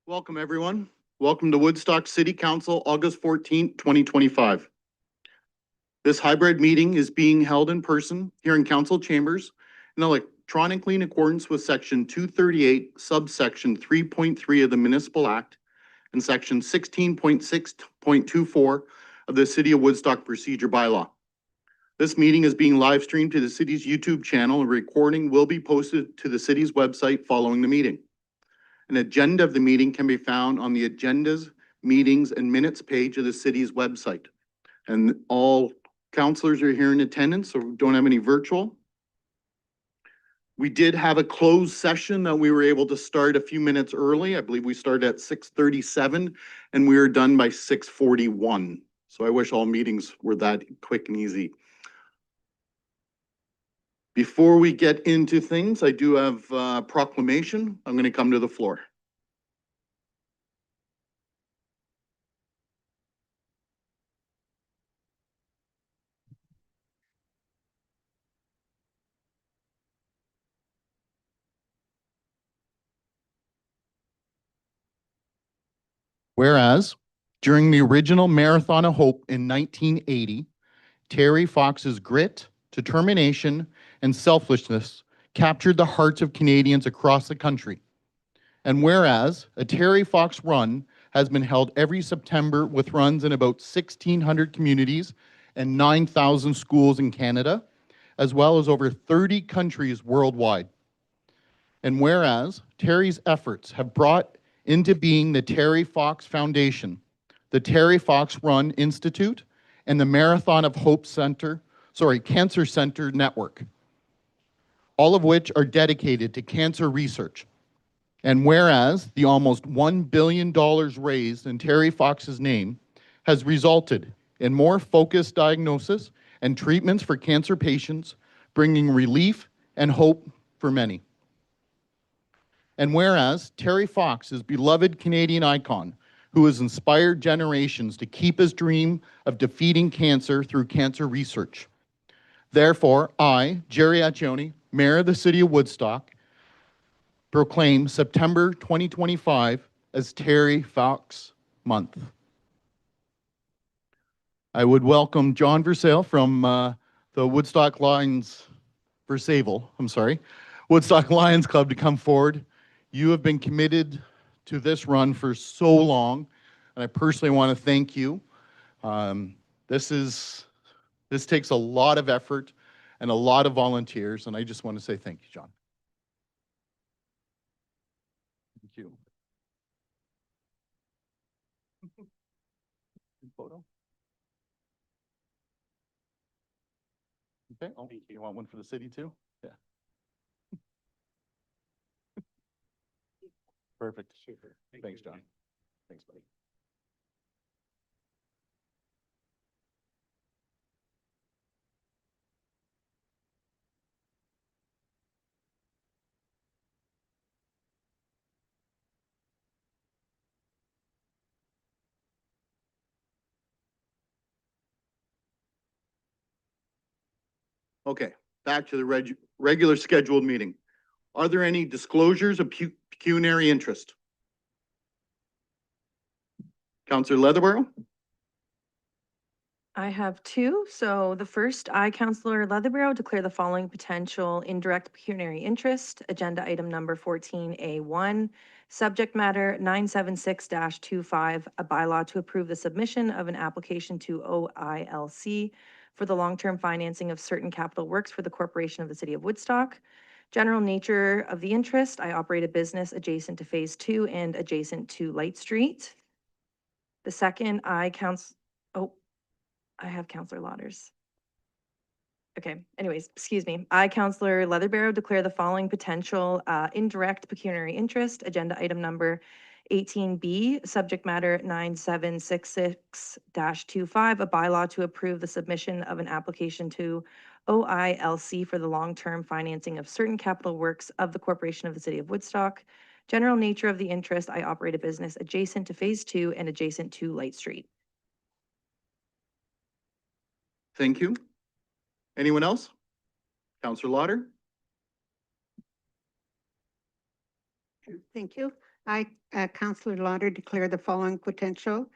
Welcome, everyone. Welcome to Woodstock City Council, August 14th, 2025. This hybrid meeting is being held in person here in council chambers and electronically in accordance with section 238, subsection 3.3 of the Municipal Act and section 16.6.24 of the City of Woodstock Procedure Bylaw. This meeting is being live streamed to the city's YouTube channel, and a recording will be posted to the city's website following the meeting. An agenda of the meeting can be found on the agendas, meetings, and minutes page of the city's website. And all councilors are here in attendance, so we don't have any virtual. We did have a closed session that we were able to start a few minutes early. I believe we started at 6:37 and we were done by 6:41. So I wish all meetings were that quick and easy. Before we get into things, I do have a proclamation. I'm going to come to the floor. Whereas, during the original Marathon of Hope in 1980, Terry Fox's grit, determination, and selflessness captured the hearts of Canadians across the country. And whereas a Terry Fox run has been held every September with runs in about 1,600 communities and 9,000 schools in Canada, as well as over 30 countries worldwide. And whereas Terry's efforts have brought into being the Terry Fox Foundation, the Terry Fox Run Institute, and the Marathon of Hope Cancer Center Network, all of which are dedicated to cancer research. And whereas the almost $1 billion raised in Terry Fox's name has resulted in more focused diagnosis and treatments for cancer patients, bringing relief and hope for many. And whereas Terry Fox is a beloved Canadian icon who has inspired generations to keep his dream of defeating cancer through cancer research. Therefore, I, Jerry Accioni, Mayor of the City of Woodstock, proclaim September 2025 as Terry Fox Month. I would welcome John Versale from the Woodstock Lions Club to come forward. You have been committed to this run for so long, and I personally want to thank you. This takes a lot of effort and a lot of volunteers, and I just want to say thank you, John. Thank you. Photo. Okay. Oh, you want one for the city too? Yeah. Perfect. Super. Thanks, John. Thanks, buddy. Okay, back to the regular scheduled meeting. Are there any disclosures of pecuniary interest? Councillor Leatherborough? I have two. So the first, I, Councillor Leatherborough, declare the following potential indirect pecuniary interest. Agenda item number 14A1, subject matter 976-25, a bylaw to approve the submission of an application to OILC for the long-term financing of certain capital works for the Corporation of the City of Woodstock. General nature of the interest, I operate a business adjacent to Phase 2 and adjacent to Light Street. The second, I have Councillor Lauders. Okay, anyways, excuse me. I, Councillor Leatherborough, declare the following potential indirect pecuniary interest, agenda item number 18B, subject matter 9766-25, a bylaw to approve the submission of an application to OILC for the long-term financing of certain capital works of the Corporation of the City of Woodstock. General nature of the interest, I operate a business adjacent to Phase 2 and adjacent to Light Street. Thank you. Anyone else? Councillor Lauder? Thank you. I, Councillor Lauder, declare the following potential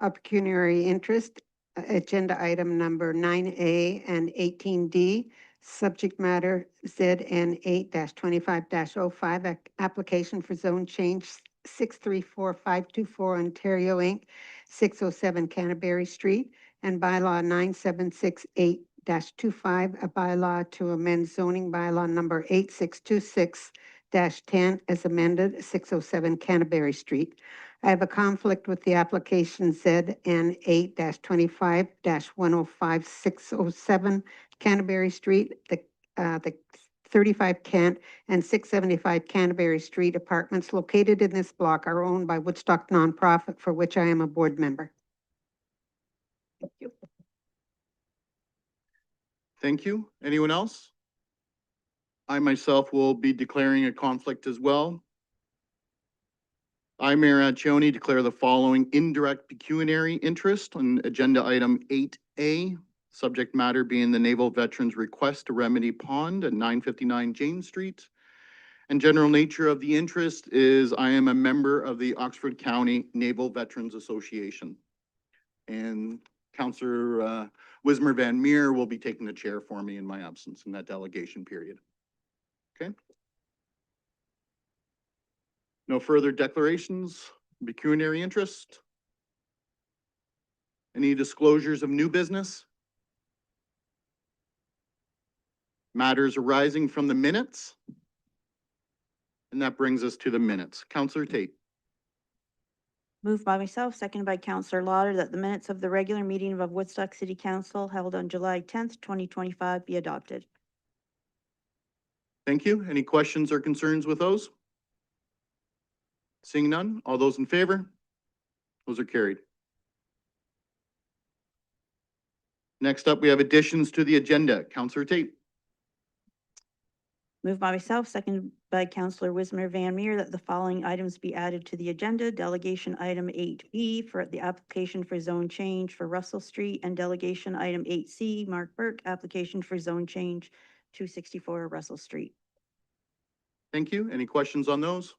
pecuniary interest, agenda item number 9A and 18D, subject matter ZN 8-25-05, application for zone change 634524 Ontario Inc., 607 Canterbury Street, and bylaw 9768-25, a bylaw to amend zoning bylaw number 8626-10 as amended, 607 Canterbury Street. I have a conflict with the application ZN 8-25-105 607 Canterbury Street, the 35 Kent and 675 Canterbury Street apartments located in this block are owned by Woodstock nonprofit, for which I am a board member. Thank you. Thank you. Anyone else? I myself will be declaring a conflict as well. I, Mayor Accioni, declare the following indirect pecuniary interest on agenda item 8A, subject matter being the Naval Veterans request to remedy pond at 959 James Street. And general nature of the interest is I am a member of the Oxford County Naval Veterans Association. And Councillor Wismer Van Meer will be taking the chair for me in my absence in that delegation period. Okay. No further declarations, pecuniary interest? Any disclosures of new business? Matters arising from the minutes? And that brings us to the minutes. Councillor Tate. Moved by myself, seconded by Councillor Lauder, that the minutes of the regular meeting of Woodstock City Council held on July 10th, 2025 be adopted. Thank you. Any questions or concerns with those? Seeing none, all those in favor? Those are carried. Next up, we have additions to the agenda. Councillor Tate. Moved by myself, seconded by Councillor Wismer Van Meer, that the following items be added to the agenda. Delegation item 8B for the application for zone change for Russell Street, and delegation item 8C, Mark Burke, application for zone change 264 Russell Street. Thank you. Any questions on those?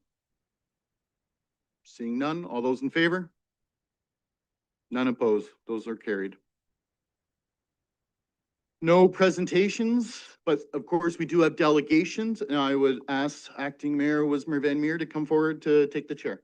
Seeing none, all those in favor? None opposed. Those are carried. No presentations, but of course we do have delegations, and I would ask Acting Mayor Wismer Van Meer to come forward to take the chair.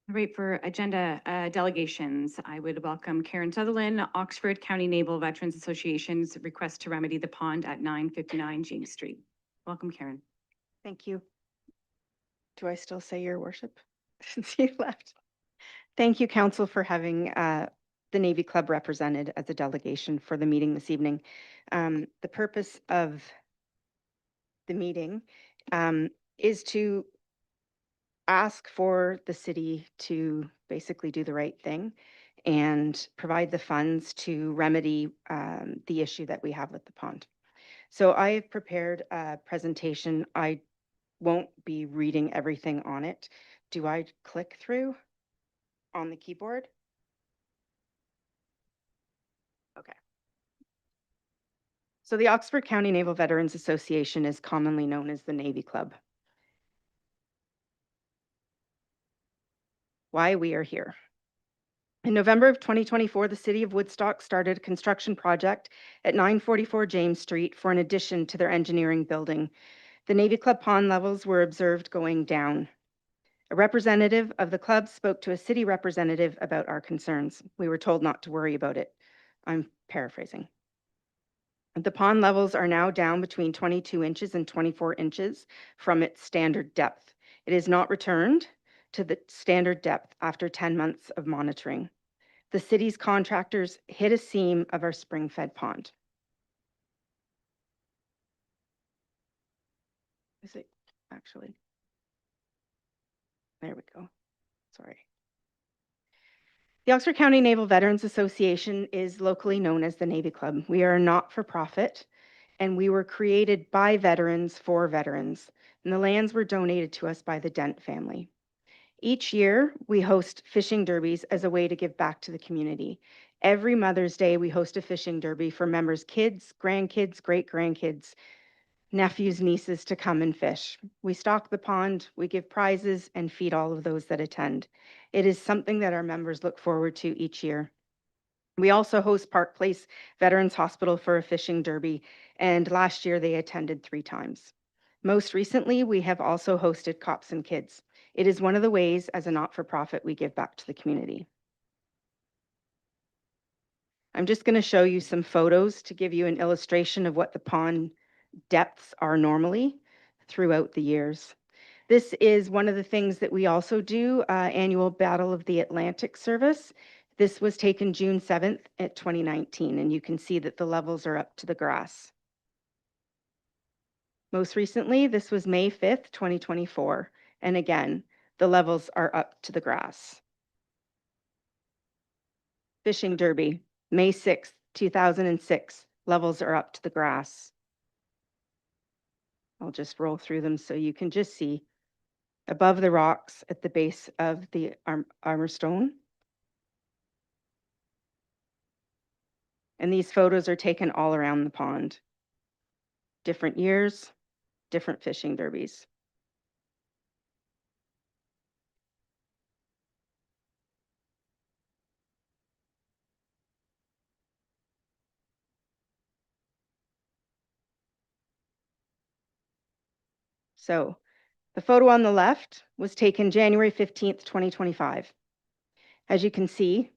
Right, for agenda delegations, I would welcome Karen Sutherland, Oxford County Naval Veterans Association's request to remedy the pond at 959 James Street. Welcome, Karen. Thank you. Do I still say your worship since you left? Thank you, Council, for having the Navy Club represented as a delegation for the meeting this evening. The purpose of the meeting is to ask for the city to basically do the right thing and provide the funds to remedy the issue that we have with the pond. So I have prepared a presentation. I won't be reading everything on it. Do I click through on the keyboard? Okay. So the Oxford County Naval Veterans Association is commonly known as the Navy Club. Why we are here. In November of 2024, the City of Woodstock started a construction project at 944 James Street for an addition to their engineering building. The Navy Club pond levels were observed going down. A representative of the club spoke to a city representative about our concerns. We were told not to worry about it. I'm paraphrasing. The pond levels are now down between 22 inches and 24 inches from its standard depth. It is not returned to the standard depth after 10 months of monitoring. The city's contractors hit a seam of our spring-fed pond. Is it actually? There we go. Sorry. The Oxford County Naval Veterans Association is locally known as the Navy Club. We are a not-for-profit, and we were created by veterans for veterans, and the lands were donated to us by the Dent family. Each year, we host fishing derbies as a way to give back to the community. Every Mother's Day, we host a fishing derby for members' kids, grandkids, great-grandkids, nephews, nieces to come and fish. We stock the pond, we give prizes, and feed all of those that attend. It is something that our members look forward to each year. We also host Park Place Veterans Hospital for a fishing derby, and last year they attended 3 times. Most recently, we have also hosted Cops and Kids. It is one of the ways as a not-for-profit we give back to the community. I'm just going to show you some photos to give you an illustration of what the pond depths are normally throughout the years. This is one of the things that we also do, annual Battle of the Atlantic service. This was taken June 7th at 2019, and you can see that the levels are up to the grass. Most recently, this was May 5th, 2024, and again, the levels are up to the grass. Fishing Derby, May 6th, 2006, levels are up to the grass. I'll just roll through them so you can just see. Above the rocks at the base of the armor stone. And these photos are taken all around the pond. Different years, different fishing derbies. So the photo on the left was taken January 15th, 2025. As you can see,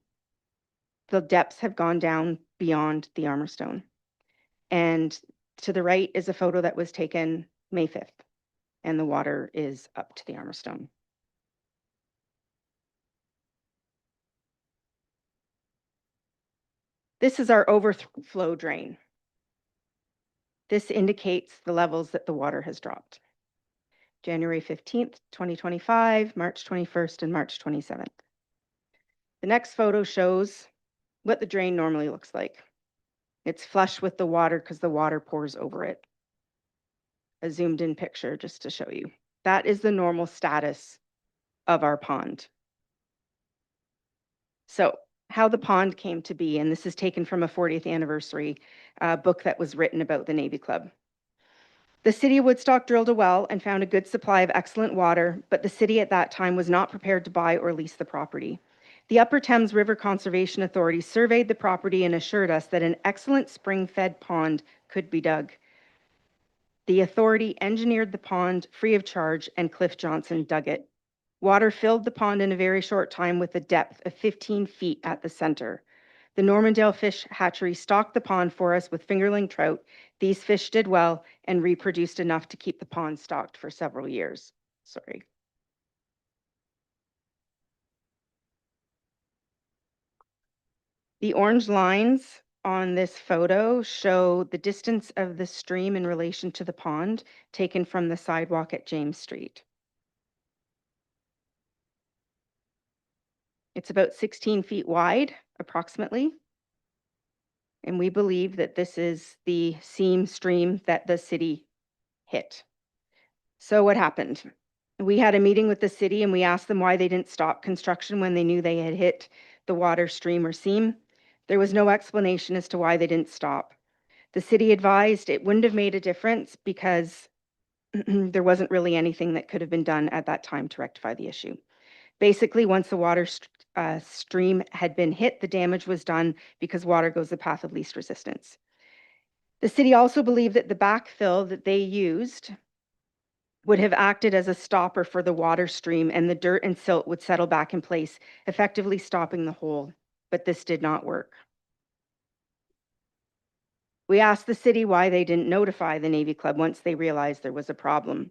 the depths have gone down beyond the armor stone. And to the right is a photo that was taken May 5th, and the water is up to the armor stone. This is our overflow drain. This indicates the levels that the water has dropped. January 15th, 2025, March 21st, and March 27th. The next photo shows what the drain normally looks like. It's flush with the water because the water pours over it. A zoomed in picture just to show you. That is the normal status of our pond. So how the pond came to be, and this is taken from a 40th anniversary book that was written about the Navy Club. The city of Woodstock drilled a well and found a good supply of excellent water, but the city at that time was not prepared to buy or lease the property. The Upper Thames River Conservation Authority surveyed the property and assured us that an excellent spring-fed pond could be dug. The authority engineered the pond free of charge, and Cliff Johnson dug it. Water filled the pond in a very short time with a depth of 15 feet at the center. The Normandale Fish Hatchery stocked the pond for us with fingerling trout. These fish did well and reproduced enough to keep the pond stocked for several years. Sorry. The orange lines on this photo show the distance of the stream in relation to the pond, taken from the sidewalk at James Street. It's about 16 feet wide, approximately. And we believe that this is the seam stream that the city hit. So what happened? We had a meeting with the city and we asked them why they didn't stop construction when they knew they had hit the water stream or seam. There was no explanation as to why they didn't stop. The city advised it wouldn't have made a difference because there wasn't really anything that could have been done at that time to rectify the issue. Basically, once the water stream had been hit, the damage was done because water goes the path of least resistance. The city also believed that the backfill that they used would have acted as a stopper for the water stream, and the dirt and silt would settle back in place, effectively stopping the hole, but this did not work. We asked the city why they didn't notify the Navy Club once they realized there was a problem.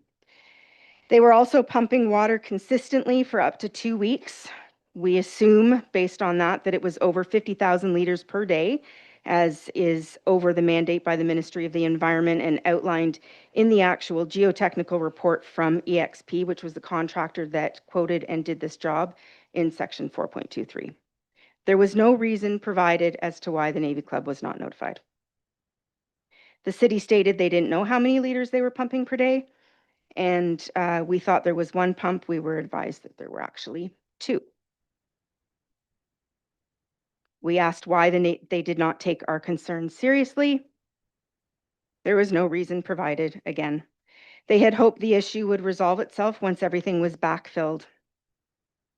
They were also pumping water consistently for up to 2 weeks. We assume, based on that, that it was over 50,000 liters per day, as is over the mandate by the Ministry of the Environment and outlined in the actual geotechnical report from EXP, which was the contractor that quoted and did this job in section 4.23. There was no reason provided as to why the Navy Club was not notified. The city stated they didn't know how many liters they were pumping per day, and we thought there was one pump. We were advised that there were actually two. We asked why they did not take our concerns seriously. There was no reason provided again. They had hoped the issue would resolve itself once everything was backfilled.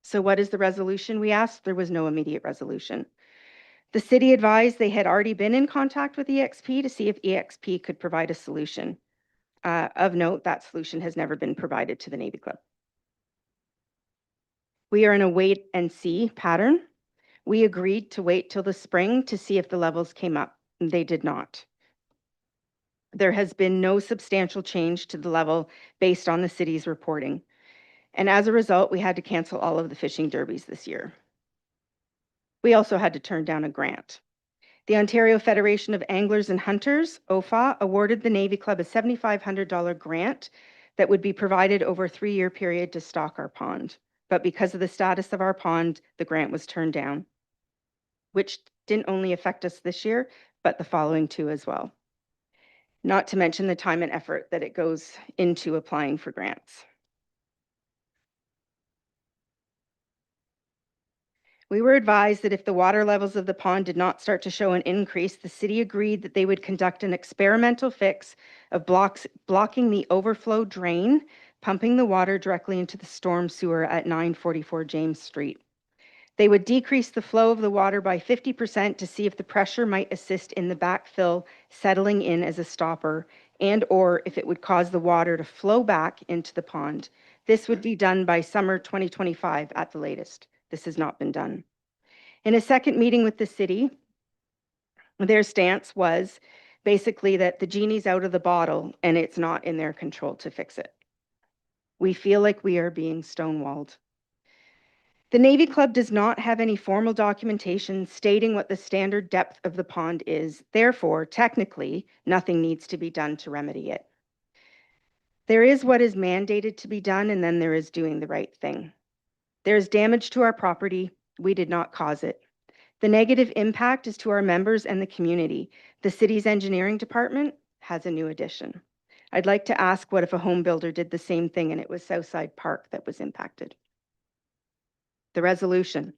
So what is the resolution, we asked? There was no immediate resolution. The city advised they had already been in contact with EXP to see if EXP could provide a solution. Of note, that solution has never been provided to the Navy Club. We are in a wait and see pattern. We agreed to wait till the spring to see if the levels came up. They did not. There has been no substantial change to the level based on the city's reporting. And as a result, we had to cancel all of the fishing derbies this year. We also had to turn down a grant. The Ontario Federation of Anglers and Hunters, OFA, awarded the Navy Club a $7,500 grant that would be provided over a 3-year period to stock our pond. But because of the status of our pond, the grant was turned down, which didn't only affect us this year, but the following 2 as well. Not to mention the time and effort that it goes into applying for grants. We were advised that if the water levels of the pond did not start to show an increase, the city agreed that they would conduct an experimental fix of blocking the overflow drain, pumping the water directly into the storm sewer at 944 James Street. They would decrease the flow of the water by 50% to see if the pressure might assist in the backfill settling in as a stopper, and or if it would cause the water to flow back into the pond. This would be done by summer 2025 at the latest. This has not been done. In a second meeting with the city, their stance was basically that the genie's out of the bottle and it's not in their control to fix it. We feel like we are being stonewalled. The Navy Club does not have any formal documentation stating what the standard depth of the pond is. Therefore, technically, nothing needs to be done to remedy it. There is what is mandated to be done, and then there is doing the right thing. There is damage to our property. We did not cause it. The negative impact is to our members and the community. The city's engineering department has a new addition. I'd like to ask, what if a home builder did the same thing and it was Southside Park that was impacted? The resolution.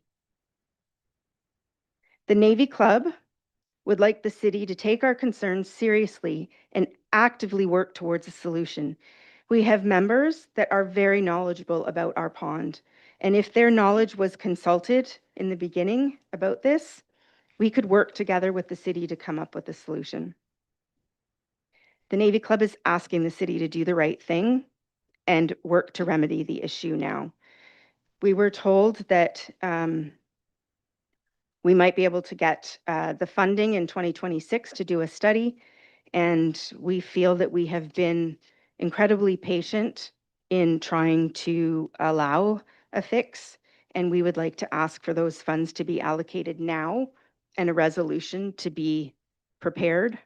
The Navy Club would like the city to take our concerns seriously and actively work towards a solution. We have members that are very knowledgeable about our pond, and if their knowledge was consulted in the beginning about this, we could work together with the city to come up with a solution. The Navy Club is asking the city to do the right thing and work to remedy the issue now. We were told that we might be able to get the funding in 2026 to do a study, and we feel that we have been incredibly patient in trying to allow a fix, and we would like to ask for those funds to be allocated now and a resolution to be prepared.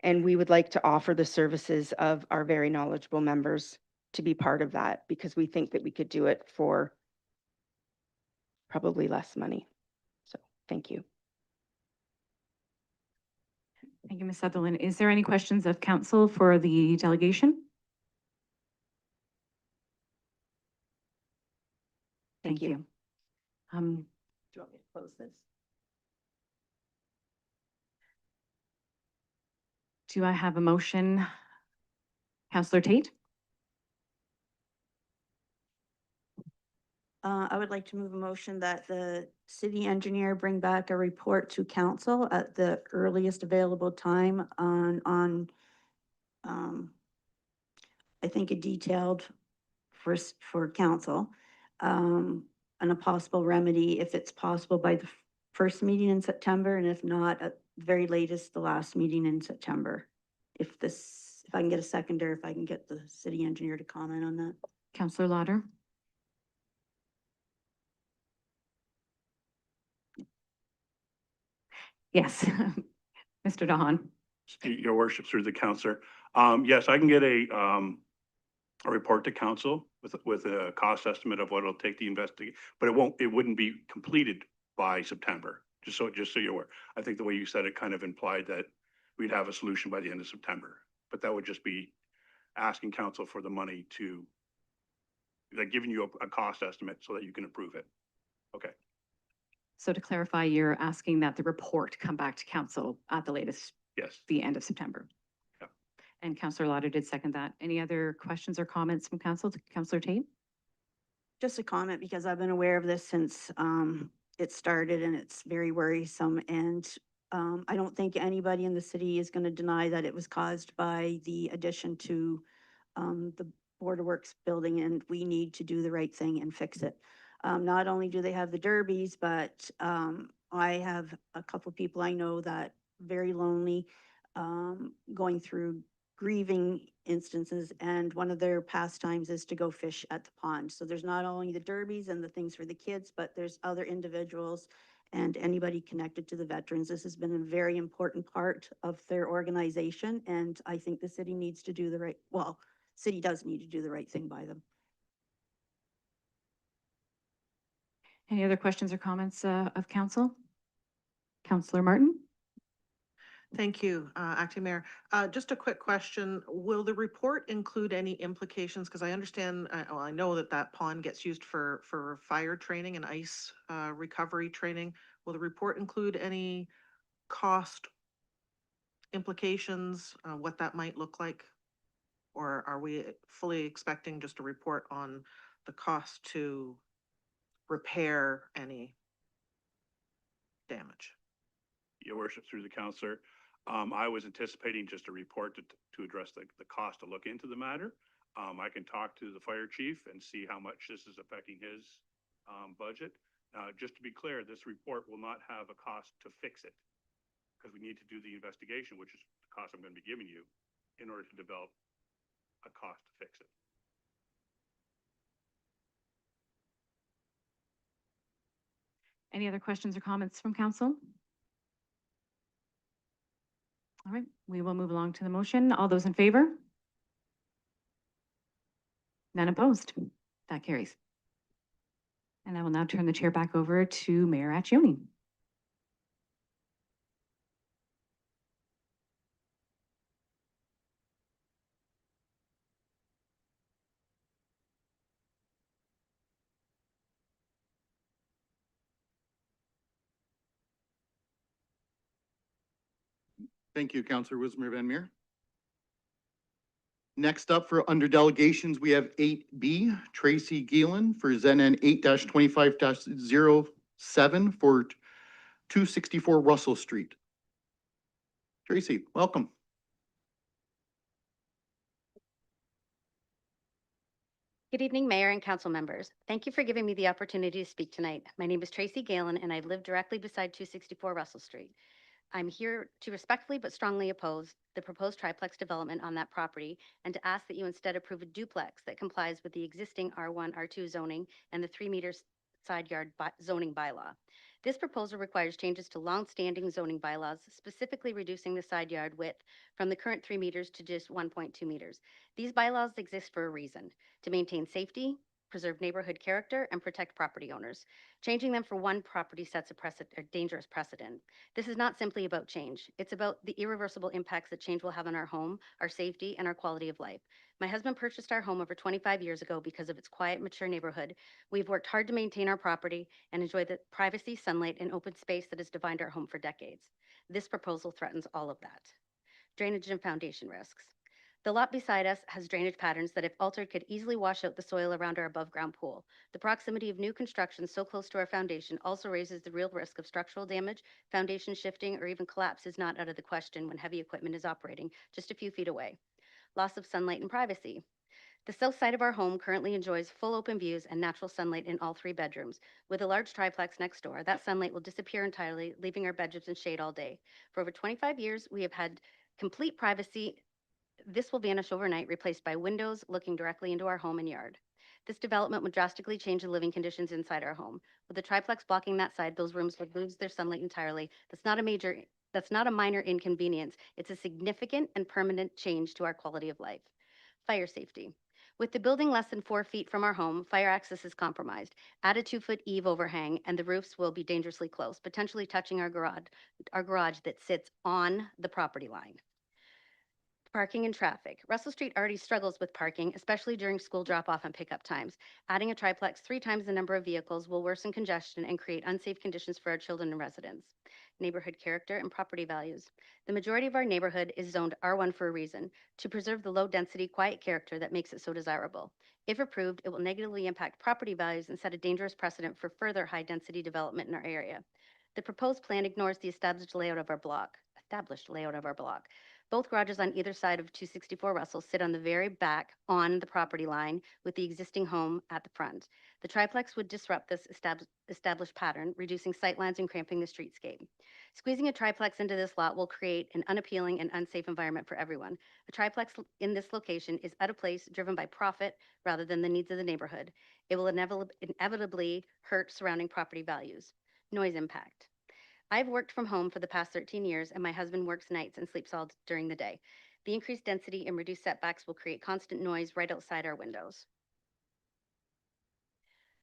And we would like to offer the services of our very knowledgeable members to be part of that, because we think that we could do it for probably less money. So thank you. Thank you, Ms. Sutherland. Is there any questions of council for the delegation? Thank you. Do you want me to close this? Do I have a motion? Councillor Tate? I would like to move a motion that the city engineer bring back a report to council at the earliest available time on I think a detailed for council, and a possible remedy if it's possible by the first meeting in September, and if not, at the very latest, the last meeting in September. If I can get a seconder, if I can get the city engineer to comment on that. Councillor Lauder? Yes. Mr. Dahan? Your worship, through the counselor. Yes, I can get a report to council with a cost estimate of what it'll take to investigate, but it wouldn't be completed by September. Just so you're aware. I think the way you said it kind of implied that we'd have a solution by the end of September. But that would just be asking council for the money to, like, giving you a cost estimate so that you can approve it. Okay, So to clarify, you're asking that the report come back to council at the latest, yes. the end of September? Yeah. And Councillor Lauder did second that. Any other questions or comments from council? Councillor Tate? Just a comment, because I've been aware of this since it started, and it's very worrisome. And I don't think anybody in the city is going to deny that it was caused by the addition to the Board of Works building, and we need to do the right thing and fix it. Not only do they have the derbies, but I have a couple of people I know that very lonely, going through grieving instances, and one of their pastimes is to go fish at the pond. So there's not only the derbies and the things for the kids, but there's other individuals and anybody connected to the veterans. This has been a very important part of their organization, and I think the city needs to do the right, well, city does need to do the right thing by them. Any other questions or comments of council? Councillor Martin? Thank you, Acting Mayor. Just a quick question. Will the report include any implications? Because I understand, well, I know that that pond gets used for fire training and ice recovery training. Will the report include any cost implications, what that might look like? Or are we fully expecting just a report on the cost to repair any damage? Your worship, through the councillor, I was anticipating just a report to address the cost to look into the matter. I can talk to the fire chief and see how much this is affecting his budget. Just to be clear, this report will not have a cost to fix it, because we need to do the investigation, which is the cost I'm going to be giving you, in order to develop a cost to fix it. Any other questions or comments from council? All right, we will move along to the motion. All those in favor? None opposed? That carries. And I will now turn the chair back over to Mayor Accioni. Thank you, Councillor Wismer Van Meer. Next up for under delegations, we have 8B, Tracy Geelan for ZN 8-25-07 for 264 Russell Street. Tracy, welcome. Good evening, Mayor and council members. Thank you for giving me the opportunity to speak tonight. My name is Tracy Galen, and I live directly beside 264 Russell Street. I'm here to respectfully but strongly oppose the proposed triplex development on that property, and to ask that you instead approve a duplex that complies with the existing R1, R2 zoning and the 3-meter side yard zoning bylaw. This proposal requires changes to long-standing zoning bylaws, specifically reducing the side yard width from the current 3 meters to just 1.2 meters. These bylaws exist for a reason: to maintain safety, preserve neighborhood character, and protect property owners. Changing them for one property sets a dangerous precedent. This is not simply about change. It's about the irreversible impacts that change will have on our home, our safety, and our quality of life. My husband purchased our home over 25 years ago because of its quiet, mature neighborhood. We've worked hard to maintain our property and enjoy the privacy, sunlight, and open space that has defined our home for decades. This proposal threatens all of that. Drainage and foundation risks. The lot beside us has drainage patterns that, if altered, could easily wash out the soil around our above-ground pool. The proximity of new construction so close to our foundation also raises the real risk of structural damage. Foundation shifting or even collapse is not out of the question when heavy equipment is operating just a few feet away. Loss of sunlight and privacy. The south side of our home currently enjoys full open views and natural sunlight in all 3 bedrooms. With a large triplex next door, that sunlight will disappear entirely, leaving our bedrooms in shade all day. For over 25 years, we have had complete privacy. This will vanish overnight, replaced by windows looking directly into our home and yard. This development would drastically change the living conditions inside our home. With the triplex blocking that side, those rooms would lose their sunlight entirely. That's not a minor inconvenience. It's a significant and permanent change to our quality of life. Fire safety. With the building less than 4 feet from our home, fire access is compromised. Add a 2-foot eave overhang and the roofs will be dangerously close, potentially touching our garage that sits on the property line. Parking and traffic. Russell Street already struggles with parking, especially during school drop-off and pickup times. Adding a triplex 3 times the number of vehicles will worsen congestion and create unsafe conditions for our children and residents. Neighborhood character and property values. The majority of our neighborhood is zoned R1 for a reason, to preserve the low-density, quiet character that makes it so desirable. If approved, it will negatively impact property values and set a dangerous precedent for further high-density development in our area. The proposed plan ignores the established layout of our block. Both garages on either side of 264 Russell sit on the very back on the property line with the existing home at the front. The triplex would disrupt this established pattern, reducing sightlines and cramping the streetscape. Squeezing a triplex into this lot will create an unappealing and unsafe environment for everyone. A triplex in this location is out of place, driven by profit rather than the needs of the neighborhood. It will inevitably hurt surrounding property values. Noise impact. I've worked from home for the past 13 years, and my husband works nights and sleeps all during the day. The increased density and reduced setbacks will create constant noise right outside our windows.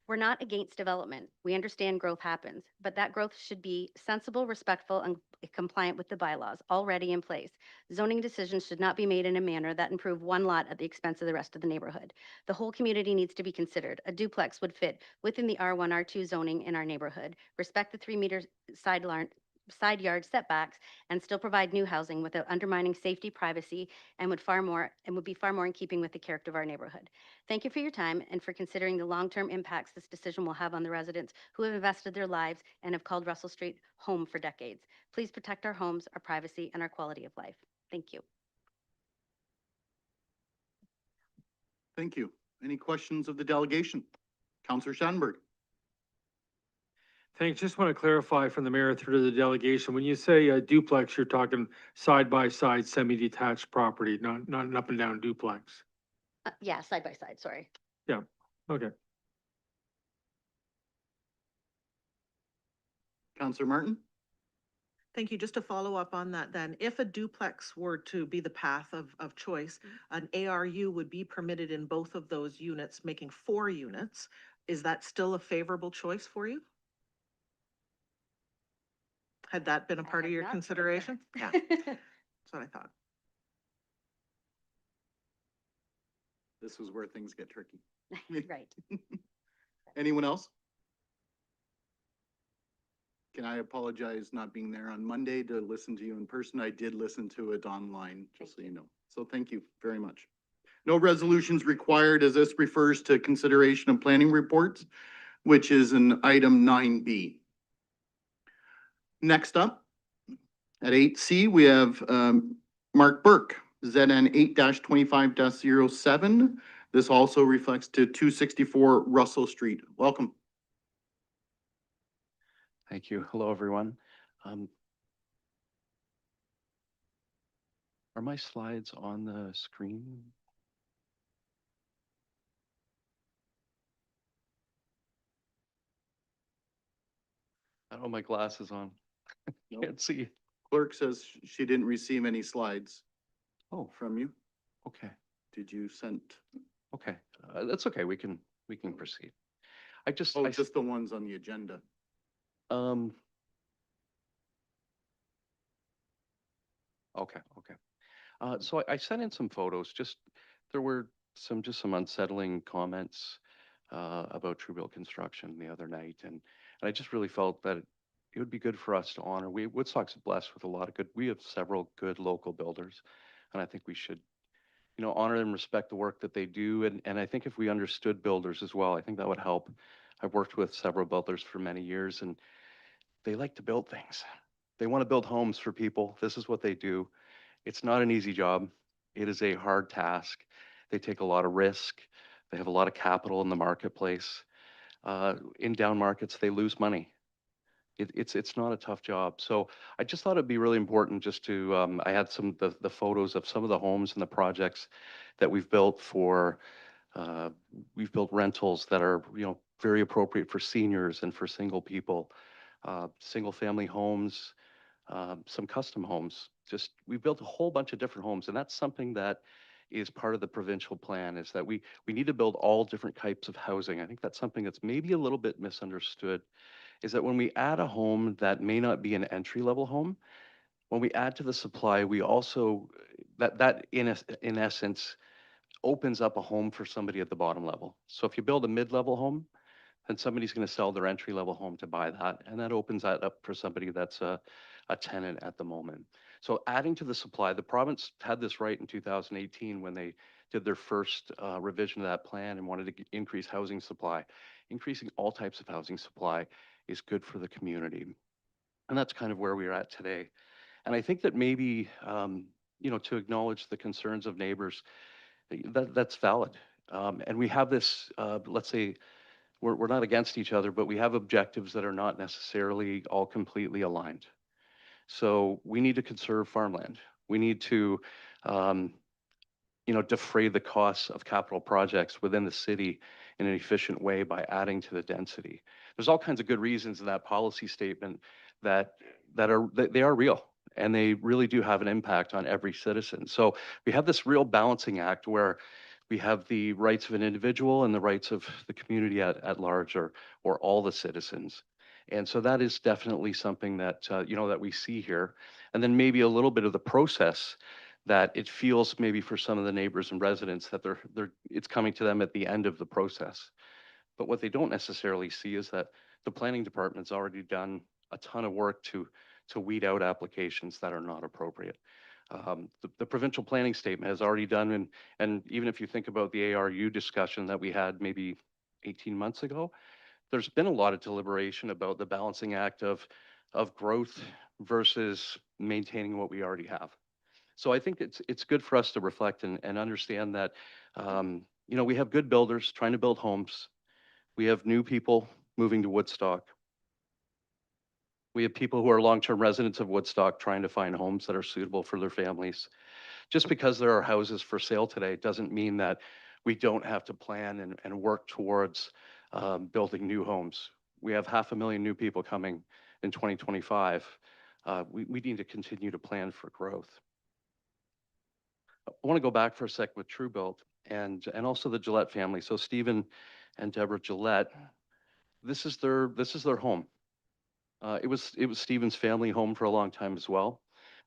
We're not against development. We understand growth happens, but that growth should be sensible, respectful, and compliant with the bylaws already in place. Zoning decisions should not be made in a manner that improve one lot at the expense of the rest of the neighborhood. The whole community needs to be considered. A duplex would fit within the R1, R2 zoning in our neighborhood, respect the 3-meter side yard setbacks, and still provide new housing without undermining safety, privacy, and would be far more in keeping with the character of our neighborhood. Thank you for your time and for considering the long-term impacts this decision will have on the residents who have invested their lives and have called Russell Street home for decades. Please protect our homes, our privacy, and our quality of life. Thank you. Thank you. Any questions of the delegation? Councillor Shanberg. Thanks. Just want to clarify from the mayor through to the delegation. When you say a duplex, you're talking side-by-side, semi-detached property, not an up and down duplex. Yeah, side by side, sorry. Okay. Councillor Martin. Thank you. Just to follow up on that then, if a duplex were to be the path of choice, an ARU would be permitted in both of those units, making 4 units. Is that still a favorable choice for you? Had that been a part of your consideration? Yeah, that's what I thought. This is where things get tricky. Right. Anyone else? Can I apologize not being there on Monday to listen to you in person? I did listen to it online, just so you know. So thank you very much. No resolutions required as this refers to consideration of planning reports, which is an item 9B. Next up, at 8C, we have Mark Burke, ZN 8-25-07. This also reflects to 264 Russell Street. Welcome. Thank you. Hello, everyone. Are my slides on the screen? I don't have my glasses on. Can't see. Clerk says she didn't receive any slides Oh, from you. okay. Did you send? Okay. That's okay. We can proceed. Just the ones on the agenda. Okay. So I sent in some photos. There were some unsettling comments about Truebill Construction the other night, and I just really felt that it would be good for us to honor. Woodstock's blessed with we have several good local builders, and I think we should, honor and respect the work that they do. And I think if we understood builders as well, I think that would help. I've worked with several builders for many years, and they like to build things. They want to build homes for people. This is what they do. It's not an easy job. It is a hard task. They take a lot of risk. They have a lot of capital in the marketplace. In down markets, they lose money. It's not a tough job. So I just thought it'd be really important just to, I had the photos of some of the homes and the projects that we've built we've built rentals that are, very appropriate for seniors and for single people, single family homes, some custom homes. We built a whole bunch of different homes, and that's something that is part of the provincial plan, is that we need to build all different types of housing. I think that's something that's maybe a little bit misunderstood, is that when we add a home that may not be an entry-level home, when we add to the supply, we also, that in essence, opens up a home for somebody at the bottom level. So if you build a mid-level home, then somebody's going to sell their entry-level home to buy that, and that opens that up for somebody that's a tenant at the moment. So adding to the supply, the province had this right in 2018 when they did their first revision of that plan and wanted to increase housing supply. Increasing all types of housing supply is good for the community. And that's kind of where we're at today. And I think that maybe, to acknowledge the concerns of neighbors, that's valid. And we have this, let's say, we're not against each other, but we have objectives that are not necessarily all completely aligned. So we need to conserve farmland. We need to, defray the costs of capital projects within the city in an efficient way by adding to the density. There's all kinds of good reasons in that policy statement that they are real, and they really do have an impact on every citizen. So we have this real balancing act where we have the rights of an individual and the rights of the community at large, or all the citizens. And so that is definitely something that, that we see here. And then maybe a little bit of the process that it feels maybe for some of the neighbors and residents that it's coming to them at the end of the process. But what they don't necessarily see is that the planning department's already done a ton of work to weed out applications that are not appropriate. The provincial planning statement has already done, and even if you think about the ARU discussion that we had maybe 18 months ago, there's been a lot of deliberation about the balancing act of growth versus maintaining what we already have. So I think it's good for us to reflect and understand that, we have good builders trying to build homes. We have new people moving to Woodstock. We have people who are long-term residents of Woodstock trying to find homes that are suitable for their families. Just because there are houses for sale today doesn't mean that we don't have to plan and work towards building new homes. We have 500,000 new people coming in 2025. We need to continue to plan for growth. I want to go back for a sec with Truebuilt and also the Gillette family. So Stephen and Deborah Gillette, this is their home. It was Stephen's family home for a long time as well.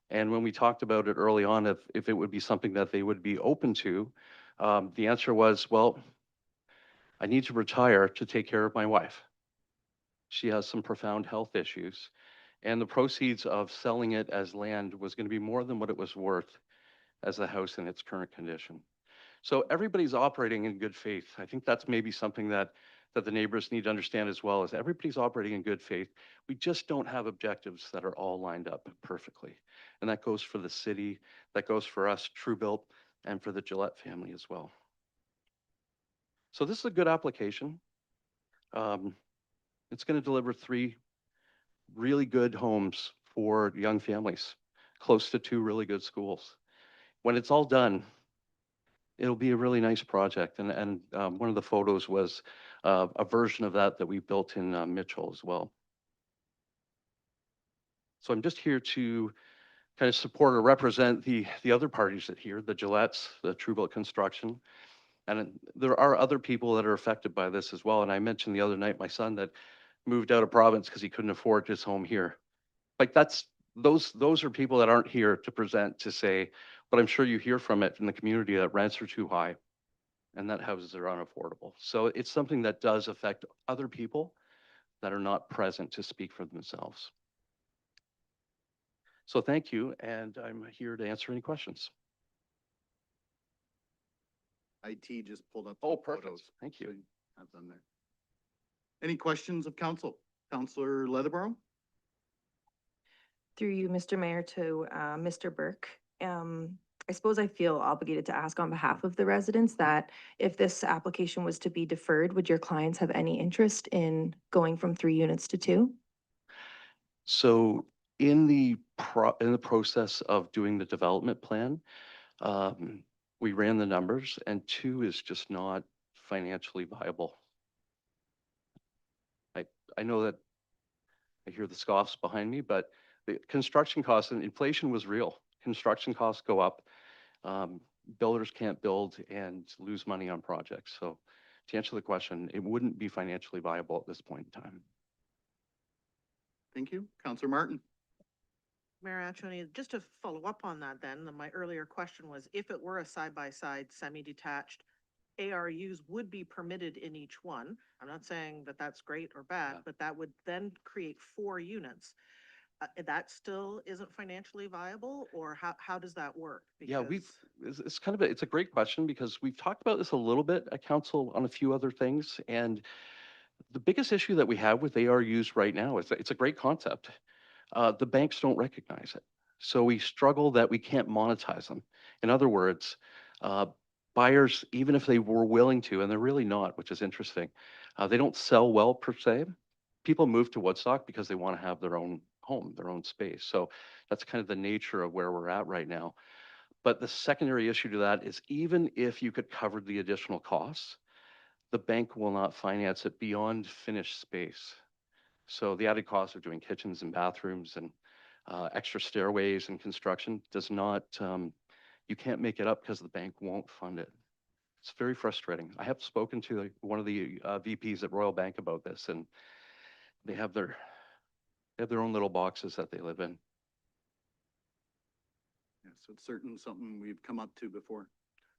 And when we talked about it early on, if it would be something that they would be open to, the answer was, well, I need to retire to take care of my wife. She has some profound health issues, and the proceeds of selling it as land was going to be more than what it was worth as a house in its current condition. So everybody's operating in good faith. I think that's maybe something that the neighbors need to understand as well, is everybody's operating in good faith. We just don't have objectives that are all lined up perfectly. And that goes for the city, that goes for us, Truebuilt, and for the Gillette family as well. So this is a good application. It's going to deliver 3 really good homes for young families, close to 2 really good schools. When it's all done, it'll be a really nice project. And one of the photos was a version of that we built in Mitchell as well. So I'm just here to kind of support or represent the other parties that here, the Gillettes, the Truebuilt Construction. And there are other people that are affected by this as well. And I mentioned the other night, my son that moved out of province because he couldn't afford his home here. Like those are people that aren't here to present to say, but I'm sure you hear from it in the community that rents are too high and that houses are unaffordable. So it's something that does affect other people that are not present to speak for themselves. So thank you, and I'm here to answer any questions. IT just pulled up. Oh, some perfect. photos, Thank you. so have them there. Any questions of council? Councillor Leatherborough? Through you, Mr. Mayor, to Mr. Burke. I suppose I feel obligated to ask on behalf of the residents that if this application was to be deferred, would your clients have any interest in going from 3 units to 2? So in the process of doing the development plan, we ran the numbers, and 2 is just not financially viable. I know that I hear the scoffs behind me, but the construction costs and inflation was real. Construction costs go up. builders can't build and lose money on projects. So to answer the question, it wouldn't be financially viable at this point in time. Thank you. Counselor Martin. Mayor Anthony, just to follow up on that then, my earlier question was if it were a side-by-side semi-detached, ARUs would be permitted in each one. I'm not saying that that's great or bad, Yeah. but that would then create 4 units. That still isn't financially viable, or how does that work? Yeah, Because it's kind of it's a great question because we've talked about this a little bit at council on a few other things. And the biggest issue that we have with ARUs right now is that it's a great concept. The banks don't recognize it. So we struggle that we can't monetize them. In other words, uh, buyers, even if they were willing to, and they're really not, which is interesting, they don't sell well per se. People move to Woodstock because they want to have their own home, their own space. So that's kind of the nature of where we're at right now. But the secondary issue to that is even if you could cover the additional costs, the bank will not finance it beyond finished space. So the added cost of doing kitchens and bathrooms and extra stairways and construction does not, you can't make it up because the bank won't fund it. It's very frustrating. I have spoken to one of the VPs at Royal Bank about this, and they have their own little boxes that they live in. Yes, it's certainly something we've come up to before.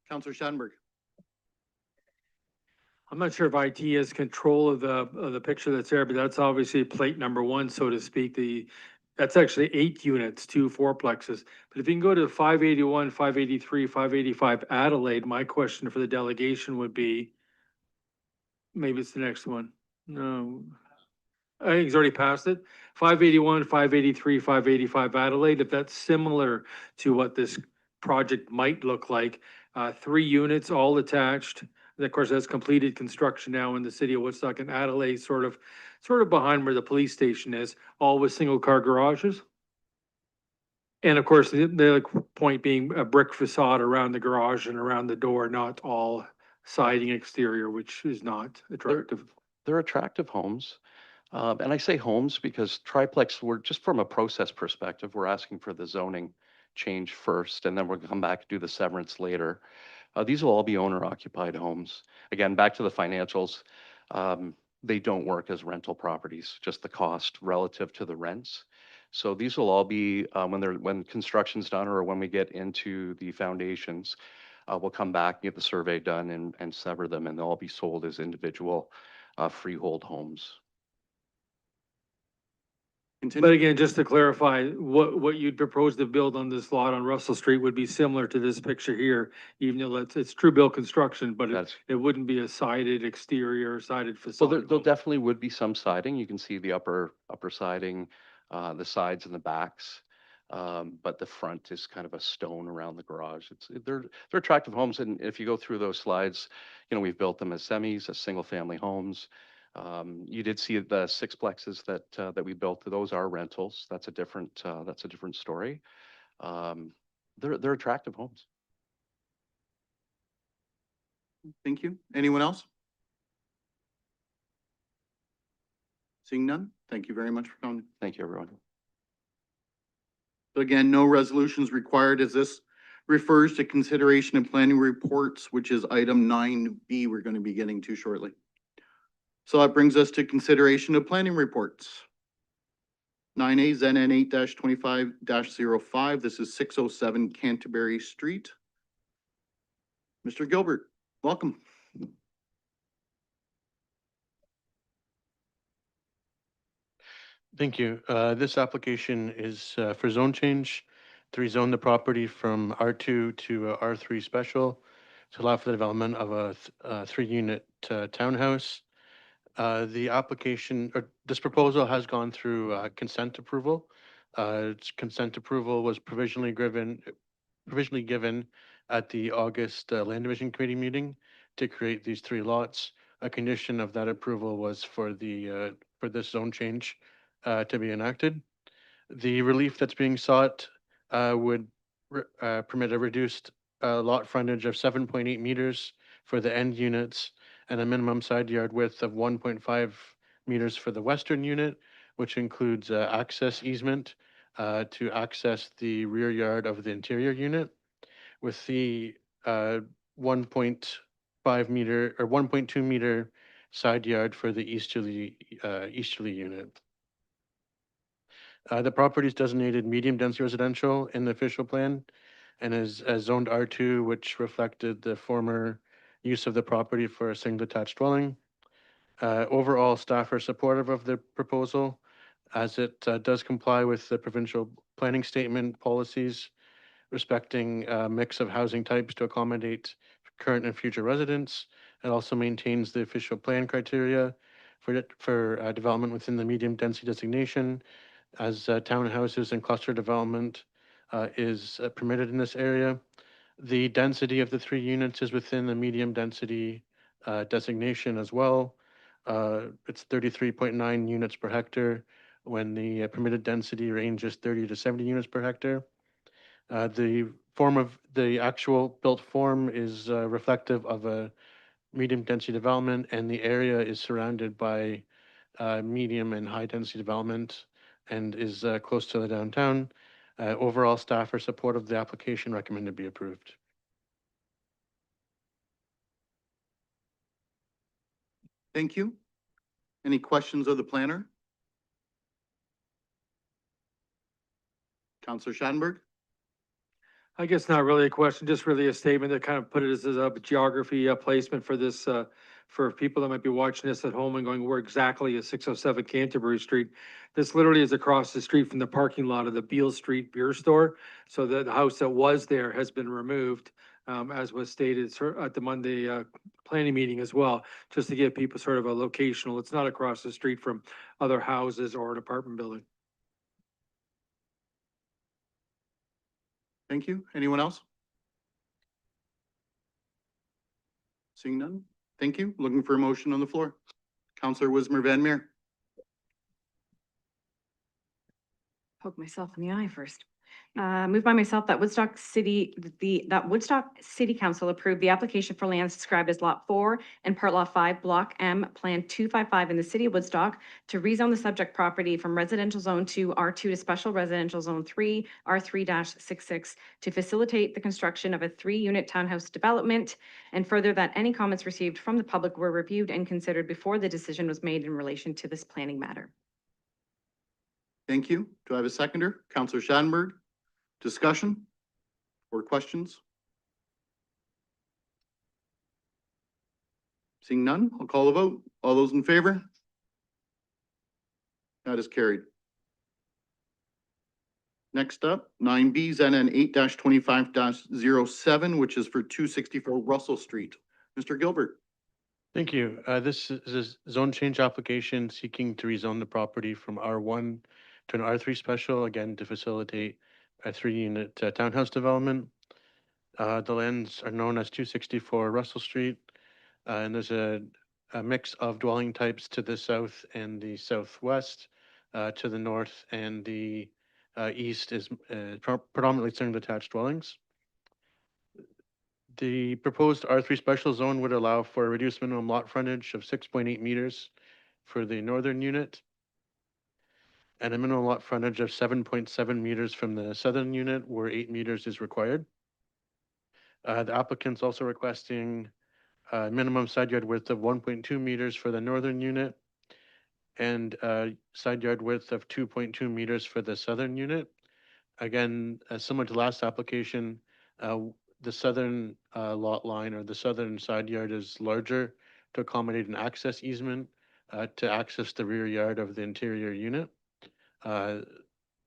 Counselor Schadenberg. I'm not sure if IT has control of the picture that's there, but that's obviously plate number 1, so to speak. That's actually 8 units, 2 fourplexes. But if you can go to 581, 583, 585 Adelaide, my question for the delegation would be, maybe it's the next one. No, I think he's already passed it. 581, 583, 585 Adelaide, if that's similar to what this project might look like. 3 units, all attached. And of course, that's completed construction now in the city of Woodstock and Adelaide, sort of behind where the police station is, all with single car garages. And of course, the point being a brick facade around the garage and around the door, not all siding exterior, which is not attractive. They're attractive homes. And I say homes because triplex, we're just from a process perspective, we're asking for the zoning change first, and then we'll come back and do the severance later. These will all be owner occupied homes. Again, back to the financials, they don't work as rental properties, just the cost relative to the rents. So these will all be, when construction's done or when we get into the foundations, we'll come back, get the survey done and sever them, and they'll all be sold as individual freehold homes. But Continue. again, just to clarify, what you'd propose to build on this lot on Russell Street would be similar to this picture here, even though it's true built construction, but That's, it wouldn't be a sided exterior, sided well, facade. there definitely would be some siding. You can see the upper siding, the sides and the backs. But the front is kind of a stone around the garage. They're attractive homes, and if you go through those slides, we've built them as semis, as single family homes. You did see the sixplexes that we built. Those are rentals. That's a different story. They're attractive homes. Thank you. Anyone else? Seeing none, thank you very much for coming. Thank you, everyone. So again, no resolutions required as this refers to consideration of planning reports, which is item 9B we're going to be getting to shortly. So that brings us to consideration of planning reports. 9A ZN 8-25-05. This is 607 Canterbury Street. Mr. Gilbert, welcome. Thank you. This application is for zone change to rezone the property from R2 to R3 special to allow for the development of a 3-unit townhouse. The application, or this proposal has gone through consent approval. Its consent approval was provisionally given at the August Land Division Committee meeting to create these 3 lots. A condition of that approval was for this zone change to be enacted. The relief that's being sought would permit a reduced lot frontage of 7.8 meters for the end units and a minimum side yard width of 1.5 meters for the western unit, which includes access easement to access the rear yard of the interior unit. With the 1.5 meter or 1.2 meter side yard for the easterly unit. The property is designated medium density residential in the official plan and is zoned R2, which reflected the former use of the property for a single detached dwelling. Overall, staff are supportive of the proposal as it does comply with the provincial planning statement policies respecting a mix of housing types to accommodate current and future residents. It also maintains the official plan criteria for development within the medium density designation as townhouses and cluster development is permitted in this area. The density of the 3 units is within the medium density designation as well. It's 33.9 units per hectare when the permitted density range is 30 to 70 units per hectare. The actual built form is reflective of a medium density development, and the area is surrounded by medium and high density development and is close to the downtown. Overall, staff are supportive of the application, recommend to be approved. Thank you. Any questions of the planner? Counselor Schadenberg? I guess not really a question, just really a statement that kind of put it as a geography placement for this, for people that might be watching this at home and going, where exactly is 607 Canterbury Street? This literally is across the street from the parking lot of the Beale Street Beer Store. So the house that was there has been removed, as was stated at the Monday planning meeting as well, just to give people sort of a locational. It's not across the street from other houses or an apartment building. Thank you. Anyone else? Seeing none? Thank you. Looking for a motion on the floor. Counselor Wismer Van Meer. Poke myself in the eye first. Moved by myself that Woodstock City Council approved the application for lands described as Lot 4 and Part Lot 5, Block M, Plan 255 in the city of Woodstock to rezone the subject property from residential zone 2 R2 to special residential zone 3 R3-66 to facilitate the construction of a 3-unit townhouse development, and further that any comments received from the public were reviewed and considered before the decision was made in relation to this planning matter. Thank you. Do I have a seconder? Counselor Schadenberg. Discussion or questions? Seeing none, I'll call a vote. All those in favor? That is carried. Next up, 9B, ZN 8-25-07, which is for 264 Russell Street. Mr. Gilbert. Thank you. This is a zone change application seeking to rezone the property from R1 to an R3 special, again, to facilitate a 3-unit townhouse development. The lands are known as 264 Russell Street, and there's a mix of dwelling types to the south and the southwest. To the north and the east is predominantly single detached dwellings. The proposed R3 special zone would allow for a reduced minimum lot frontage of 6.8 meters for the northern unit and a minimum lot frontage of 7.7 meters from the southern unit where 8 meters is required. The applicant's also requesting a minimum side yard width of 1.2 meters for the northern unit and a side yard width of 2.2 meters for the southern unit. Again, similar to last application, the southern lot line or the southern side yard is larger to accommodate an access easement to access the rear yard of the interior unit.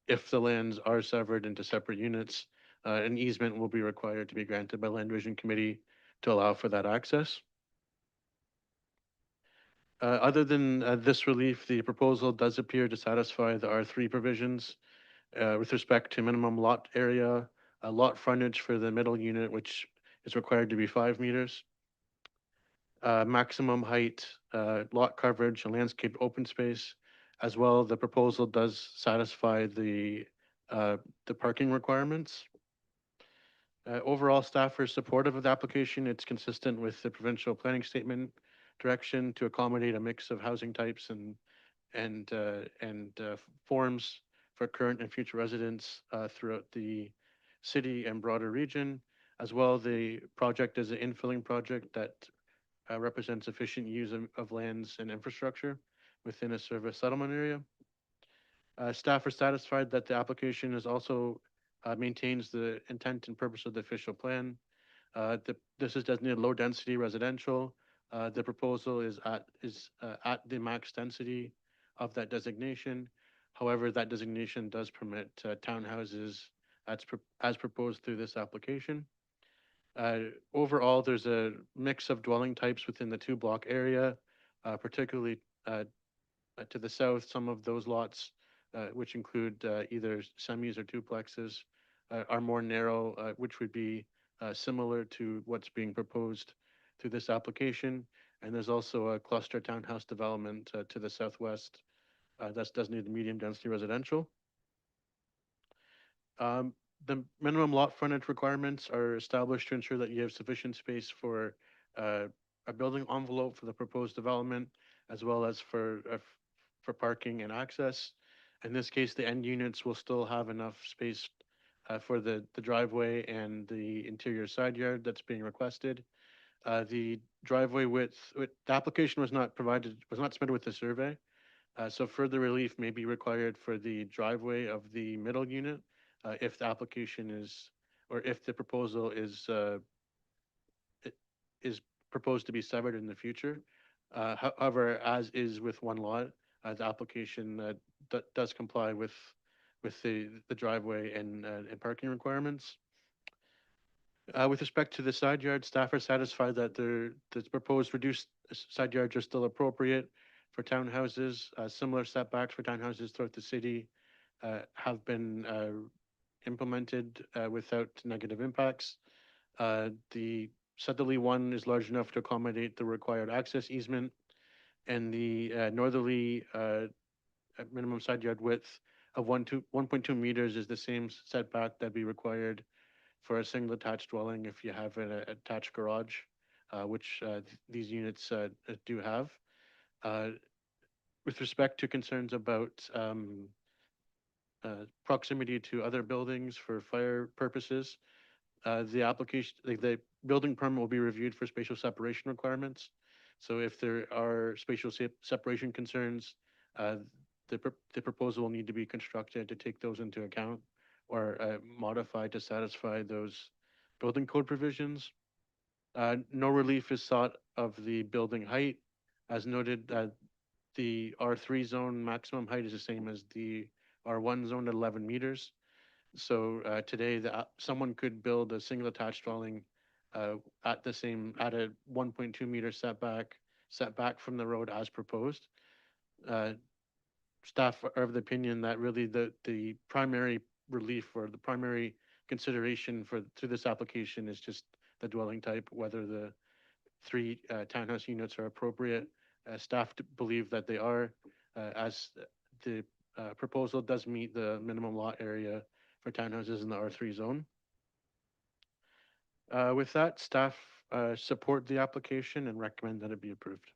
If the lands are severed into separate units, an easement will be required to be granted by Land Division Committee to allow for that access. Other than this relief, the proposal does appear to satisfy the R3 provisions with respect to minimum lot area, lot frontage for the middle unit, which is required to be 5 meters. Maximum height, lot coverage, and landscape open space. As well, the proposal does satisfy the parking requirements. Overall, staff are supportive of the application. It's consistent with the provincial planning statement direction to accommodate a mix of housing types and forms for current and future residents throughout the city and broader region. As well, the project is an infilling project that represents efficient use of lands and infrastructure within a service settlement area. Staff are satisfied that the application is also maintains the intent and purpose of the official plan. This is designated low-density residential. The proposal is at the max density of that designation. However, that designation does permit townhouses as proposed through this application. Overall, there's a mix of dwelling types within the two-block area, particularly to the south. Some of those lots, which include either semis or duplexes, are more narrow, which would be similar to what's being proposed through this application. And there's also a cluster townhouse development to the southwest that's designated medium density residential. The minimum lot frontage requirements are established to ensure that you have sufficient space for a building envelope for the proposed development, as well as for parking and access. In this case, the end units will still have enough space for the driveway and the interior side yard that's being requested. The driveway width, the application was not submitted with the survey. So further relief may be required for the driveway of the middle unit if the application is, or if the proposal is proposed to be severed in the future. However, as is with one lot, the application does comply with the driveway and parking requirements. With respect to the side yard, staff are satisfied that the proposed reduced side yards are still appropriate for townhouses. Similar setbacks for townhouses throughout the city have been implemented without negative impacts. The southerly one is large enough to accommodate the required access easement, and the northerly minimum side yard width of 1.2 meters is the same setback that'd be required for a single attached dwelling if you have an attached garage, which these units do have. With respect to concerns about proximity to other buildings for fire purposes, the building permit will be reviewed for spatial separation requirements. So if there are spatial separation concerns, the proposal will need to be constructed to take those into account or modified to satisfy those building code provisions. No relief is sought of the building height. As noted, the R3 zone maximum height is the same as the R1 zone at 11 meters. So today, someone could build a single attached dwelling at a 1.2 meter setback from the road as proposed. Staff are of the opinion that really the primary relief or the primary consideration through this application is just the dwelling type, whether the 3 townhouse units are appropriate. Staff believe that they are, as the proposal does meet the minimum lot area for townhouses in the R3 zone. With that, staff support the application and recommend that it be approved.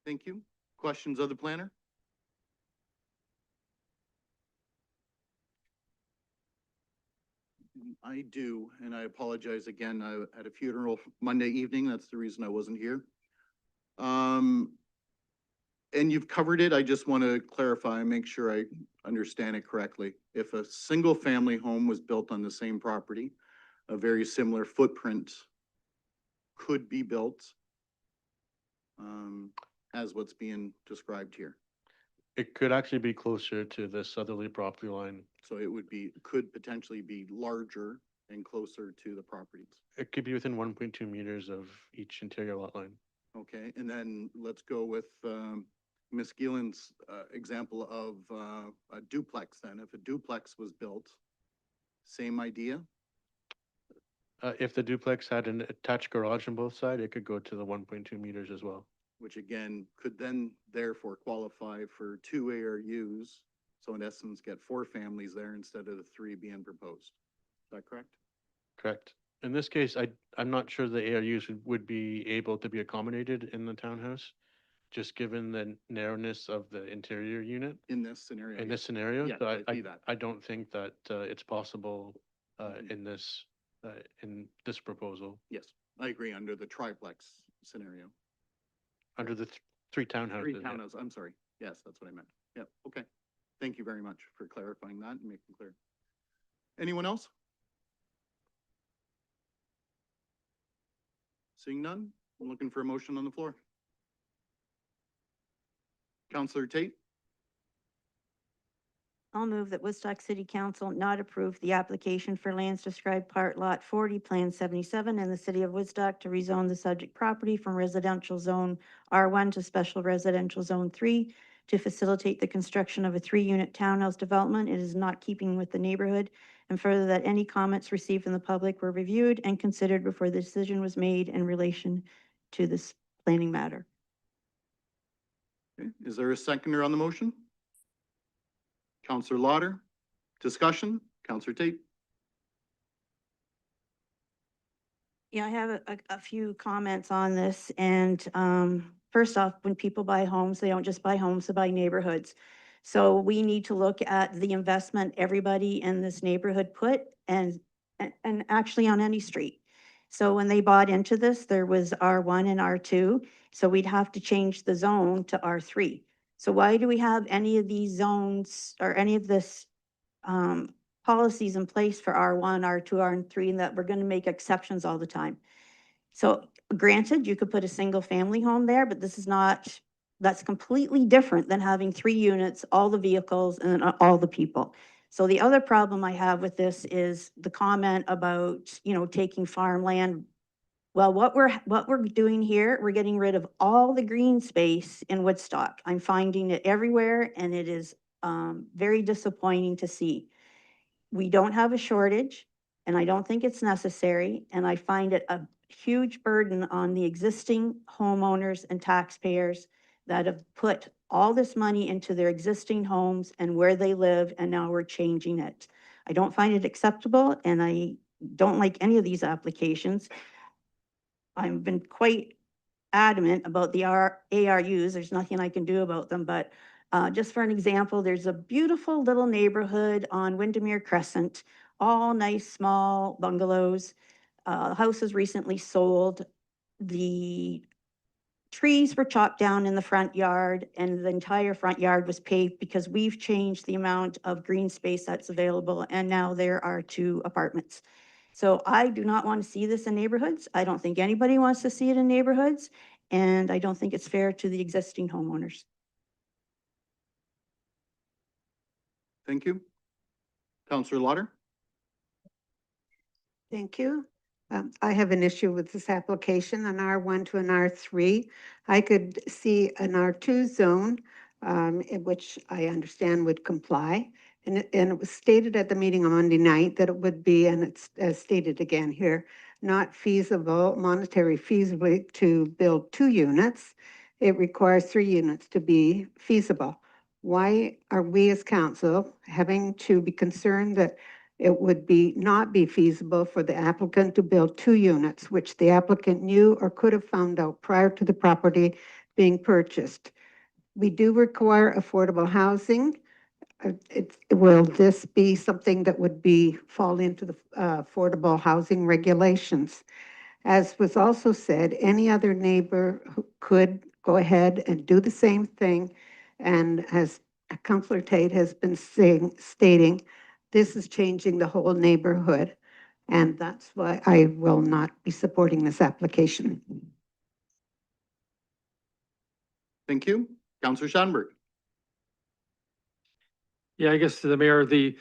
Thank you. Questions of the planner? I do, and I apologize again. I had a funeral Monday evening. That's the reason I wasn't here. And you've covered it. I just want to clarify and make sure I understand it correctly. If a single family home was built on the same property, a very similar footprint could be built as what's being described here. It could actually be closer to the southerly property line. So it could potentially be larger and closer to the properties. It could be within 1.2 meters of each interior lot line. Okay, and then let's go with Ms. Gielen's example of a duplex then. If a duplex was built, same idea? If the duplex had an attached garage on both sides, it could go to the 1.2 meters as well. Which again, could then therefore qualify for 2 ARUs. So in essence, get 4 families there instead of the 3 being proposed. Is that correct? Correct. In this case, I'm not sure the ARUs would be able to be accommodated in the townhouse, just given the narrowness of the interior unit. In this scenario? In this scenario, Yeah, so I see that. I don't think that it's possible in this proposal, Yes, I agree, under the triplex scenario. under the three townhouses. Three yeah. townhouses, I'm sorry. Yes, that's what I meant. Yep, okay. Thank you very much for clarifying that and making clear. Anyone else? Seeing none, I'm looking for a motion on the floor. Counselor Tate, I'll move that Woodstock City Council not approve the application for lands described part lot 40, Plan 77 in the city of Woodstock to rezone the subject property from residential zone R1 to special residential zone 3 to facilitate the construction of a 3-unit townhouse development. It is not keeping with the neighborhood. And further, that any comments received from the public were reviewed and considered before the decision was made in relation to this planning matter. okay, is there a seconder on the motion? Counselor Lauder, discussion, Counselor Tate. Yeah, I have a few comments on this, and first off, when people buy homes, they don't just buy homes, they buy neighborhoods. So we need to look at the investment everybody in this neighborhood put and actually on any street. So when they bought into this, there was R1 and R2, so we'd have to change the zone to R3. So why do we have any of these zones or any of this policies in place for R1, R2, R3, and that we're gonna make exceptions all the time? So granted, you could put a single family home there, but this is not, that's completely different than having 3 units, all the vehicles and all the people. So the other problem I have with this is the comment about, taking farmland. Well, what we're doing here, we're getting rid of all the green space in Woodstock. I'm finding it everywhere, and it is very disappointing to see. We don't have a shortage, and I don't think it's necessary, and I find it a huge burden on the existing homeowners and taxpayers that have put all this money into their existing homes and where they live, and now we're changing it. I don't find it acceptable, and I don't like any of these applications. I've been quite adamant about the ARUs. There's nothing I can do about them, but just for an example, there's a beautiful little neighborhood on Windermere Crescent, all nice, small bungalows. The house was recently sold. The trees were chopped down in the front yard, and the entire front yard was paved because we've changed the amount of green space that's available, and now there are 2 apartments. So I do not want to see this in neighborhoods. I don't think anybody wants to see it in neighborhoods, and I don't think it's fair to the existing homeowners. Thank you. Counselor Lauder, Thank you. I have an issue with this application, an R1 to an R3. I could see an R2 zone, in which I understand would comply. And it was stated at the meeting on Monday night that it would be, and it's as stated again here, not feasible, monetary feasible to build 2 units. It requires 3 units to be feasible. Why are we as council having to be concerned that it would not be feasible for the applicant to build 2 units, which the applicant knew or could have found out prior to the property being purchased? We do require affordable housing. Will this be something that would fall into the affordable housing regulations? As was also said, any other neighbor who could go ahead and do the same thing. And as Councillor Tate has been stating, this is changing the whole neighborhood. And that's why I will not be supporting this application. thank you. Counselor Schanberg. Yeah, I guess to the mayor, the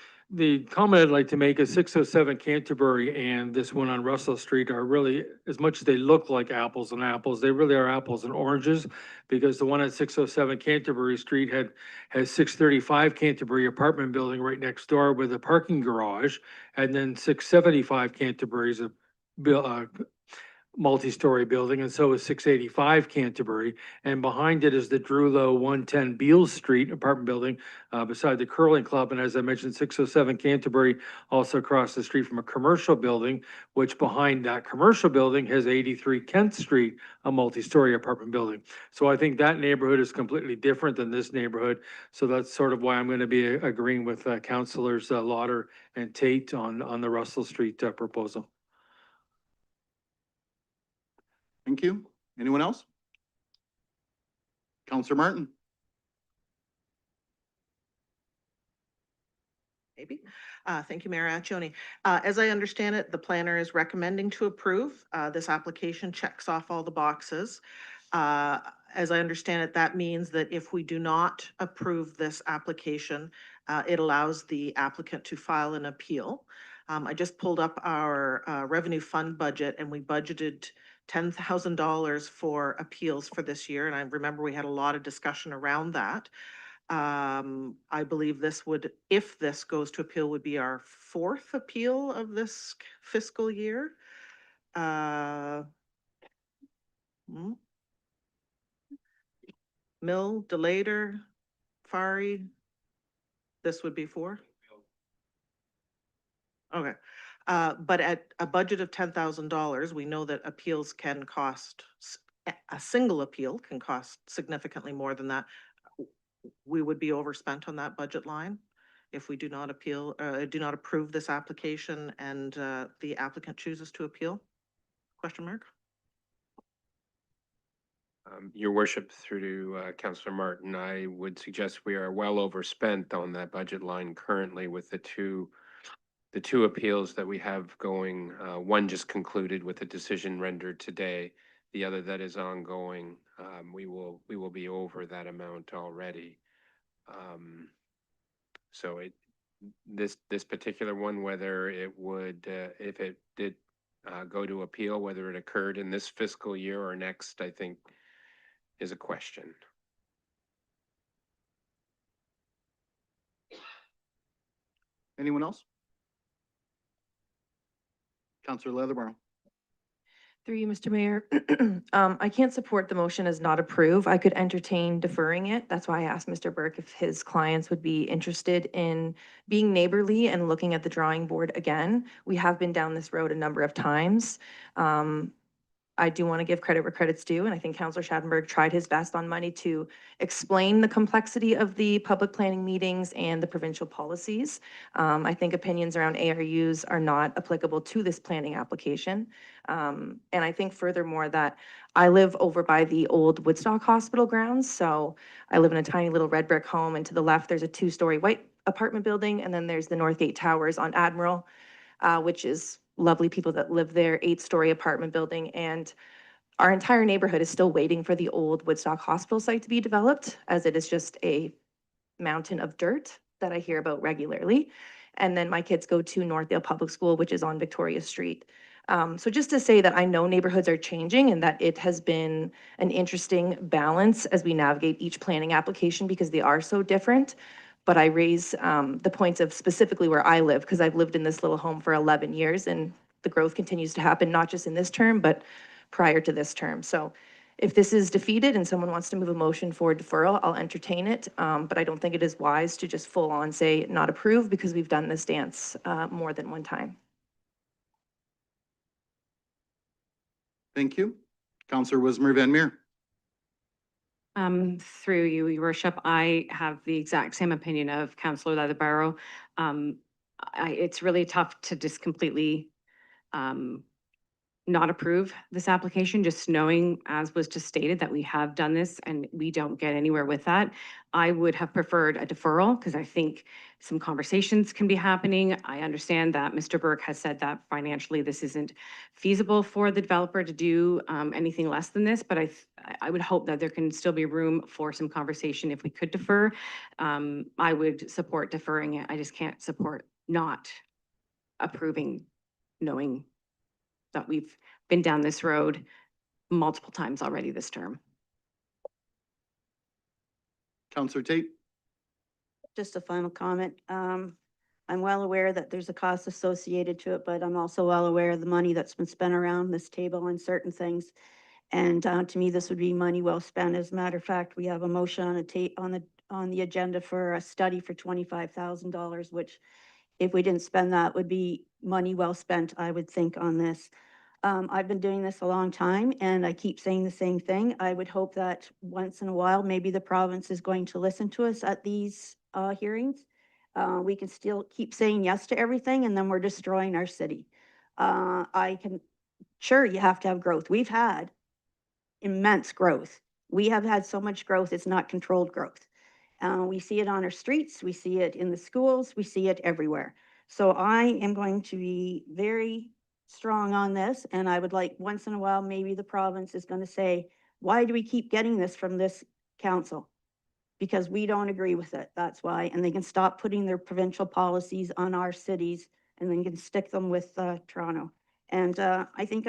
comment I'd like to make is 607 Canterbury and this one on Russell Street are really, as much as they look like apples and apples, they really are apples and oranges. Because the one at 607 Canterbury Street has 635 Canterbury apartment building right next door with a parking garage. And then 675 Canterbury's multi-story building, and so is 685 Canterbury. And behind it is the Drew Low 110 Beale Street apartment building beside the curling club. And as I mentioned, 607 Canterbury also across the street from a commercial building, which behind that commercial building has 83 Kent Street, a multi-story apartment building. So I think that neighborhood is completely different than this neighborhood. So that's sort of why I'm going to be agreeing with Councilors Lauder and Tate on the Russell Street proposal. Thank you. Anyone else? Counselor Martin? Maybe. Thank you, Mayor Accioni. As I understand it, the planner is recommending to approve. This application checks off all the boxes. As I understand it, that means that if we do not approve this application, it allows the applicant to file an appeal. I just pulled up our revenue fund budget, and we budgeted $10,000 for appeals for this year. And I remember we had a lot of discussion around that. I believe this would, if this goes to appeal, would be our fourth appeal of this fiscal year. Mill, Delator, Fari, this would be four? Okay, but at a budget of $10,000, we know that appeals can cost, a single appeal can cost significantly more than that. We would be overspent on that budget line if we do not appeal, do not approve this application and the applicant chooses to appeal? Question mark? Your worship, through to Councillor Martin, I would suggest we are well overspent on that budget line currently with the two appeals that we have going. One just concluded with a decision rendered today. The other that is ongoing. We will be over that amount already. So this particular one, whether it would, if it did go to appeal, whether it occurred in this fiscal year or next, I think is a question. Anyone else? Counselor Leatherborough? Through you, Mr. Mayor. I can't support the motion as not approve. I could entertain deferring it. That's why I asked Mr. Burke if his clients would be interested in being neighborly and looking at the drawing board again. We have been down this road a number of times. I do want to give credit where credit's due, and I think Councillor Schattenberg tried his best on Monday to explain the complexity of the public planning meetings and the provincial policies. I think opinions around ARUs are not applicable to this planning application. And I think furthermore that I live over by the old Woodstock Hospital grounds, so I live in a tiny little red brick home, and to the left there's a two-story white apartment building, and then there's the Northgate Towers on Admiral, which is lovely people that live there, 8-story apartment building, and our entire neighborhood is still waiting for the old Woodstock Hospital site to be developed, as it is just a mountain of dirt that I hear about regularly. And then my kids go to Northdale Public School, which is on Victoria Street. So just to say that I know neighborhoods are changing and that it has been an interesting balance as we navigate each planning application because they are so different. But I raise the points of specifically where I live, because I've lived in this little home for 11 years and the growth continues to happen, not just in this term, but prior to this term. So if this is defeated and someone wants to move a motion for deferral, I'll entertain it. But I don't think it is wise to just full on say not approve, because we've done this dance more than one time. Thank you. Counselor Wismer Van Meer? Through you, your worship, I have the exact same opinion of Councillor Leatherborough. It's really tough to just completely not approve this application, just knowing, as was just stated, that we have done this and we don't get anywhere with that. I would have preferred a deferral because I think some conversations can be happening. I understand that Mr. Burke has said that financially this isn't feasible for the developer to do anything less than this, but I would hope that there can still be room for some conversation if we could defer. I would support deferring it. I just can't support not approving, knowing that we've been down this road multiple times already this term. Counselor Tate? Just a final comment. I'm well aware that there's a cost associated to it, but I'm also well aware of the money that's been spent around this table on certain things. And to me, this would be money well spent. As a matter of fact, we have a motion on the agenda for a study for $25,000, which if we didn't spend that would be money well spent, I would think, on this. I've been doing this a long time and I keep saying the same thing. I would hope that once in a while, maybe the province is going to listen to us at these hearings. We can still keep saying yes to everything and then we're destroying our city. Sure, you have to have growth. We've had immense growth. We have had so much growth, it's not controlled growth. We see it on our streets, we see it in the schools, we see it everywhere. So I am going to be very strong on this, and I would like, once in a while, maybe the province is going to say, why do we keep getting this from this council? Because we don't agree with it, that's why, and they can stop putting their provincial policies on our cities, and then can stick them with Toronto. And I think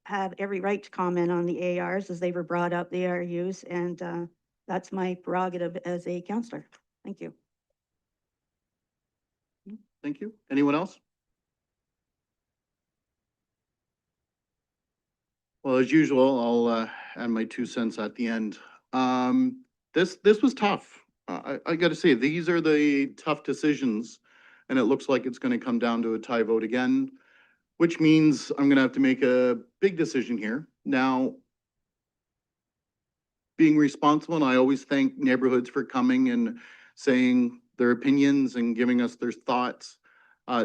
have every right to comment on the ARs as they were brought up, the ARUs, and that's my prerogative as a counselor. Thank you. Thank you. Anyone else? Well, as usual, I'll add my 2 cents at the end. This was tough. I got to say, these are the tough decisions, and it looks like it's going to come down to a tie vote again, which means I'm going to have to make a big decision here. Now, being responsible, and I always thank neighborhoods for coming and saying their opinions and giving us their thoughts.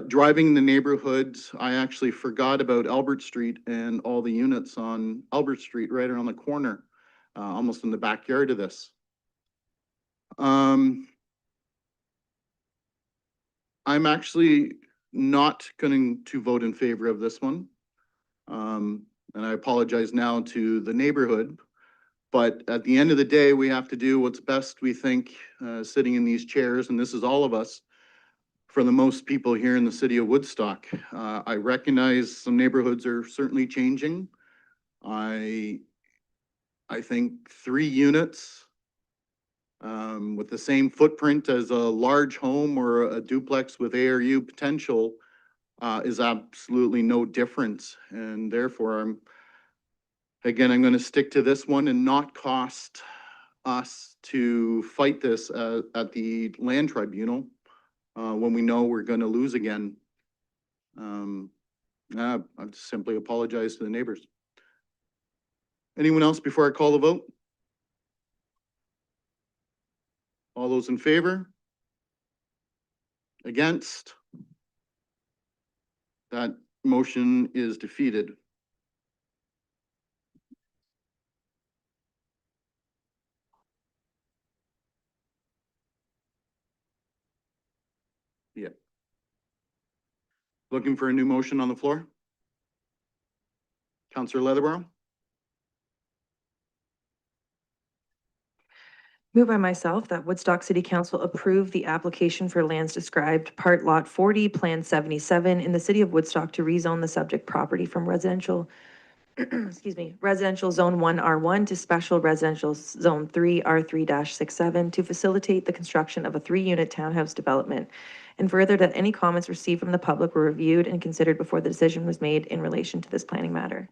Driving the neighborhoods, I actually forgot about Albert Street and all the units on Albert Street right around the corner, almost in the backyard of this. I'm actually not going to vote in favor of this one. And I apologize now to the neighborhood, but at the end of the day, we have to do what's best, we think, sitting in these chairs, and this is all of us, for the most people here in the city of Woodstock. I recognize some neighborhoods are certainly changing. I think 3 units with the same footprint as a large home or a duplex with ARU potential is absolutely no difference. And therefore, I'm going to stick to this one and not cost us to fight this at the land tribunal when we know we're going to lose again. I simply apologize to the neighbors. Anyone else before I call the vote? All those in favor? Against? That motion is defeated. Yeah. Looking for a new motion on the floor? Councillor Leatherborough? Moved by myself that Woodstock City Council approve the application for lands described Part Lot 40, Plan 77 in the city of Woodstock to rezone the subject property from residential, excuse me, residential zone 1 R1 to special residential zone 3 R3-67 to facilitate the construction of a 3-unit townhouse development. And further, that any comments received from the public were reviewed and considered before the decision was made in relation to this planning matter.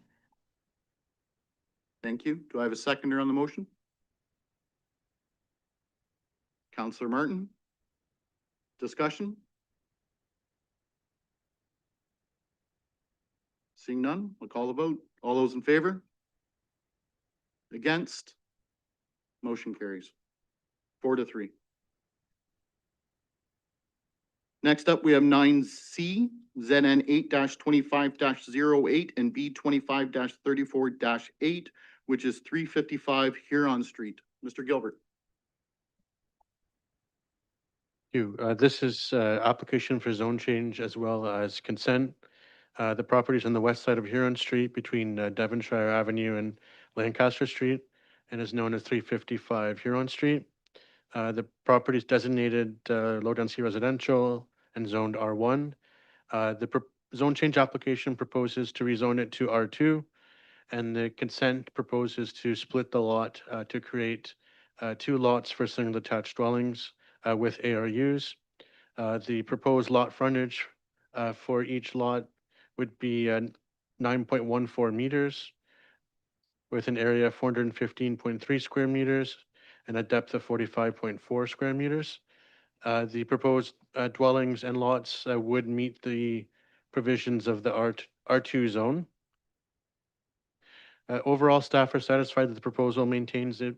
Thank you. Do I have a seconder on the motion? Councillor Martin? Discussion? Seeing none, we'll call the vote. All those in favor? Against? Motion carries 4-3. Next up, we have 9C, ZN 8-25-08 and B 25-34-8, which is 355 Heron Street. Mr. Gilbert. This is application for zone change as well as consent. The property is on the west side of Heron Street between Devonshire Avenue and Lancaster Street and is known as 355 Huron Street. The property is designated low-density residential and zoned R1. The zone change application proposes to rezone it to R2, and the consent proposes to split the lot to create 2 lots for single detached dwellings with ARUs. The proposed lot frontage for each lot would be 9.14 meters with an area of 415.3 square meters and a depth of 45.4 square meters. The proposed dwellings and lots would meet the provisions of the R2 zone. Overall, staff are satisfied that the proposal maintains the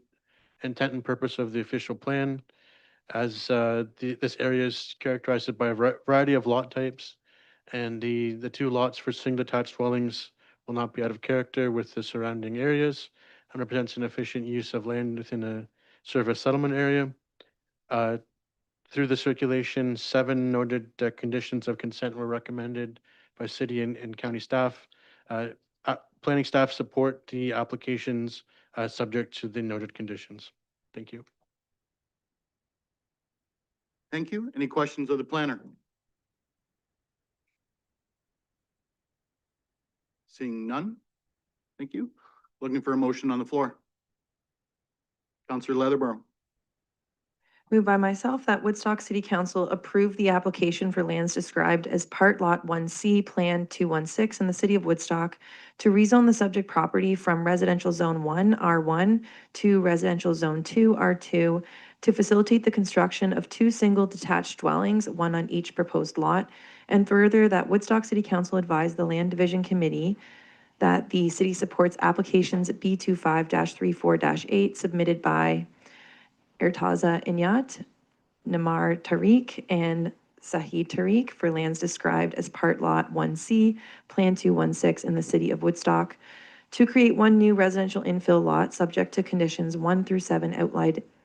intent and purpose of the official plan, as this area is characterized by a variety of lot types, and the two lots for single detached dwellings will not be out of character with the surrounding areas and represents an efficient use of land within a service settlement area. Through the circulation, 7 noted conditions of consent were recommended by city and county staff. Planning staff support the applications subject to the noted conditions. Thank you. Thank you. Any questions of the planner? Seeing none? Thank you. Looking for a motion on the floor. Councillor Leatherborough. Moved by myself that Woodstock City Council approve the application for lands described as Part Lot 1C, Plan 216 in the city of Woodstock to rezone the subject property from Residential Zone 1, R1, to Residential Zone 2, R2, to facilitate the construction of 2 single detached dwellings, 1 on each proposed lot, and further that Woodstock City Council advise the Land Division Committee that the city supports applications B25-34-8 submitted by Ertaza Inyat, Namar Tariq, and Sahid Tariq for lands described as Part Lot 1C, Plan 216 in the city of Woodstock, to create 1 new residential infill lot subject to conditions 1 through 7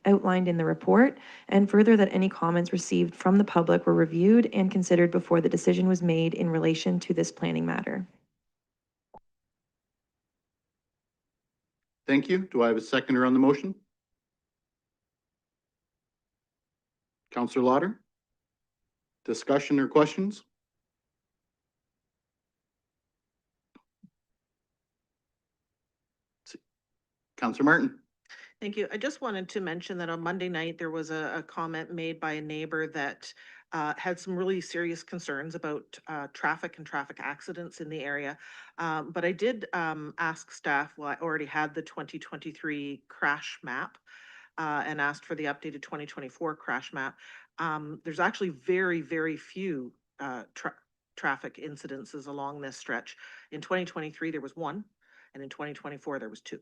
outlined in the report, and further that any comments received from the public were reviewed and considered before the decision was made in relation to this planning matter. Thank you. Do I have a seconder on the motion? Councillor Lauder? Discussion or questions? Councillor Martin? Thank you. I just wanted to mention that on Monday night, there was a comment made by a neighbor that had some really serious concerns about traffic and traffic accidents in the area. But I did ask staff, well, I already had the 2023 crash map and asked for the updated 2024 crash map. There's actually very, very few traffic incidences along this stretch. In 2023, there was 1, and in 2024, there was 2.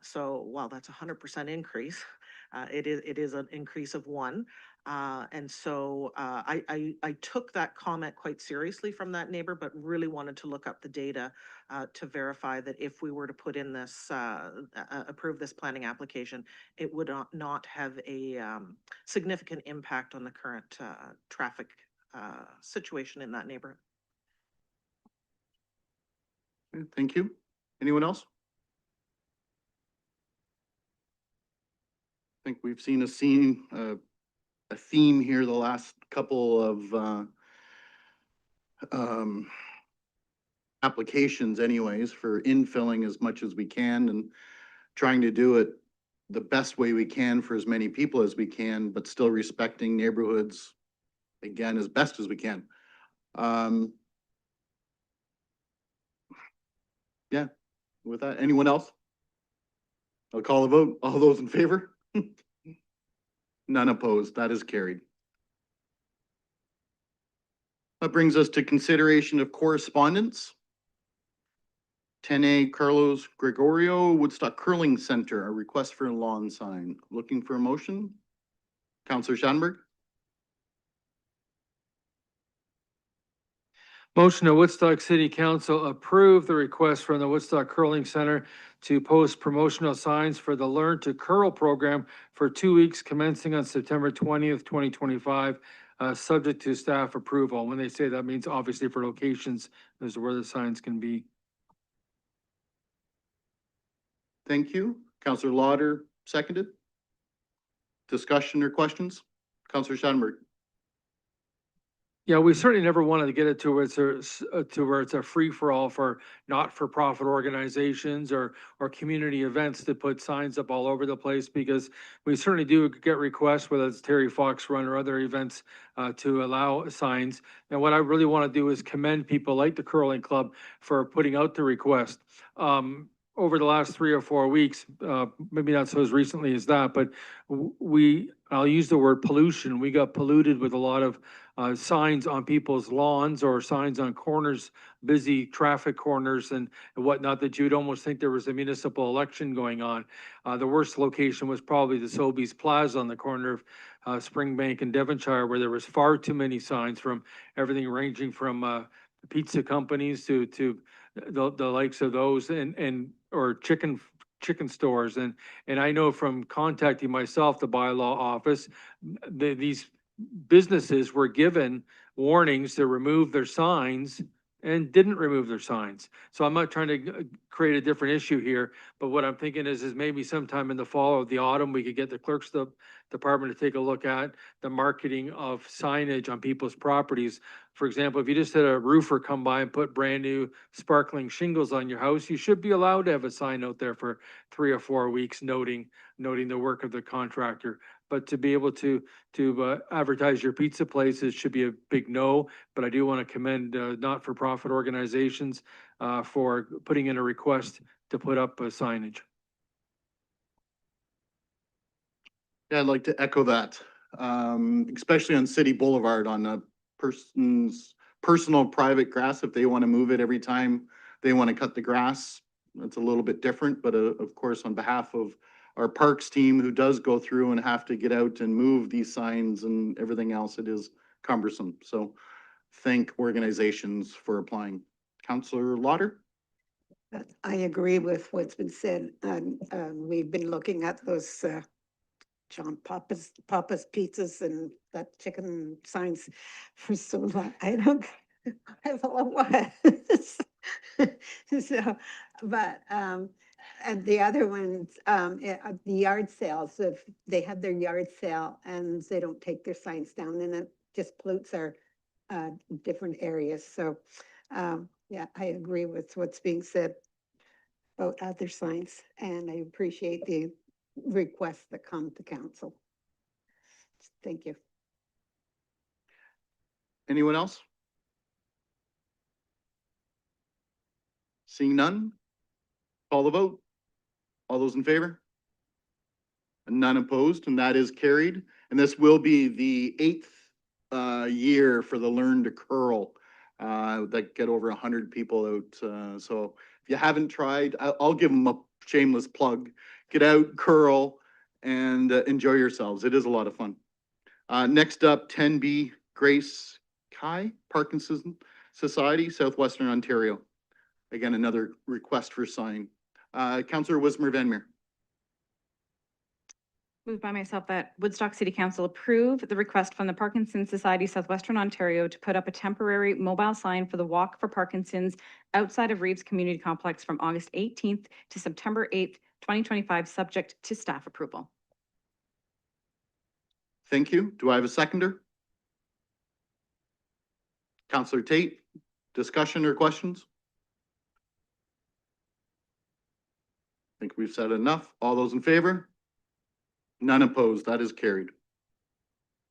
So while that's 100% increase, it is an increase of 1. And so I took that comment quite seriously from that neighbor, but really wanted to look up the data to verify that if we were to put in this, approve this planning application, it would not have a significant impact on the current traffic situation in that neighborhood. Thank you. Anyone else? I think we've seen a theme here the last couple of applications anyways for infilling as much as we can and trying to do it the best way we can for as many people as we can, but still respecting neighborhoods, again, as best as we can. Yeah, with that, anyone else? I'll call a vote. All those in favor? None opposed. That is carried. That brings us to consideration of correspondence. 10A Carlos Gregorio, Woodstock Curling Center, a request for a lawn sign. Looking for a motion? Councillor Schanberg? Motion to Woodstock City Council approve the request from the Woodstock Curling Center to post promotional signs for the Learn to Curl program for 2 weeks commencing on September 20th, 2025, subject to staff approval. When they say that means obviously for locations as to where the signs can be. Thank you. Councillor Lauder, seconded. Discussion or questions? Councillor Schanberg? Yeah, we certainly never wanted to get it to where it's a free-for-all for not-for-profit organizations or community events to put signs up all over the place, because we certainly do get requests, whether it's Terry Fox Run or other events, to allow signs. And what I really want to do is commend people like the Curling Club for putting out the request. Over the last 3 or 4 weeks, maybe not so as recently as that, but I'll use the word pollution. We got polluted with a lot of signs on people's lawns or signs on corners, busy traffic corners and whatnot, that you'd almost think there was a municipal election going on. The worst location was probably the Sobeys Plaza on the corner of Springbank and Devonshire, where there was far too many signs, from everything ranging from pizza companies to the likes of those, or chicken stores. And I know from contacting myself, the bylaw office, these businesses were given warnings to remove their signs and didn't remove their signs. So I'm not trying to create a different issue here, but what I'm thinking is maybe sometime in the fall or the autumn, we could get the clerk's department to take a look at the marketing of signage on people's properties. For example, if you just had a roofer come by and put brand new sparkling shingles on your house, you should be allowed to have a sign out there for 3 or 4 weeks noting the work of the contractor. But to be able to advertise your pizza places should be a big no. But I do want to commend not-for-profit organizations for putting in a request to put up signage. Yeah, I'd like to echo that, especially on City Boulevard, on a person's personal private grass. If they want to move it every time they want to cut the grass, that's a little bit different. But of course, on behalf of our parks team, who does go through and have to get out and move these signs and everything else, it is cumbersome. So thank organizations for applying. Councillor Lauder? I agree with what's been said. We've been looking at those John Papa's Pizzas and that chicken signs for so long. I don't know what. So, but, and the other ones, the yard sales, if they have their yard sale and they don't take their signs down, then it just pollutes our different areas. So, yeah, I agree with what's being said about other signs, and I appreciate the requests that come to council. Thank you. Anyone else? Seeing none, call the vote. All those in favor? And none opposed, and that is carried. And this will be the 8th year for the Learn to Curl that get over 100 people out. So if you haven't tried, I'll give them a shameless plug. Get out, curl, and enjoy yourselves. It is a lot of fun. Next up, 10B, Grace Kai, Parkinson's Society, Southwestern Ontario. Again, another request for sign. Councillor Wismer Van Meer. Moved by myself that Woodstock City Council approve the request from the Parkinson's Society Southwestern Ontario to put up a temporary mobile sign for the Walk for Parkinson's outside of Reeves Community Complex from August 18th to September 8th, 2025, subject to staff approval. Thank you. Do I have a seconder? Councillor Tate, discussion or questions? I think we've said enough. All those in favor? None opposed. That is carried.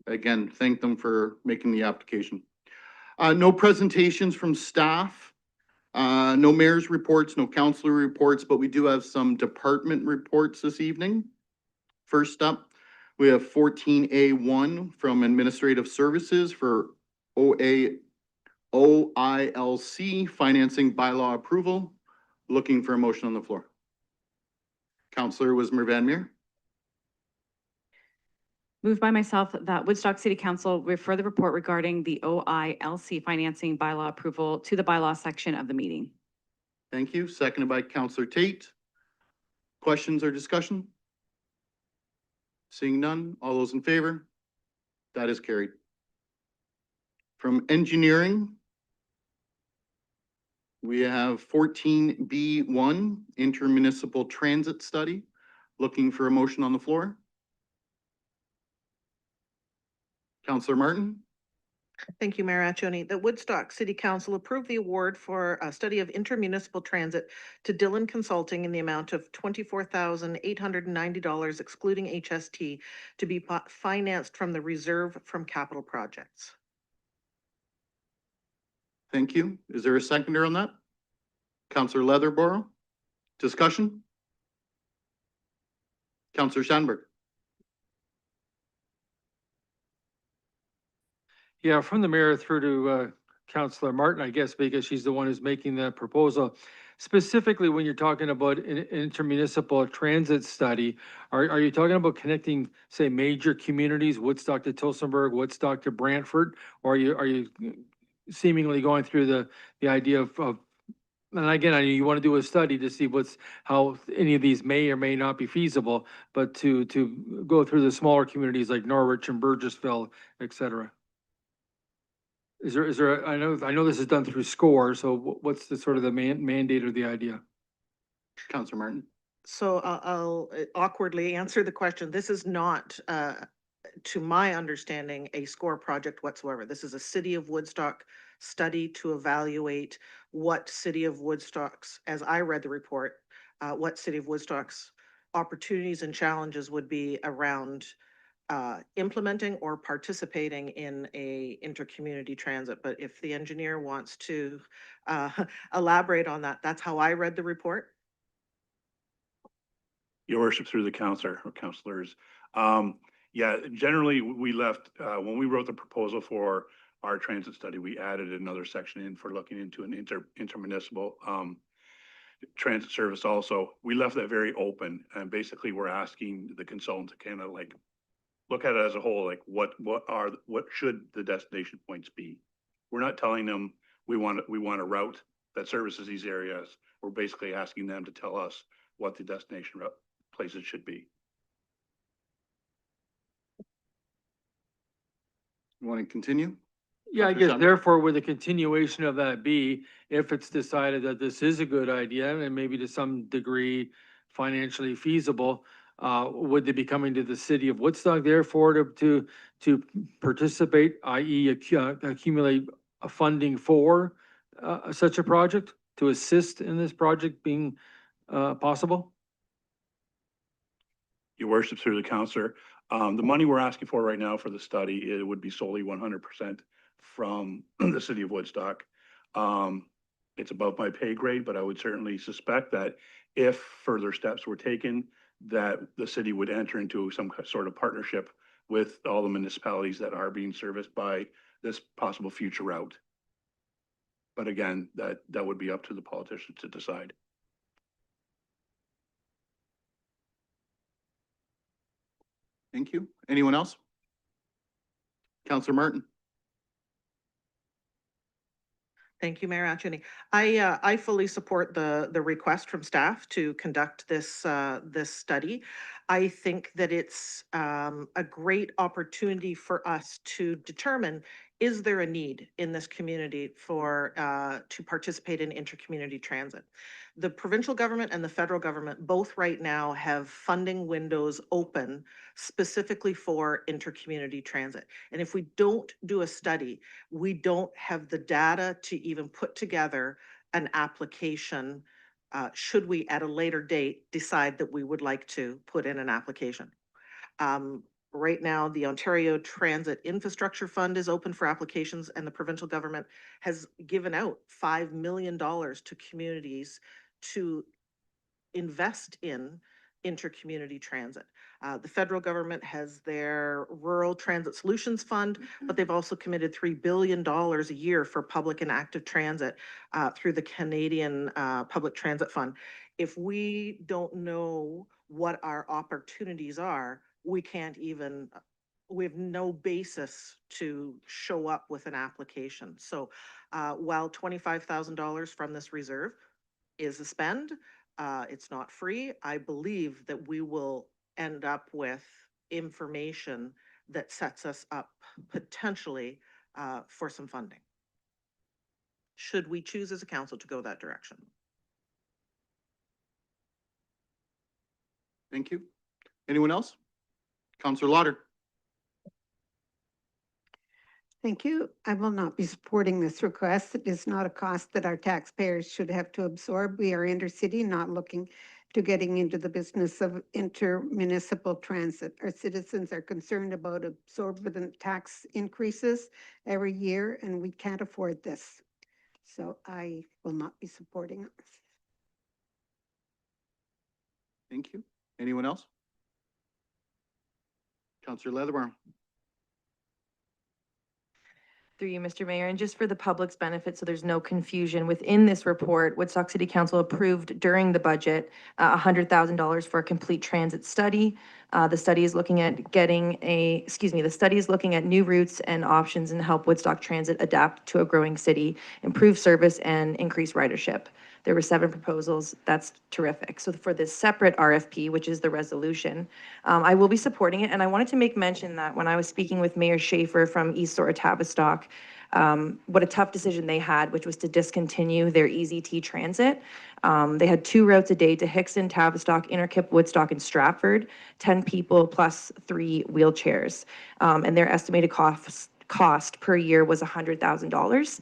Again, thank them for making the application. No presentations from staff. No mayor's reports, no councillor reports, but we do have some department reports this evening. First up, we have 14A1 from Administrative Services for OILC financing bylaw approval. Looking for a motion on the floor. Councillor Wismer Van Meer. Moved by myself that Woodstock City Council refer the report regarding the OILC financing bylaw approval to the bylaw section of the meeting. Thank you. Seconded by Councillor Tate. Questions or discussion? Seeing none, all those in favor? That is carried. From engineering, we have 14B1, intermunicipal transit study. Looking for a motion on the floor. Councillor Martin. Thank you, Mayor Accioni. The Woodstock City Council approved the award for a study of intermunicipal transit to Dillon Consulting in the amount of $24,890 excluding HST to be financed from the reserve from capital projects. Thank you. Is there a seconder on that? Counselor Leatherborough? Discussion? Counselor Sandberg? Yeah, from the mayor through to Councillor Martin, I guess, because she's the one who's making the proposal. Specifically, when you're talking about an intermunicipal transit study, are you talking about connecting, say, major communities, Woodstock to Tillsonburg, Woodstock to Brantford? Or are you seemingly going through the idea of, and again, I know you want to do a study to see how any of these may or may not be feasible, but to go through the smaller communities like Norwich and Burgessville, et cetera? Is there, I know this is done through SCORE, so what's the sort of the mandate or the idea? Counselor Martin? So I'll awkwardly answer the question. This is not, to my understanding, a SCORE project whatsoever. This is a City of Woodstock study to evaluate what City of Woodstock's, as I read the report, what City of Woodstock's opportunities and challenges would be around implementing or participating in a intercommunity transit. But if the engineer wants to elaborate on that, that's how I read the report. Your worship, through the counselor or counselors. Yeah, generally we left, when we wrote the proposal for our transit study, we added another section in for looking into an intermunicipal transit service also. We left that very open, and basically we're asking the consultant to kind of like look at it as a whole, like what should the destination points be? We're not telling them we want a route that services these areas. We're basically asking them to tell us what the destination route places should be. You want to continue? Yeah, I Counselor guess Sandberg? therefore, would the continuation of that be, if it's decided that this is a good idea and maybe to some degree financially feasible, would they be coming to the city of Woodstock therefore to participate, i.e. accumulate a funding for such a project, to assist in this project being possible? Your worship, through the counselor, the money we're asking for right now for the study, it would be solely 100% from the city of Woodstock. It's above my pay grade, but I would certainly suspect that if further steps were taken, that the city would enter into some sort of partnership with all the municipalities that are being serviced by this possible future route. But again, that would be up to the politicians to decide. Thank you. Anyone else? Counselor Martin? Thank you, Mayor Accioni. I fully support the request from staff to conduct this study. I think that it's a great opportunity for us to determine, is there a need in this community for to participate in intercommunity transit? The provincial government and the federal government both right now have funding windows open specifically for intercommunity transit. And if we don't do a study, we don't have the data to even put together an application should we at a later date decide that we would like to put in an application. Right now, the Ontario Transit Infrastructure Fund is open for applications, and the provincial government has given out $5 million to communities to invest in intercommunity transit. The federal government has their Rural Transit Solutions Fund, but they've also committed $3 billion a year for public and active transit through the Canadian Public Transit Fund. If we don't know what our opportunities are, we can't even, we have no basis to show up with an application. So while $25,000 from this reserve is a spend, it's not free. I believe that we will end up with information that sets us up potentially for some funding, should we choose as a council to go that direction. Thank you. Anyone else? Counselor Lauder? Thank you. I will not be supporting this request. It is not a cost that our taxpayers should have to absorb. We are intercity, not looking to getting into the business of intermunicipal transit. Our citizens are concerned about absorbent tax increases every year, and we can't afford this. So I will not be supporting it. Thank you. Anyone else? Councillor Leatherburn. Through you, Mr. Mayor, and just for the public's benefit, so there's no confusion, within this report, Woodstock City Council approved during the budget $100,000 for a complete transit study. The study is looking at the study is looking at new routes and options and help Woodstock Transit adapt to a growing city, improve service, and increase ridership. There were 7 proposals. That's terrific. So for this separate RFP, which is the resolution, I will be supporting it. And I wanted to make mention that when I was speaking with Mayor Schaefer from East Sora Tavistock, what a tough decision they had, which was to discontinue their EZT transit. They had 2 routes a day to Hickson, Tavistock, Innerkip, Woodstock, and Stratford, 10 people plus 3 wheelchairs. And their estimated cost per year was $100,000.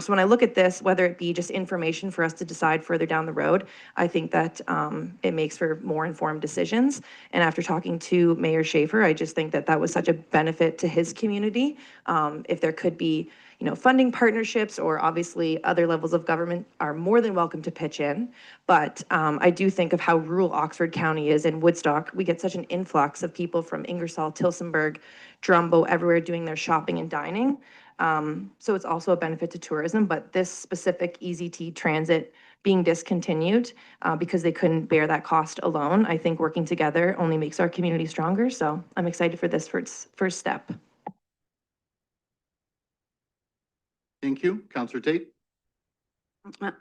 So when I look at this, whether it be just information for us to decide further down the road, I think that it makes for more informed decisions. And after talking to Mayor Schaefer, I just think that that was such a benefit to his community. If there could be, funding partnerships, or obviously other levels of government are more than welcome to pitch in. But I do think of how rural Oxford County is. In Woodstock, we get such an influx of people from Ingersoll, Tillsonburg, Drumbo, everywhere doing their shopping and dining. So it's also a benefit to tourism, but this specific EZT transit being discontinued because they couldn't bear that cost alone, I think working together only makes our community stronger. So I'm excited for this first step. Thank you. Councillor Tate.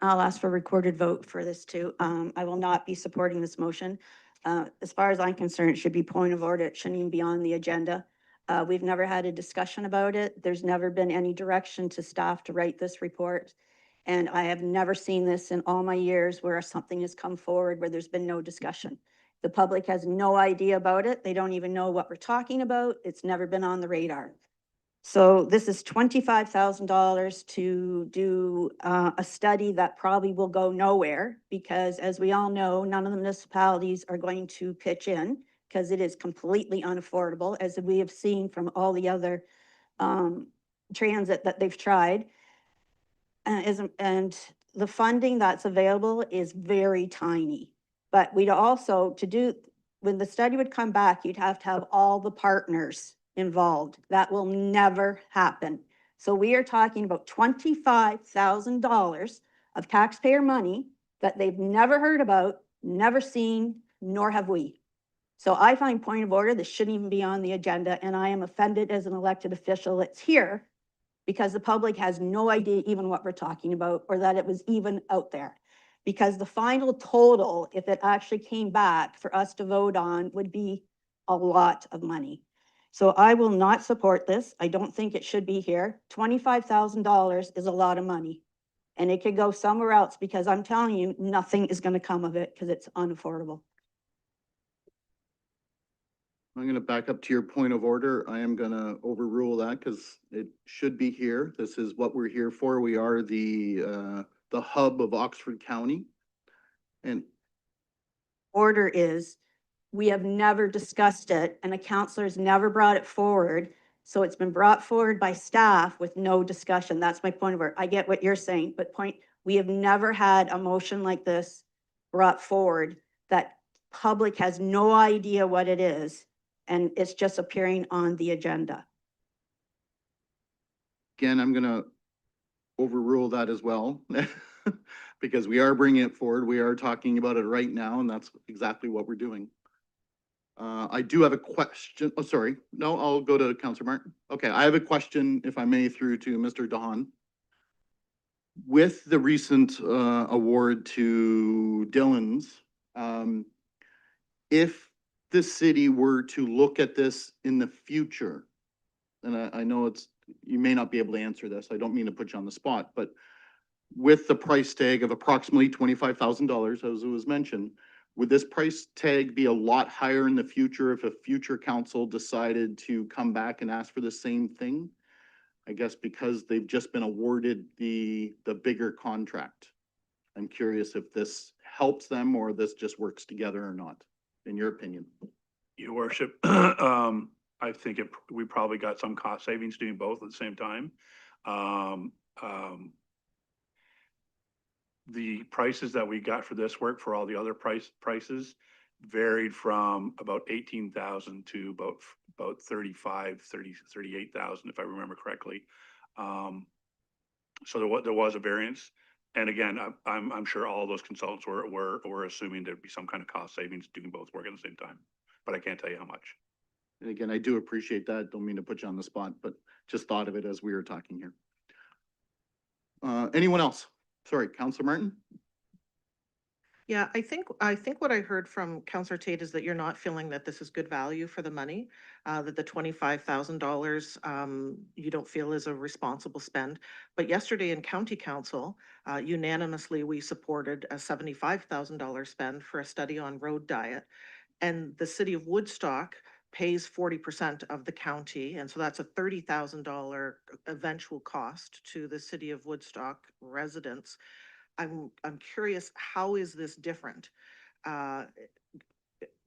I'll ask for a recorded vote for this too. I will not be supporting this motion. As far as I'm concerned, it should be point of order. It shouldn't even be on the agenda. We've never had a discussion about it. There's never been any direction to staff to write this report. And I have never seen this in all my years where something has come forward where there's been no discussion. The public has no idea about it. They don't even know what we're talking about. It's never been on the radar. So this is $25,000 to do a study that probably will go nowhere because, as we all know, none of the municipalities are going to pitch in because it is completely unaffordable, as we have seen from all the other transit that they've tried. And the funding that's available is very tiny. But we'd also, when the study would come back, you'd have to have all the partners involved. That will never happen. So we are talking about $25,000 of taxpayer money that they've never heard about, never seen, nor have we. So I find point of order, this shouldn't even be on the agenda, and I am offended as an elected official that's here because the public has no idea even what we're talking about or that it was even out there. Because the final total, if it actually came back for us to vote on, would be a lot of money. So I will not support this. I don't think it should be here. $25,000 is a lot of money. And it could go somewhere else because I'm telling you, nothing is going to come of it because it's unaffordable. I'm going to back up to your point of order. I am going to overrule that because it should be here. This is what we're here for. We are the hub of Oxford County. And Order is, we have never discussed it and the counselor's never brought it forward. So it's been brought forward by staff with no discussion. That's my point of order. I get what you're saying, but we have never had a motion like this brought forward that public has no idea what it is. And it's just appearing on the agenda. again, I'm going to overrule that as well because we are bringing it forward. We are talking about it right now, and that's exactly what we're doing. I do have a question. Oh, sorry. No, I'll go to Councillor Martin. Okay, I have a question, if I may, through to Mr. Dahan. With the recent award to Dillon's, if the city were to look at this in the future, and I know you may not be able to answer this, I don't mean to put you on the spot, but with the price tag of approximately $25,000, as it was mentioned, would this price tag be a lot higher in the future if a future council decided to come back and ask for the same thing? I guess because they've just been awarded the bigger contract. I'm curious if this helps them or this just works together or not, in your opinion. Your worship, I think we probably got some cost savings doing both at the same time. The prices that we got for this work for all the other prices varied from about 18,000 to about 38,000, if I remember correctly. So there was a variance. And again, I'm sure all those consultants were assuming there'd be some kind of cost savings doing both work at the same time, but I can't tell you how much. And again, I do appreciate that. Don't mean to put you on the spot, but just thought of it as we were talking here. Anyone else? Sorry, Councillor Martin? Yeah, I think what I heard from Councillor Tate is that you're not feeling that this is good value for the money, that the $25,000 you don't feel is a responsible spend. But yesterday in County Council, unanimously, we supported a $75,000 spend for a study on road diet. And the city of Woodstock pays 40% of the county. And so that's a $30,000 eventual cost to the city of Woodstock residents. I'm curious, how is this different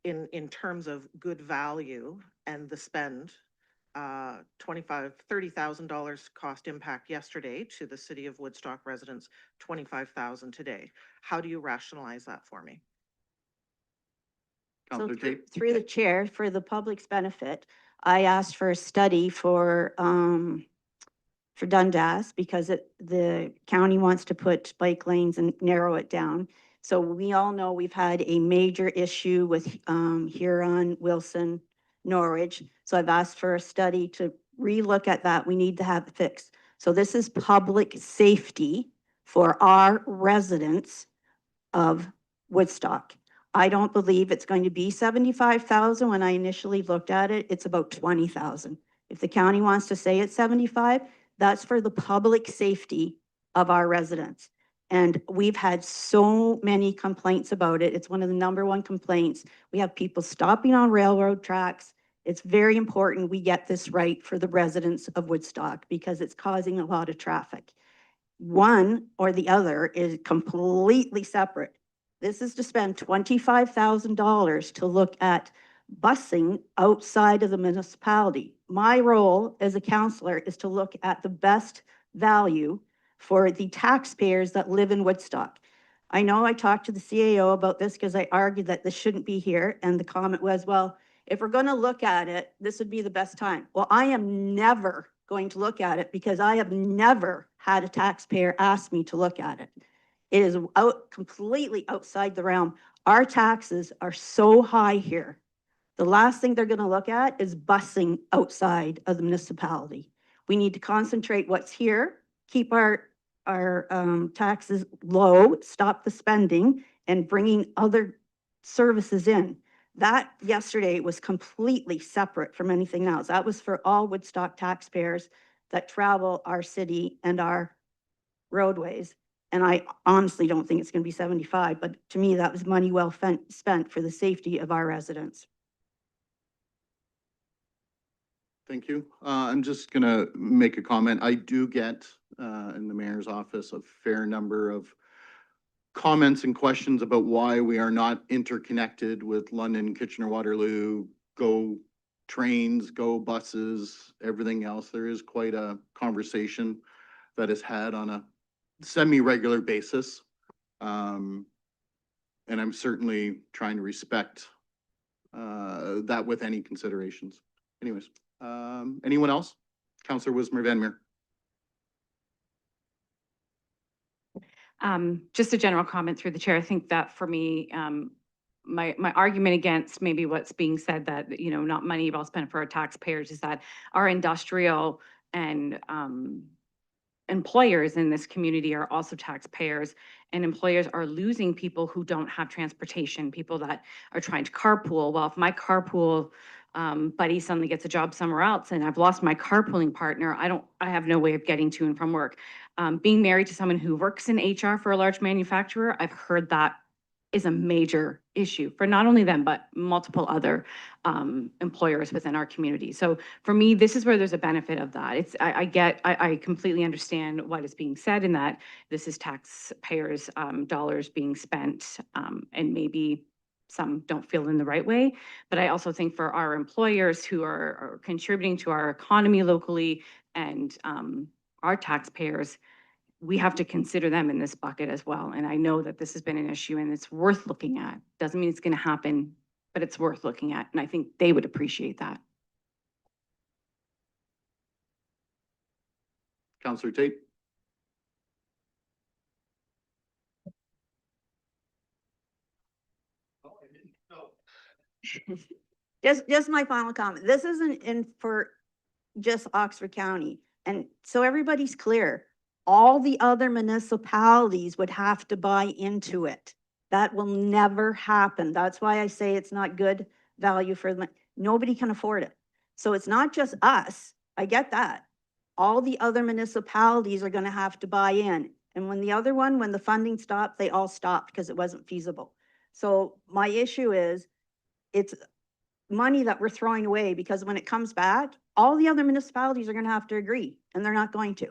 in terms of good value and the spend? $30,000 cost impact yesterday to the city of Woodstock residents, 25,000 today. How do you rationalize that for me? So Councillor Tate? through the chair, for the public's benefit, I asked for a study for Dundas because the county wants to put bike lanes and narrow it down. So we all know we've had a major issue with Huron, Wilson, Norwich. So I've asked for a study to relook at that. We need to have it fixed. So this is public safety for our residents of Woodstock. I don't believe it's going to be 75,000. When I initially looked at it, it's about 20,000. If the county wants to say it's 75, that's for the public safety of our residents. And we've had so many complaints about it. It's one of the #1 complaints. We have people stopping on railroad tracks. It's very important we get this right for the residents of Woodstock because it's causing a lot of traffic. One or the other is completely separate. This is to spend $25,000 to look at busing outside of the municipality. My role as a councillor is to look at the best value for the taxpayers that live in Woodstock. I know I talked to the CAO about this because I argued that this shouldn't be here. And the comment was, well, if we're going to look at it, this would be the best time. Well, I am never going to look at it because I have never had a taxpayer ask me to look at it. It is completely outside the realm. Our taxes are so high here. The last thing they're going to look at is busing outside of the municipality. We need to concentrate what's here, keep our taxes low, stop the spending, and bringing other services in. That yesterday was completely separate from anything else. That was for all Woodstock taxpayers that travel our city and our roadways. And I honestly don't think it's going to be 75, but to me, that was money well spent for the safety of our residents. Thank you. I'm just gonna make a comment. I do get in the mayor's office a fair number of comments and questions about why we are not interconnected with London, Kitchener-Waterloo, go trains, go buses, everything else. There is quite a conversation that is had on a semi-regular basis. And I'm certainly trying to respect that with any considerations. Anyways, anyone else? Councillor Wismer Van Meer. Just a general comment through the chair. I think that for me, my argument against maybe what's being said that, you know, not money well spent for our taxpayers is that our industrial and employers in this community are also taxpayers, and employers are losing people who don't have transportation, people that are trying to carpool. Well, if my carpool buddy suddenly gets a job somewhere else and I've lost my carpooling partner, I have no way of getting to and from work. Being married to someone who works in HR for a large manufacturer, I've heard that is a major issue for not only them, but multiple other employers within our community. So for me, this is where there's a benefit of that. I completely understand what is being said in that this is taxpayers' dollars being spent, and maybe some don't feel in the right way. But I also think for our employers who are contributing to our economy locally and our taxpayers, we have to consider them in this bucket as well. And I know that this has been an issue and it's worth looking at. Doesn't mean it's going to happen, but it's worth looking at. And I think they would appreciate that. Counselor Tate? Just my final comment. This isn't in for just Oxford County. And so everybody's clear, all the other municipalities would have to buy into it. That will never happen. That's why I say it's not good value for them. Nobody can afford it. So it's not just us. I get that. All the other municipalities are going to have to buy in. And when the funding stopped, they all stopped because it wasn't feasible. So my issue is, it's money that we're throwing away, because when it comes back, all the other municipalities are going to have to agree, and they're not going to.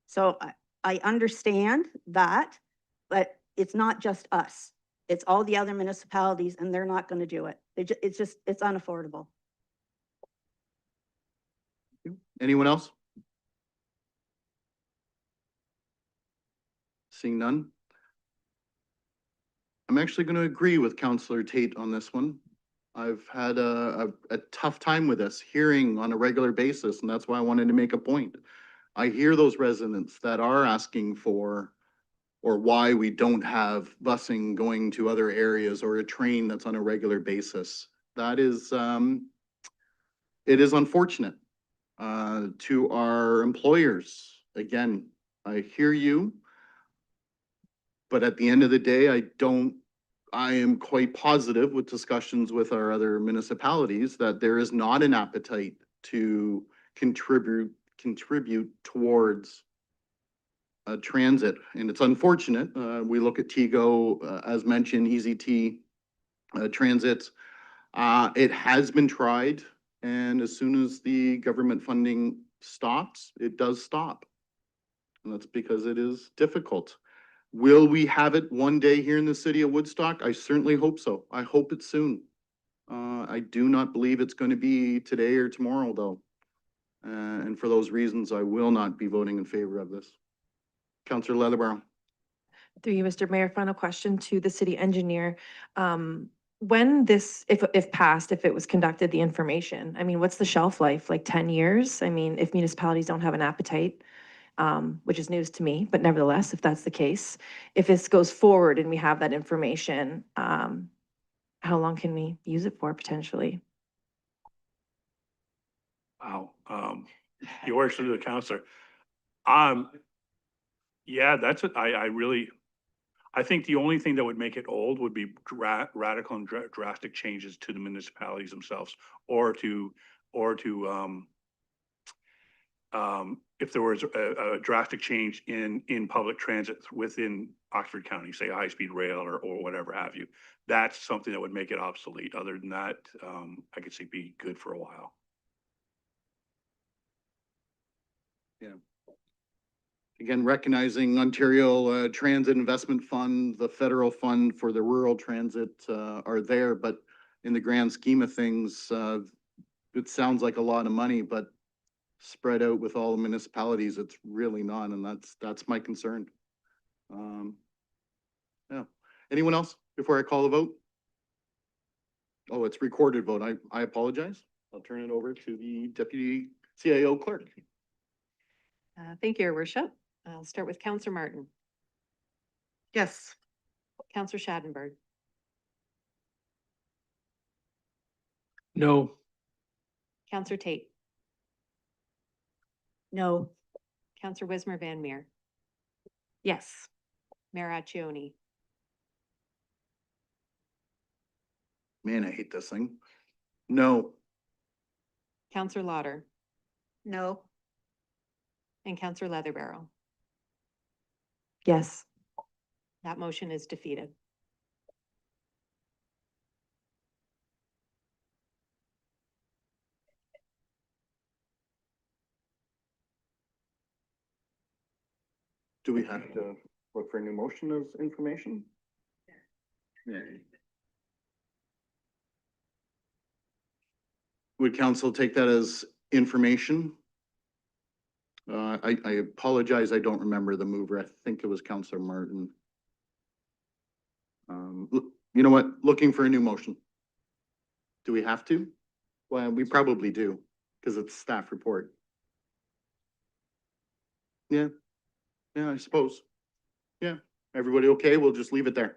So I understand that, but it's not just us. It's all the other municipalities, and they're not going to do it. It's unaffordable. Anyone else? Seeing none? I'm actually going to agree with Counselor Tate on this one. I've had a tough time with this, hearing on a regular basis, and that's why I wanted to make a point. I hear those residents that are asking for, or why we don't have busing going to other areas or a train that's on a regular basis. That is, it is unfortunate to our employers. Again, I hear you, but at the end of the day, I am quite positive with discussions with our other municipalities that there is not an appetite to contribute towards transit. And it's unfortunate. We look at TGO, as mentioned, EasyT transit. It has been tried, and as soon as the government funding stops, it does stop. And that's because it is difficult. Will we have it one day here in the city of Woodstock? I certainly hope so. I hope it's soon. I do not believe it's going to be today or tomorrow, though. And for those reasons, I will not be voting in favor of this. Councillor Leatherborough. Through you, Mr. Mayor, final question to the city engineer. When this, if passed, if it was conducted, the information, I mean, what's the shelf life? Like 10 years? I mean, if municipalities don't have an appetite, which is news to me, but nevertheless, if that's the case, if this goes forward and we have that information, how long can we use it for potentially? Wow. Your worship to the counselor. Yeah, that's what I think the only thing that would make it old would be radical and drastic changes to the municipalities themselves, or to if there was a drastic change in public transit within Oxford County, say a high-speed rail or whatever have you. That's something that would make it obsolete. Other than that, I could see be good for a while. Yeah. Again, recognizing Ontario Transit Investment Fund, the federal fund for the rural transit are there, but in the grand scheme of things, it sounds like a lot of money, but spread out with all the municipalities, it's really not, and that's my concern. Yeah. Anyone else before I call the vote? Oh, it's recorded vote. I apologize. I'll turn it over to the Deputy CIO Clerk. Thank you, Your Worship. I'll start with Councillor Martin, Yes. Councillor Schadenberg, No. Councillor Tate, No. Councillor Wismer Van Meer. Yes. Mayor Accioni, Man, I hate this thing. No. Councillor Lauder, No. and Councillor Leatherbarrow. Yes. That motion is defeated. Do we have to look for a new motion of information? Yeah. Would council take that as information? I apologize, I don't remember the mover. I think it was Councillor Martin. You know what? Looking for a new motion. Do we have to? Well, we probably do, because it's staff report. Yeah, I suppose. Yeah, everybody okay? We'll just leave it there.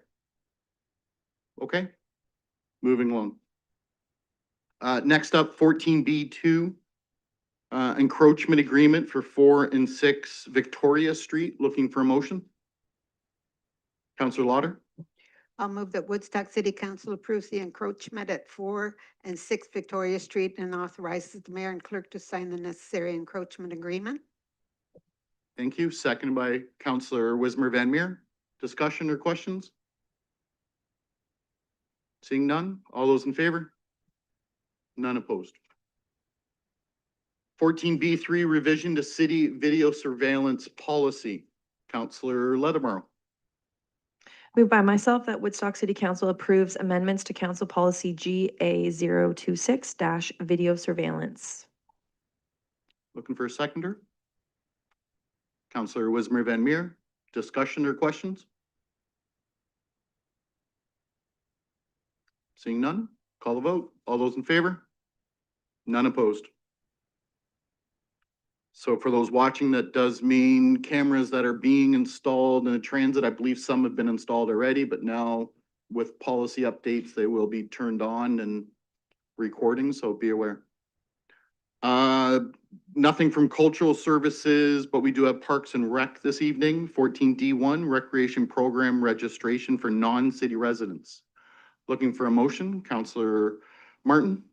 Okay, moving along. Next up, 14B2, encroachment agreement for 4 and 6 Victoria Street. Looking for a motion. Councillor Lauder. I'll move that Woodstock City Council approves the encroachment at 4 and 6 Victoria Street and authorizes the mayor and clerk to sign the necessary encroachment agreement. Thank you. Seconded by Councillor Wismer Van Meer. Discussion or questions? Seeing none. All those in favor? None opposed. 14B3, revision to city video surveillance policy. Councillor Leathermore. Moved by myself that Woodstock City Council approves amendments to Council Policy GA026 video surveillance. Looking for a seconder? Councillor Wismer Van Meer. Discussion or questions? Seeing none, call the vote. All those in favor? None opposed. So for those watching, that does mean cameras that are being installed in a transit. I believe some have been installed already, but now with policy updates, they will be turned on and recording, so be aware. Nothing from cultural services, but we do have Parks and Rec this evening. 14D1, recreation program registration for non-city residents. Looking for a motion, Councillor Martin.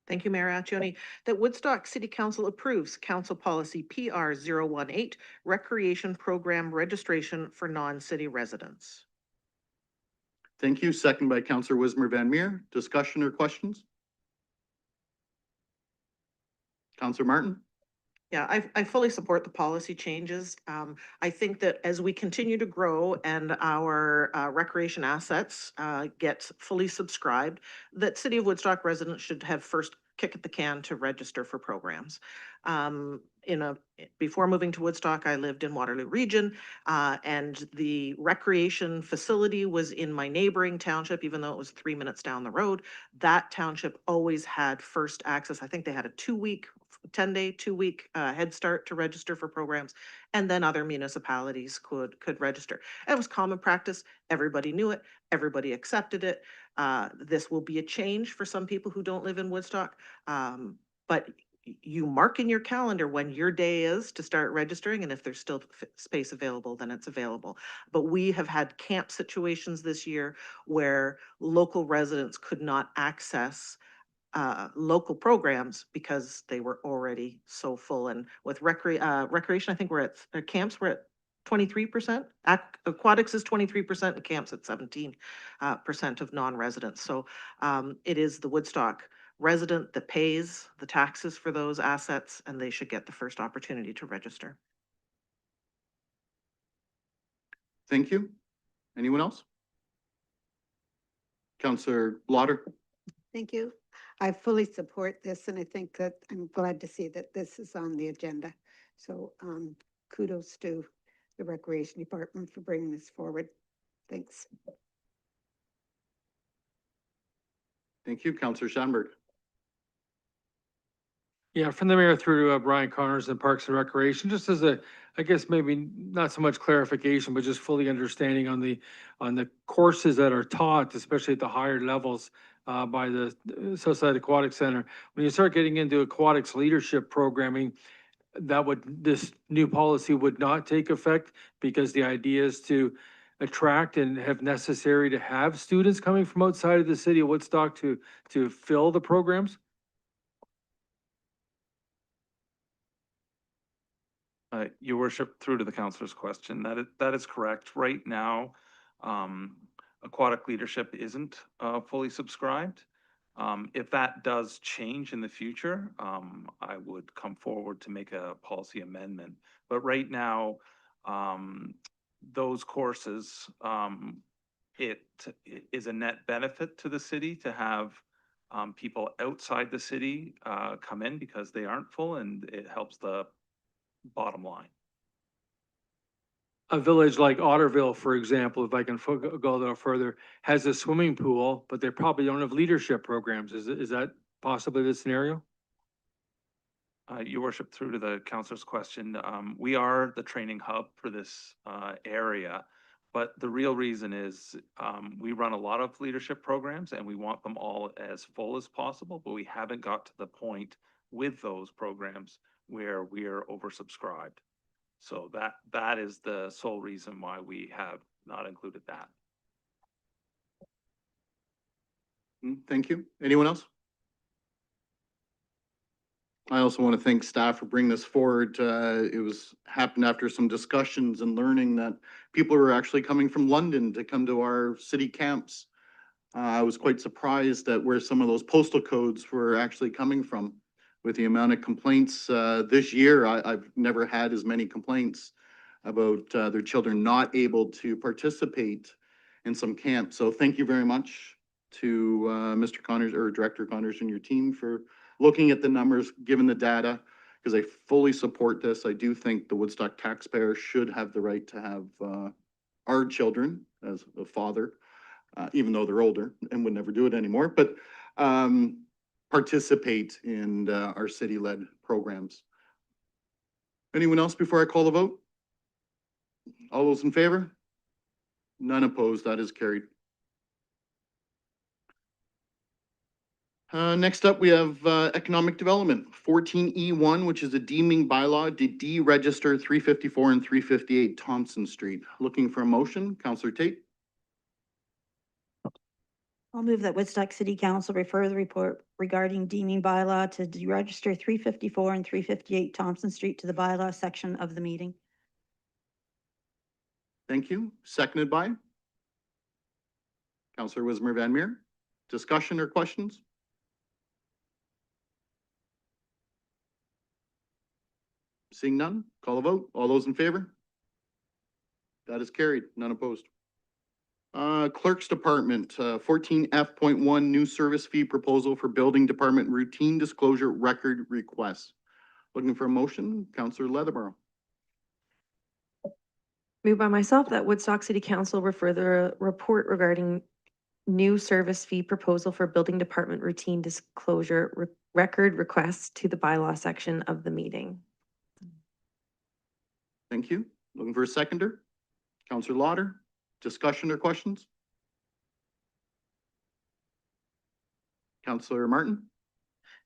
Thank you, Mayor Accioni. That Woodstock City Council approves Council Policy PR 018, Recreation Program Registration for Non-City Residents. Thank you. Second by Councillor Wismer Van Meer. Discussion or questions? Councillor Martin. Yeah, I fully support the policy changes. I think that as we continue to grow and our recreation assets get fully subscribed, that City of Woodstock residents should have first kick at the can to register for programs. Before moving to Woodstock, I lived in Waterloo Region, and the recreation facility was in my neighboring township, even though it was 3 minutes down the road. That township always had first access. I think they had a 10-day, 2-week head start to register for programs, and then other municipalities could register. It was common practice. Everybody knew it. Everybody accepted it. This will be a change for some people who don't live in Woodstock, but you mark in your calendar when your day is to start registering, and if there's still space available, then it's available. But we have had camp situations this year where local residents could not access local programs because they were already so full. And with recreation, I think we're at camps, we're at 23%. Aquatics is 23% and camps at 17% of non-residents. So it is the Woodstock resident that pays the taxes for those assets, and they should get the first opportunity to register. Thank you. Anyone else? Councillor Lauder. Thank you. I fully support this, and I think that I'm glad to see that this is on the agenda. So kudos to the Recreation Department for bringing this forward. Thanks. Thank you. Councillor Schanberg. Yeah, from the mayor through to Brian Connors and Parks and Recreation, just as I guess maybe not so much clarification, but just fully understanding on the courses that are taught, especially at the higher levels by the Southside Aquatic Center. When you start getting into aquatics leadership programming, this new policy would not take effect, because the idea is to attract and have necessary to have students coming from outside of the city of Woodstock to fill the programs. Your worship, through to the councillor's question, that is correct. Right now, aquatic leadership isn't fully subscribed. If that does change in the future, I would come forward to make a policy amendment. But right now, those courses, it is a net benefit to the city to have people outside the city come in because they aren't full, and it helps the bottom line. A village like Otterville, for example, if I can go a little further, has a swimming pool, but they probably don't have leadership programs. Is that possibly the scenario? Your worship, through to the councilor's question, we are the training hub for this area. But the real reason is we run a lot of leadership programs and we want them all as full as possible, but we haven't got to the point with those programs where we are oversubscribed. So that is the sole reason why we have not included that. Thank you. Anyone else? I also want to thank staff for bringing this forward. It happened after some discussions and learning that people were actually coming from London to come to our city camps. I was quite surprised at where some of those postal codes were actually coming from. With the amount of complaints this year, I've never had as many complaints about their children not able to participate in some camps. So thank you very much to Mr. Connors or Director Connors and your team for looking at the numbers, given the data, because I fully support this. I do think the Woodstock taxpayer should have the right to have our children as a father, even though they're older and would never do it anymore, but participate in our city-led programs. Anyone else before I call the vote? All those in favor? None opposed. That is carried. Next up, we have economic development, 14E1, which is a deeming bylaw to deregister 354 and 358 Thompson Street. Looking for a motion, Councillor Tate. I'll move that Woodstock City Council refer the report regarding deeming bylaw to deregister 354 and 358 Thompson Street to the bylaw section of the meeting. Thank you. Seconded by Councillor Wismer Van Meer. Discussion or questions? Seeing none, call a vote. All those in favor? That is carried. None opposed. Clerk's Department, 14F.1, new service fee proposal for Building Department routine disclosure record requests. Looking for a motion, Councillor Leatherborough. Moved by myself that Woodstock City Council refer the report regarding new service fee proposal for Building Department routine disclosure record requests to the bylaw section of the meeting. Thank you. Looking for a seconder, Councillor Lauder. Discussion or questions? Councillor Martin.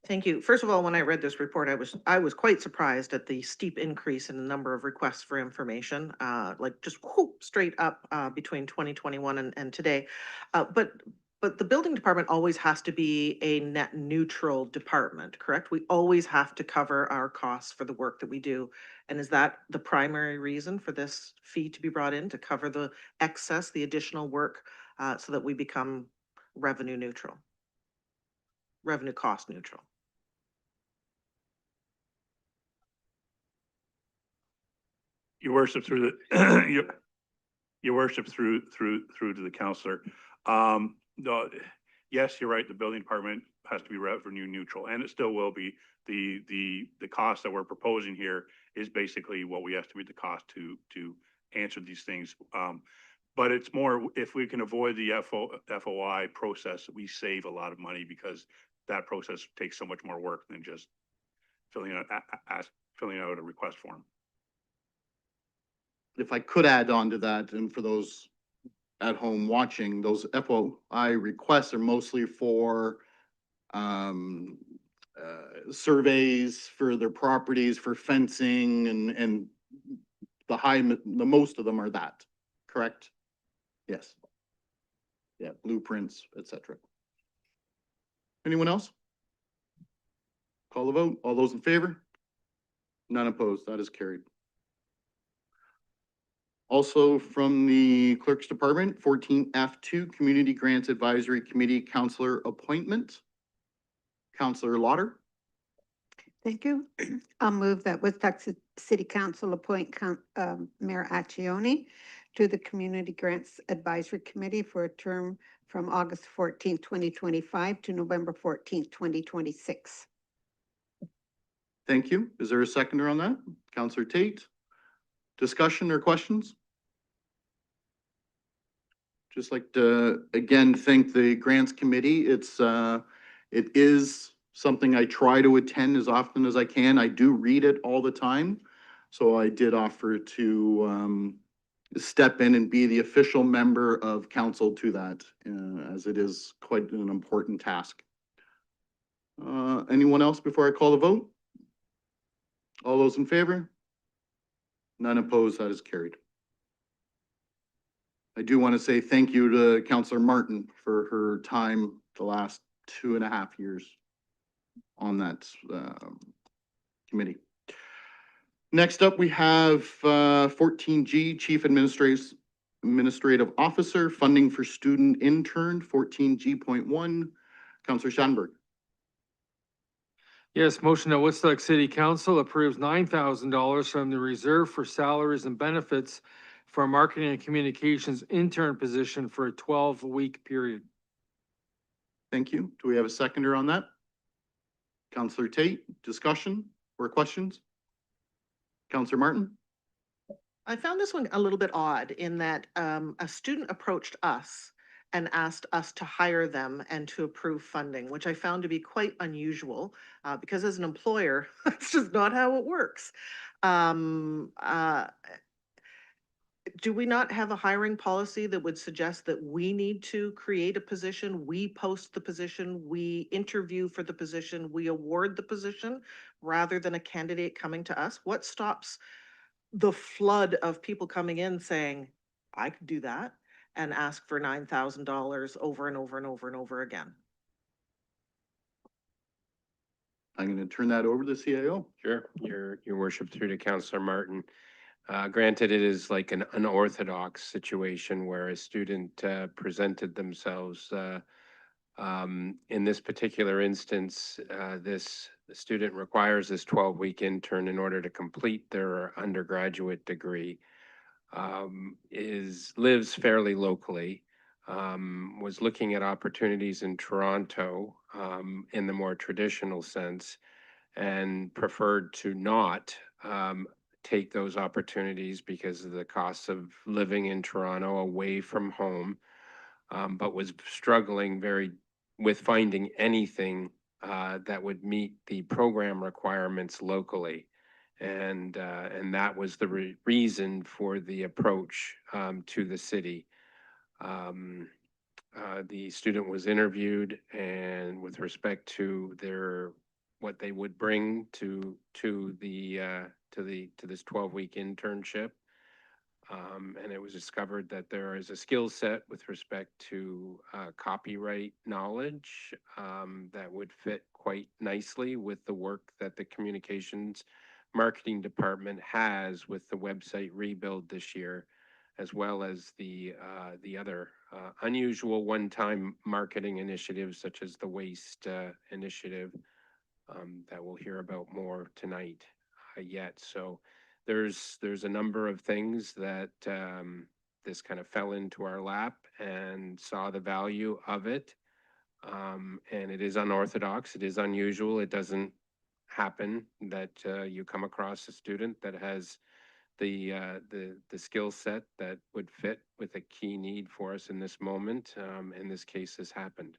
Thank you. First of all, when I read this report, I was quite surprised at the steep increase in the number of requests for information, like just whoop, straight up between 2021 and today. But the building department always has to be a net neutral department, correct? We always have to cover our costs for the work that we do. And is that the primary reason for this fee to be brought in, to cover the excess, the additional work, so that we become revenue neutral, revenue cost neutral? Your worship, through the your worship, through to the councillor. No, yes, you're right. The building department has to be revenue neutral, and it still will be. The cost that we're proposing here is basically what we estimate the cost to answer these things. But it's more, if we can avoid the FOI process, we save a lot of money, because that process takes so much more work than just filling out a request form. If I could add on to that, and for those at home watching, those FOI requests are mostly for surveys for their properties, for fencing, and the most of them are that, correct? Yes. Yeah, blueprints, etc. Anyone else? Call the vote. All those in favor? None opposed. That is carried. Also from the Clerk's Department, 14F2, Community Grants Advisory Committee Councillor Appointment. Councillor Lauder. Thank you. I'll move that Woodstock City Council appoint Mayor Accioni to the Community Grants Advisory Committee for a term from August 14th, 2025 to November 14th, 2026. Thank you. Is there a seconder on that? Counselor Tate? Discussion or questions? Just like to, again, thank the Grants Committee. It is something I try to attend as often as I can. I do read it all the time. So I did offer to step in and be the official member of council to that, as it is quite an important task. Anyone else before I call the vote? All those in favor? None opposed, that is carried. I do want to say thank you to Councillor Martin for her time the last 2.5 years on that committee. Next up, we have 14G, Chief Administrative Officer, Funding for Student Intern, 14G.1. Councillor Schanberg. Yes, motion that Woodstock City Council approves $9,000 from the reserve for salaries and benefits for a marketing and communications intern position for a 12-week period. Thank you. Do we have a seconder on that? Councillor Tate, discussion or questions? Councillor Martin? I found this one a little bit odd in that a student approached us and asked us to hire them and to approve funding, which I found to be quite unusual because as an employer, that's just not how it works. Do we not have a hiring policy that would suggest that we need to create a position, we post the position, we interview for the position, we award the position, rather than a candidate coming to us? What stops the flood of people coming in saying, I could do that, and ask for $9,000 over and over and over and over again? I'm going to turn that over to the CIO. Sure, your worship, through to Councillor Martin. Granted, it is like an unorthodox situation where a student presented themselves. In this particular instance, this student requires this 12-week intern in order to complete their undergraduate degree. Lives fairly locally. Was looking at opportunities in Toronto in the more traditional sense, and preferred to not take those opportunities because of the costs of living in Toronto away from home, but was struggling with finding anything that would meet the program requirements locally. And that was the reason for the approach to the city. The student was interviewed, and with respect to what they would bring to this 12-week internship, and it was discovered that there is a skill set with respect to copyright knowledge that would fit quite nicely with the work that the communications marketing department has with the website rebuild this year, as well as the other unusual one-time marketing initiatives such as the waste initiative that we'll hear about more tonight yet. So there's a number of things that this kind of fell into our lap and saw the value of it. And it is unorthodox, it is unusual, it doesn't happen that you come across a student that has the skill set that would fit with a key need for us in this moment. In this case, has happened.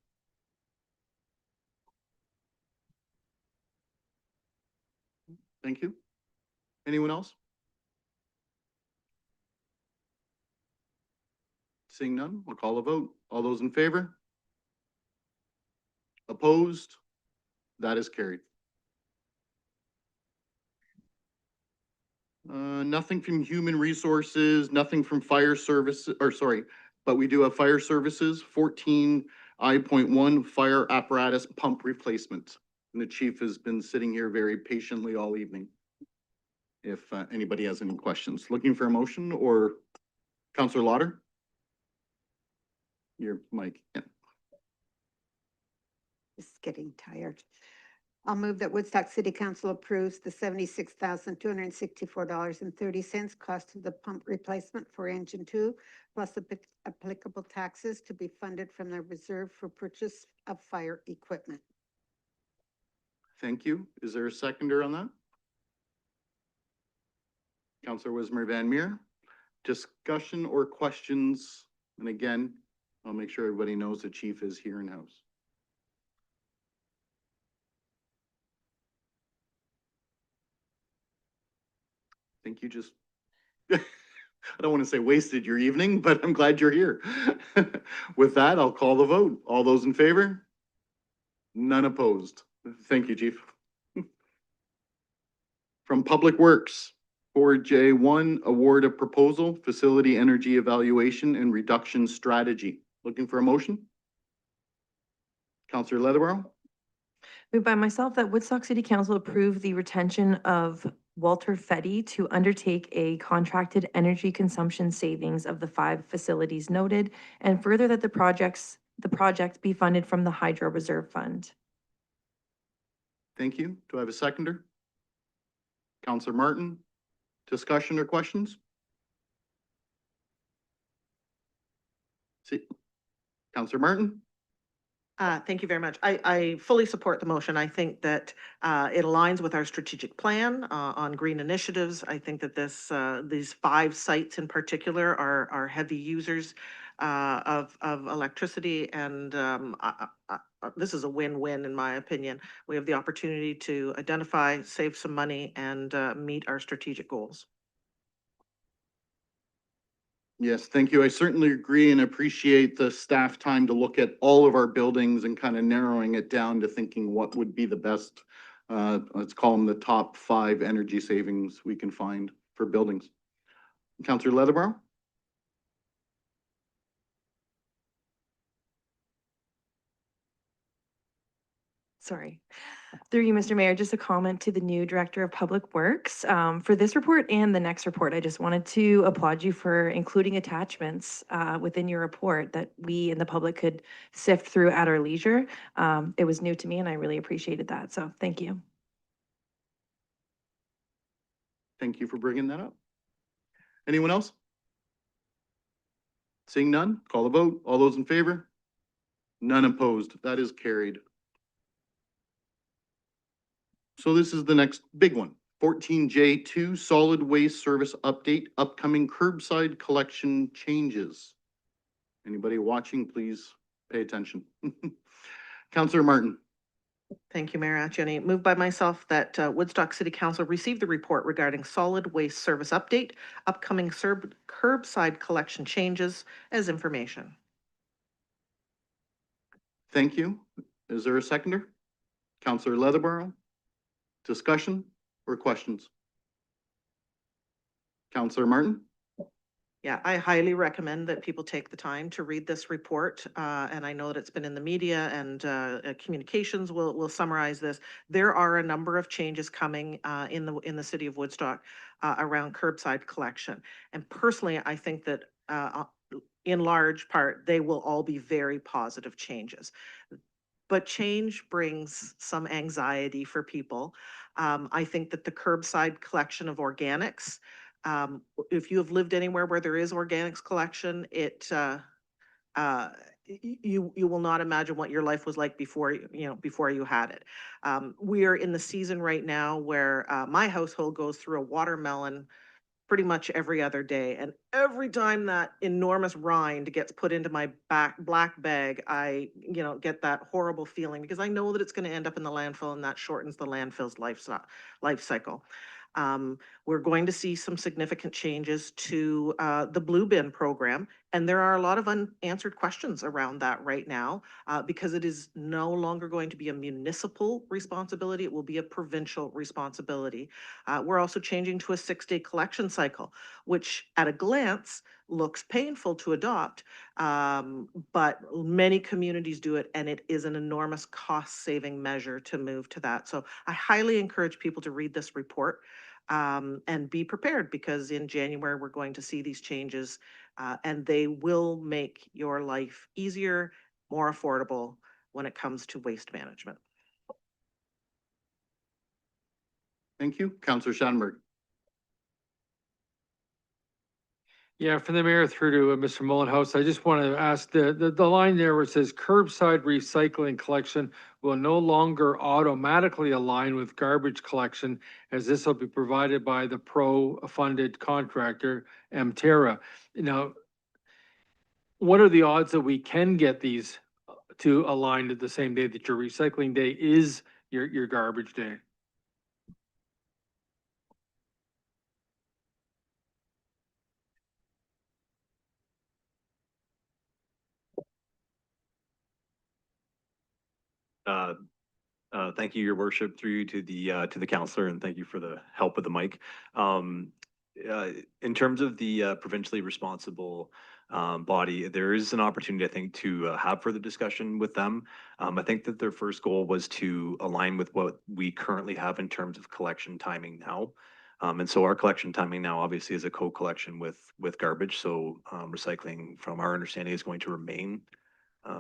Thank you. Anyone else? Seeing none, we'll call a vote. All those in favor? Opposed? That is carried. Nothing from human resources, nothing from fire services, but we do have fire services, 14I.1 fire apparatus pump replacement. And the chief has been sitting here very patiently all evening. If anybody has any questions. Looking for a motion, or Councillor Lauder? Your mic. Yeah. Just getting tired. I'll move that Woodstock City Council approves the $76,264.30 cost of the pump replacement for engine 2, plus the applicable taxes to be funded from the reserve for purchase of fire equipment. Thank you. Is there a seconder on that? Counselor Wismer Van Meer. Discussion or questions? And again, I'll make sure everybody knows the chief is here in house. I think you just, I don't want to say wasted your evening, but I'm glad you're here. With that, I'll call the vote. All those in favor? None opposed. Thank you, Chief. From Public Works, 4J1, award of proposal, facility energy evaluation and reduction strategy. Looking for a motion? Councillor Leatherborough? Moved by myself that Woodstock City Council approve the retention of Walter Fetty to undertake a contracted energy consumption savings of the 5 facilities noted, and further that the project be funded from the Hydro Reserve Fund. Thank you. Do I have a seconder? Councillor Martin, discussion or questions? See, Councillor Martin? Thank you very much. I fully support the motion. I think that it aligns with our strategic plan on green initiatives. I think that these 5 sites in particular are heavy users of electricity, and this is a win-win in my opinion. We have the opportunity to identify, save some money, and meet our strategic goals. Yes, thank you. I certainly agree and appreciate the staff time to look at all of our buildings and kind of narrowing it down to thinking what would be the best, let's call them the top 5 energy savings we can find for buildings. Councillor Leatherborough? Sorry. Through you, Mr. Mayor, just a comment to the new Director of Public Works. For this report and the next report, I just wanted to applaud you for including attachments within your report that we in the public could sift through at our leisure. It was new to me and I really appreciated that. So thank you. Thank you for bringing that up. Anyone else? Seeing none, call the vote. All those in favor? None opposed. That is carried. So this is the next big one. 14J2, solid waste service update, upcoming curbside collection changes. Anybody watching, please pay attention. Councillor Martin. Thank you, Mayor Attiani. Moved by myself that Woodstock City Council receive the report regarding solid waste service update, upcoming curbside collection changes as information. Thank you. Is there a seconder? Councillor Leatherborough. Discussion or questions? Councillor Martin? Yeah, I highly recommend that people take the time to read this report. And I know that it's been in the media, and communications will summarize this. There are a number of changes coming in the city of Woodstock around curbside collection. And personally, I think that in large part, they will all be very positive changes. But change brings some anxiety for people. I think that the curbside collection of organics, if you have lived anywhere where there is organics collection, you will not imagine what your life was like before you had it. We are in the season right now where my household goes through a watermelon pretty much every other day. And every time that enormous rind gets put into my black bag, I, get that horrible feeling because I know that it's going to end up in the landfill, and that shortens the landfill's life cycle. We're going to see some significant changes to the blue bin program, and there are a lot of unanswered questions around that right now because it is no longer going to be a municipal responsibility. It will be a provincial responsibility. We're also changing to a 6-day collection cycle, which at a glance looks painful to adopt, but many communities do it, and it is an enormous cost-saving measure to move to that. So I highly encourage people to read this report and be prepared, because in January we're going to see these changes and they will make your life easier, more affordable when it comes to waste management. Thank you. Counselor Shanberg. Yeah, from the mayor through to Mr. Mullenhouse, I just want to ask the line there where it says curbside recycling collection will no longer automatically align with garbage collection, as this will be provided by the pro-funded contractor, Mterra. Now, what are the odds that we can get these to align at the same day that your recycling day is your garbage day? Thank you, your worship, through you to the counselor, and thank you for the help with the mic. In terms of the provincially responsible body, there is an opportunity, I think, to have further discussion with them. I think that their first goal was to align with what we currently have in terms of collection timing now. And so our collection timing now obviously is a co-collection with garbage. So recycling, from our understanding, is going to remain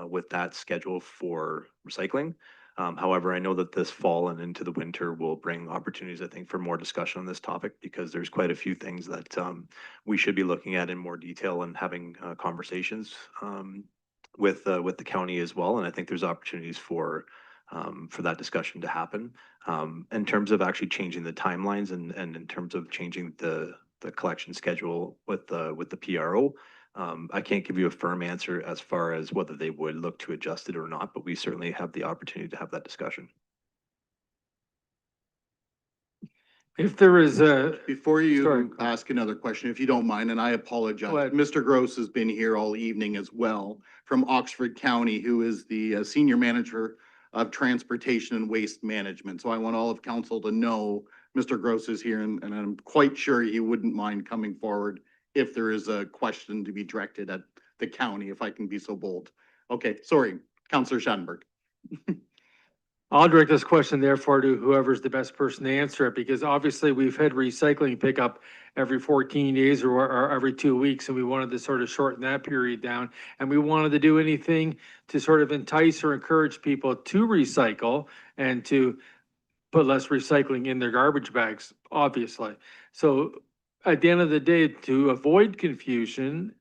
with that schedule for recycling. However, I know that this fall and into the winter will bring opportunities, I think, for more discussion on this topic, because there's quite a few things that we should be looking at in more detail and having conversations with the county as well. And I think there's opportunities for that discussion to happen. In terms of actually changing the timelines and in terms of changing the collection schedule with the PRO, I can't give you a firm answer as far as whether they would look to adjust it or not, but we certainly have the opportunity to have that discussion. If there is a, Before Sorry. you ask another question, if you don't mind, and I Go apologize, ahead. Mr. Gross has been here all evening as well from Oxford County, who is the Senior Manager of Transportation and Waste Management. So I want all of council to know Mr. Gross is here, and I'm quite sure he wouldn't mind coming forward if there is a question to be directed at the county, if I can be so bold. Okay, sorry, Councillor Shanberg. I'll direct this question therefore to whoever's the best person to answer it, because obviously we've had recycling pickup every 14 days or every 2 weeks, and we wanted to sort of shorten that period down. And we wanted to do anything to sort of entice or encourage people to recycle and to put less recycling in their garbage bags, obviously. So at the end of the day, to avoid confusion,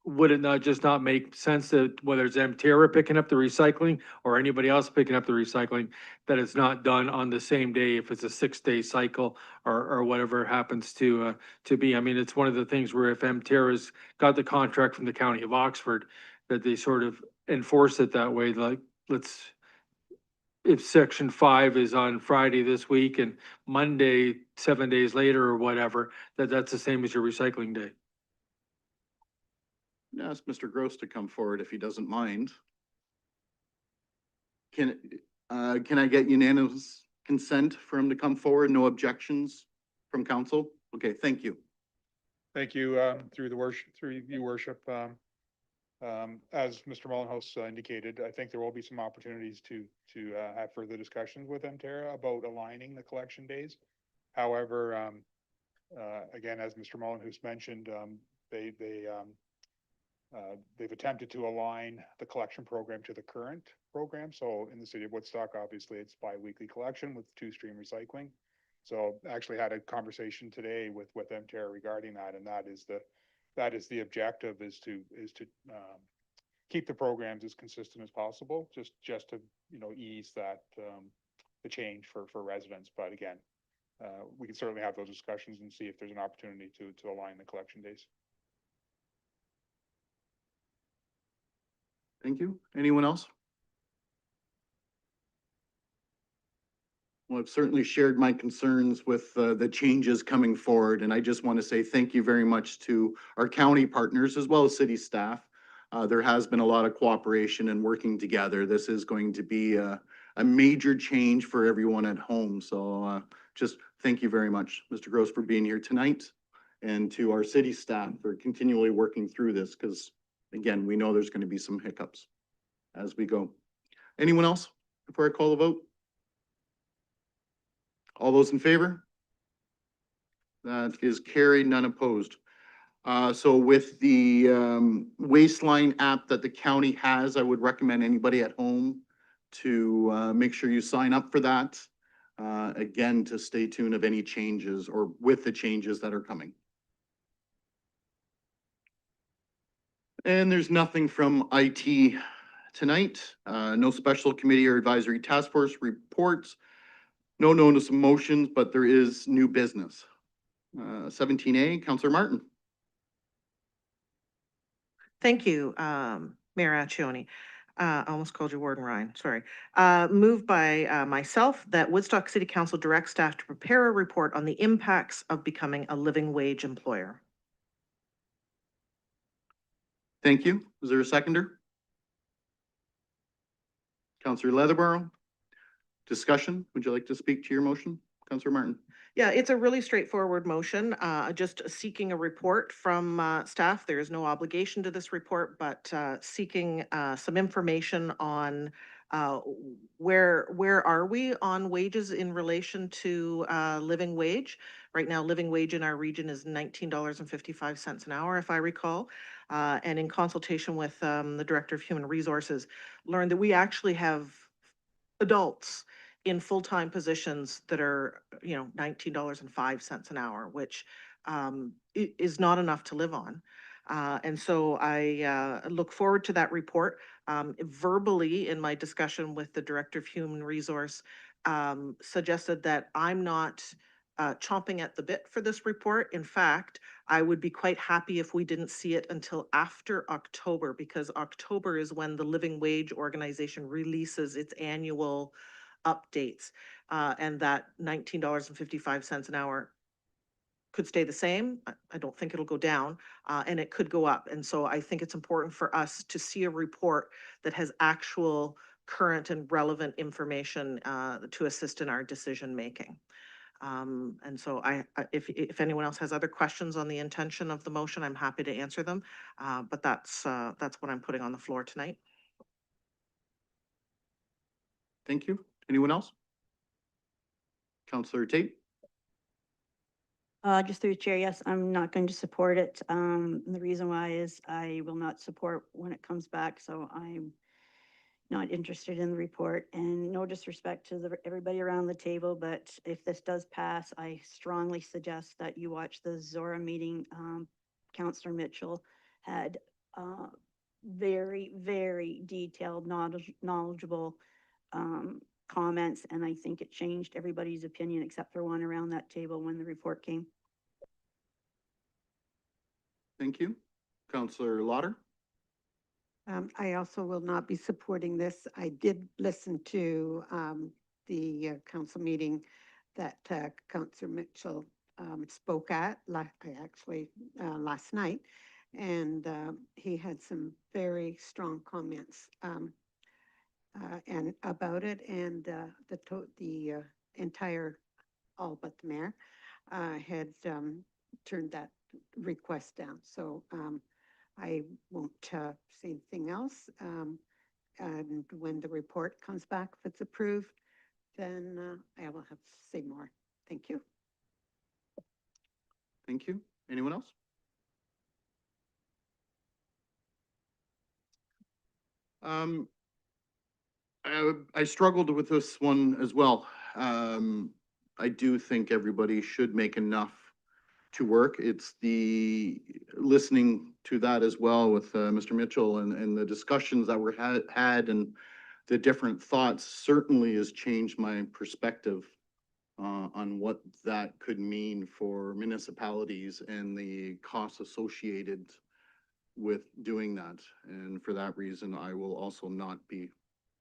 would it not make sense that whether it's Mterra picking up the recycling or anybody else picking up the recycling, that it's not done on the same day if it's a 6-day cycle or whatever happens to be? I mean, it's one of the things where if Mterra's got the contract from the County of Oxford, that they sort of enforce it that way, like if section 5 is on Friday this week and Monday, 7 days later or whatever, that's the same as your recycling day. Ask Mr. Gross to come forward if he doesn't mind. Can I get unanimous consent for him to come forward? No objections from council? Okay, thank you. Thank you, through you, worship. As Mr. Mullenhouse indicated, I think there will be some opportunities to have further discussions with Mterra about aligning the collection days. However, again, as Mr. Mullenhouse mentioned, they've attempted to align the collection program to the current program. So in the city of Woodstock, obviously it's bi-weekly collection with 2-stream recycling. So actually had a conversation today with Mterra regarding that, and that is the objective, is to keep the programs as consistent as possible, just to ease that the change for residents. But again, we can certainly have those discussions and see if there's an opportunity to align the collection days. Thank you. Anyone else? Well, I've certainly shared my concerns with the changes coming forward, and I just want to say thank you very much to our county partners as well as city staff. There has been a lot of cooperation and working together. This is going to be a major change for everyone at home. So just thank you very much, Mr. Gross, for being here tonight, and to our city staff for continually working through this, because again, we know there's going to be some hiccups as we go. Anyone else before I call the vote? All those in favor? That is carried, none opposed. So with the Wasteline app that the county has, I would recommend anybody at home to make sure you sign up for that. again, to stay tuned of any changes or with the changes that are coming. And there's nothing from IT tonight. No special committee or advisory task force reports. No notice of motions, but there is new business. 17A, Councillor Martin. Thank you, Mayor Accioni. I almost called you Warden Ryan, sorry. Moved by myself that Woodstock City Council direct staff to prepare a report on the impacts of becoming a living wage employer. Thank you. Is there a seconder? Councillor Leatherborough. Discussion. Would you like to speak to your motion, Councillor Martin? Yeah, it's a really straightforward motion, just seeking a report from staff. There is no obligation to this report, but seeking some information on where are we on wages in relation to living wage. Right now, living wage in our region is $19.55 an hour, if I recall. And in consultation with the Director of Human Resources, learned that we actually have adults in full-time positions that are, $19.05 an hour, which is not enough to live on. And so I look forward to that report. Verbally, in my discussion with the Director of Human Resource, suggested that I'm not chomping at the bit for this report. In fact, I would be quite happy if we didn't see it until after October, because October is when the Living Wage Organization releases its annual updates, and that $19.55 an hour could stay the same. I don't think it'll go down, and it could go up. And so I think it's important for us to see a report that has actual current and relevant information to assist in our decision making. And so if anyone else has other questions on the intention of the motion, I'm happy to answer them. But that's what I'm putting on the floor tonight. Thank you. Anyone else? Councillor Tate. Just through the chair, yes, I'm not going to support it. The reason why is I will not support when it comes back, so I'm not interested in the report. And no disrespect to everybody around the table, but if this does pass, I strongly suggest that you watch the Zora meeting. Councillor Mitchell had very, very detailed, knowledgeable comments, and I think it changed everybody's opinion except for one around that table when the report came. Thank you. Councillor Lauder. I also will not be supporting this. I did listen to the council meeting that Councillor Mitchell spoke at, last night, and he had some very strong comments and about it, and the entire, all but the mayor, had turned that request down. So I won't say anything else. And when the report comes back, if it's approved, then I will have to say more. Thank you. Thank you. Anyone else? I struggled with this one as well. I do think everybody should make enough to work. It's the listening to that as well with Mr. Mitchell and the discussions that were had and the different thoughts certainly has changed my perspective on what that could mean for municipalities and the costs associated with doing that. And for that reason, I will also not be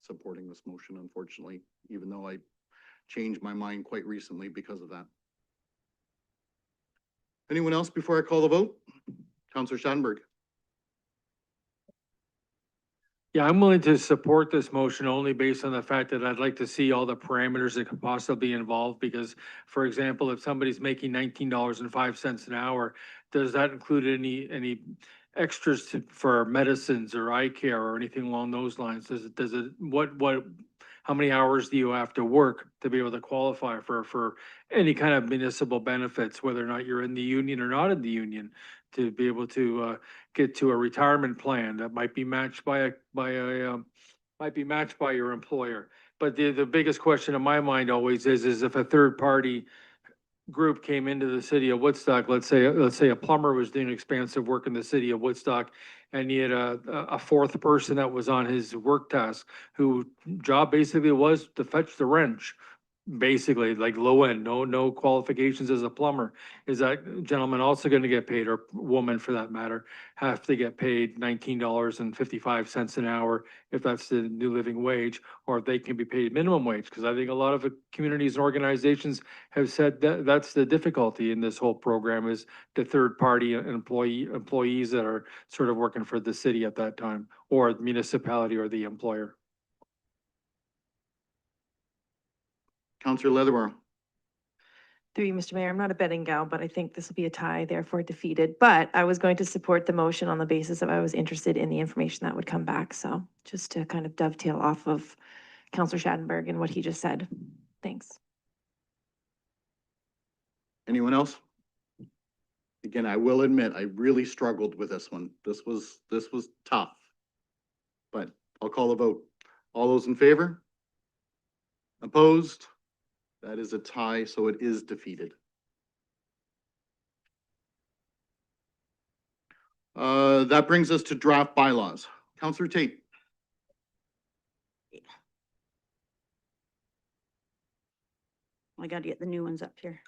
supporting this motion, unfortunately, even though I changed my mind quite recently because of that. Anyone else before I call the vote? Councillor Schattenberg. Yeah, I'm willing to support this motion only based on the fact that I'd like to see all the parameters that could possibly be involved. Because, for example, if somebody's making $19.05 an hour, does that include any extras for medicines or eye care or anything along those lines? How many hours do you have to work to be able to qualify for any kind of municipal benefits, whether or not you're in the union or not in the union, to be able to get to a retirement plan that might be matched by your employer? But the biggest question in my mind always is if a third party group came into the city of Woodstock, let's say a plumber was doing expansive work in the city of Woodstock, and he had a fourth person that was on his work task, who job basically was to fetch the wrench, basically like low end, no qualifications as a plumber. Is that gentleman also gonna get paid, or woman for that matter, have to get paid $19.55 an hour if that's the new living wage, or if they can be paid minimum wage? Because I think a lot of communities and organizations have said that that's the difficulty in this whole program, is the third party employees that are sort of working for the city at that time, or the municipality or the employer. Counselor Leatherborough. Through you, Mr. Mayor, I'm not a betting gal, but I think this will be a tie, therefore defeated. But I was going to support the motion on the basis of I was interested in the information that would come back. So just to kind of dovetail off of Counselor Schattenberg and what he just said. Thanks. Anyone else? Again, I will admit, I really struggled with this one. This was tough. But I'll call a vote. All those in favor? Opposed? That is a tie, so it is defeated. That brings us to draft bylaws. Counselor Tate. I gotta get the new ones up here.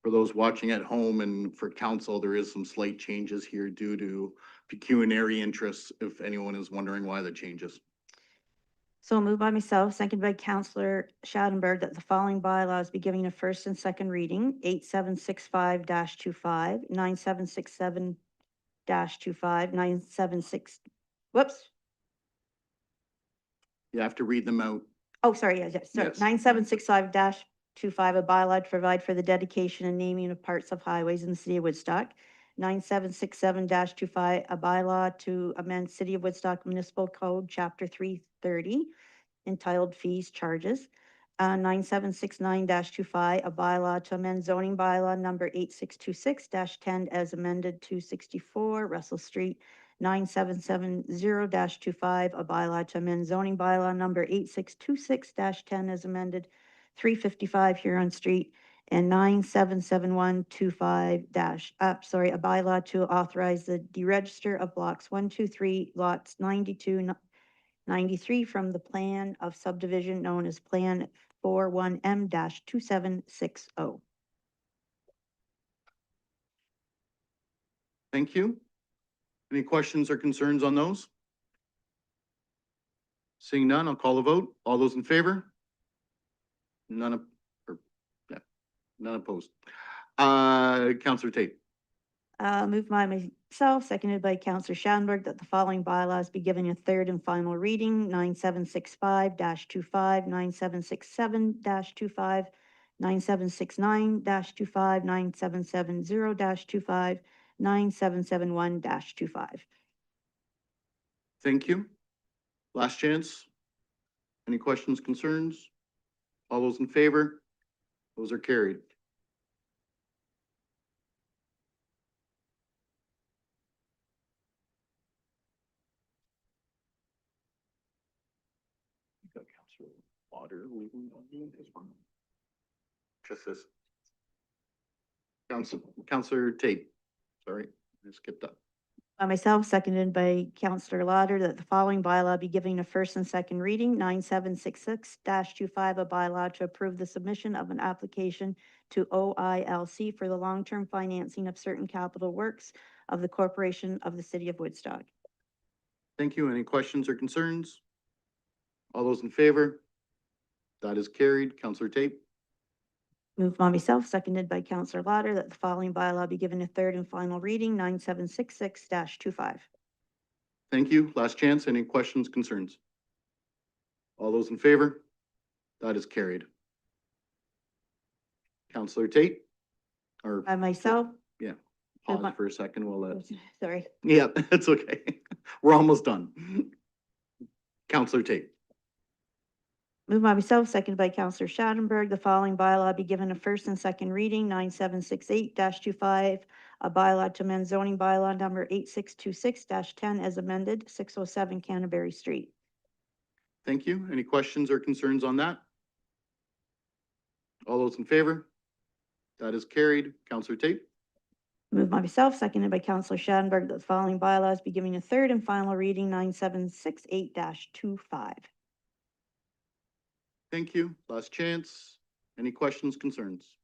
For those watching at home and for council, there is some slight changes here due to pecuniary interests, if anyone is wondering why the changes. So moved by myself, seconded by Councillor Schattenberg, that the following bylaws be given a first and second reading: 8765-25, 9767-25, 976, whoops. You have to read them out. Oh, sorry, yes, sorry, Yes. 9765-25, a bylaw to provide for the dedication and naming of parts of highways in the city of Woodstock. 9767-25, a bylaw to amend City of Woodstock Municipal Code, Chapter 330, entitled Fees, Charges. 9769-25, a bylaw to amend zoning bylaw number 8626-10 as amended 264 Russell Street. 9770-25, a bylaw to amend zoning bylaw number 8626-10 as amended 355 Huron Street. And 9771-25 a bylaw to authorize the deregister of blocks 1, 2, 3, lots 92, 93 from the plan of subdivision known as Plan 41M-2760. Thank you. Any questions or concerns on those? Seeing none, I'll call a vote. All those in favor? None opposed. Counselor Tate. Moved by myself, seconded by Councillor Schattenberg, that the following bylaws be given a third and final reading: 9765-25, 9767-25, 9769-25, 9770-25, 9771-25. Thank you. Last chance. Any questions, concerns? All those in favor? Those are carried. Got Councilor Lauder leaving this one. Just this. Councilor Tate. Sorry, I skipped that. By myself, seconded by Councillor Lauder, that the following bylaw be given a first and second reading: 9766-25, a bylaw to approve the submission of an application to OILC for the long-term financing of certain capital works of the Corporation of the City of Woodstock. Thank you. Any questions or concerns? All those in favor? That is carried. Councilor Tate. Moved by myself, seconded by Councillor Lauder, that the following bylaw be given a third and final reading: 9766-25. Thank you. Last chance. Any questions, concerns? All those in favor? That is carried. Councilor Tate? Or, By myself, yeah, Good pause one. for a second. We'll let, sorry. yeah, that's okay. We're almost done. Councilor Tate. Moved by myself, seconded by Counselor Schadenberg, the following bylaw be given a first and second reading, 9768-25, a bylaw to amend zoning bylaw number 8626-10 as amended, 607 Canterbury Street. Thank you. Any questions or concerns on that? All those in favor? That is carried. Counselor Tate? Moved by myself, seconded by Counselor Schadenberg, that the following bylaws be given a third and final reading, 9768-25. Thank you. Last chance. Any questions, concerns?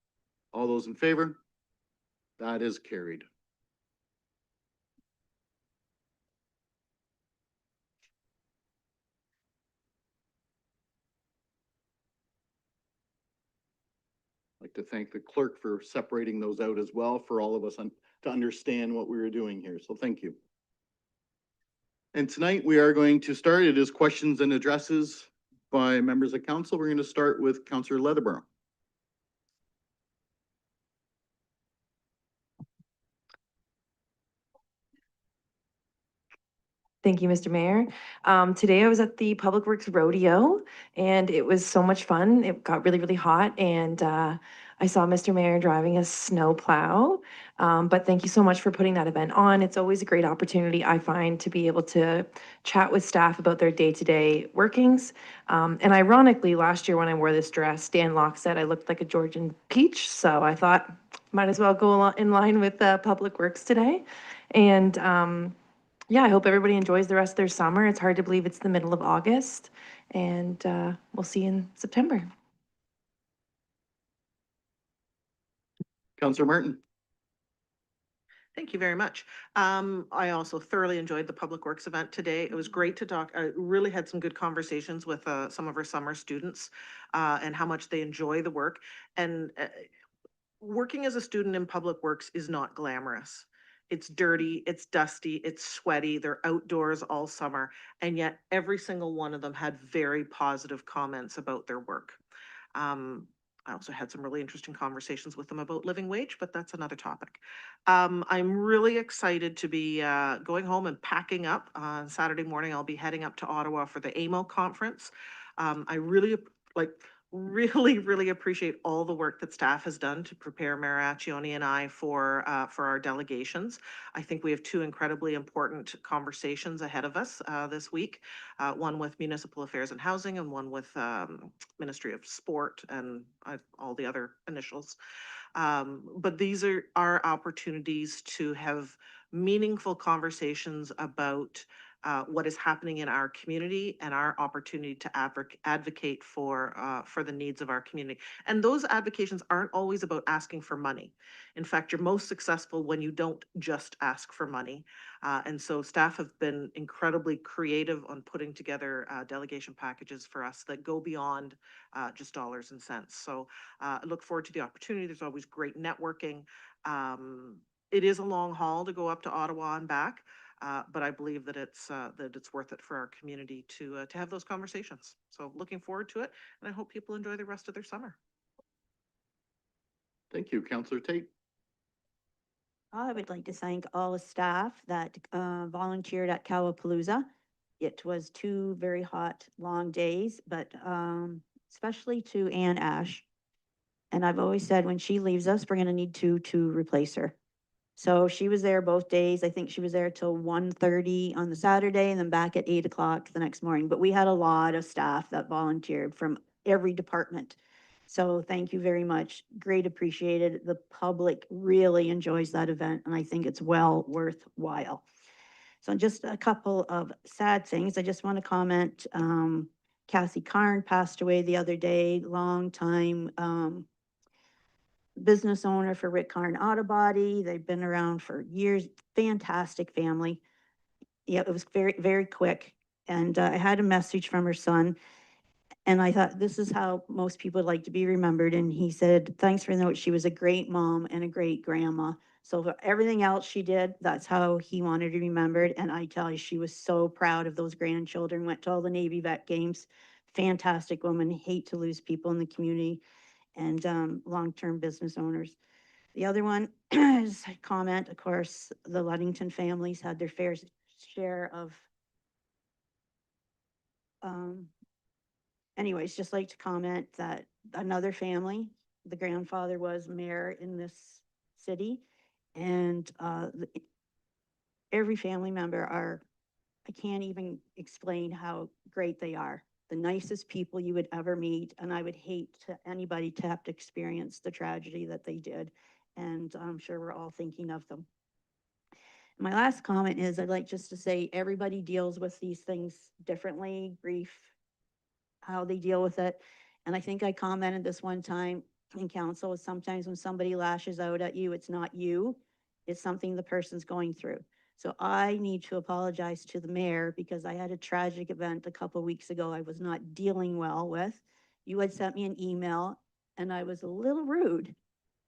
All those in favor? That is carried. I'd like to thank the clerk for separating those out as well for all of us to understand what we were doing here. So thank you. And tonight we are going to start. It is questions and addresses by members of council. We're going to start with Councillor Leatherborough. Thank you, Mr. Mayor. Today I was at the Public Works Rodeo and it was so much fun. It got really, really hot and I saw Mr. Mayor driving a snow plow. But thank you so much for putting that event on. It's always a great opportunity, I find, to be able to chat with staff about their day-to-day workings. And ironically, last year when I wore this dress, Dan Locke said I looked like a Georgian peach. So I thought might as well go in line with Public Works today. And yeah, I hope everybody enjoys the rest of their summer. It's hard to believe it's the middle of August, and we'll see you in September. Councillor Martin. Thank you very much. I also thoroughly enjoyed the Public Works event today. It was great to talk. I really had some good conversations with some of our summer students and how much they enjoy the work. And working as a student in Public Works is not glamorous. It's dirty, it's dusty, it's sweaty, they're outdoors all summer, and yet every single one of them had very positive comments about their work. I also had some really interesting conversations with them about living wage, but that's another topic. I'm really excited to be going home and packing up. On Saturday morning, I'll be heading up to Ottawa for the AMO conference. I really appreciate all the work that staff has done to prepare Mayor Accioni and I for our delegations. I think we have two incredibly important conversations ahead of us this week, one with Municipal Affairs and Housing and one with Ministry of Sport and all the other initials. But these are our opportunities to have meaningful conversations about what is happening in our community and our opportunity to advocate for the needs of our community. And those advocations aren't always about asking for money. In fact, you're most successful when you don't just ask for money. And so staff have been incredibly creative on putting together delegation packages for us that go beyond just dollars and cents. So I look forward to the opportunity. There's always great networking. It is a long haul to go up to Ottawa and back. But I believe that it's worth it for our community to have those conversations. So looking forward to it, and I hope people enjoy the rest of their summer. Thank you, Councillor Tate. I would like to thank all the staff that volunteered at Cowapalooza. It was 2 very hot, long days, but especially to Ann Ash. And I've always said when she leaves us, we're going to need to replace her. So she was there both days. I think she was there till 1:30 on the Saturday and then back at 8 o'clock the next morning. But we had a lot of staff that volunteered from every department. So thank you very much. Great appreciated. The public really enjoys that event and I think it's well worthwhile. So just a couple of sad things. I just want to comment. Kathy Karn passed away the other day, long time business owner for Rick Karn Auto Body. They've been around for years. Fantastic family. Yeah, it was very, very quick. And I had a message from her son. And I thought, this is how most people would like to be remembered. And he said, thanks for the note. She was a great mom and a great grandma. So for everything else she did, that's how he wanted to be remembered. And I tell you, she was so proud of those grandchildren, went to all the Navy vet games. Fantastic woman. Hate to lose people in the community and long-term business owners. The other one is a comment, of course, the Ludington families had their fair share of anyways, just like to comment that another family, the grandfather was mayor in this city, and every family member are, I can't even explain how great they are. The nicest people you would ever meet, and I would hate to anybody to have to experience the tragedy that they did. And I'm sure we're all thinking of them. My last comment is I'd like just to say everybody deals with these things differently, grief, how they deal with it. And I think I commented this one time in council, sometimes when somebody lashes out at you, it's not you, it's something the person's going through. So I need to apologize to the mayor because I had a tragic event a couple weeks ago I was not dealing well with. You had sent me an email and I was a little rude,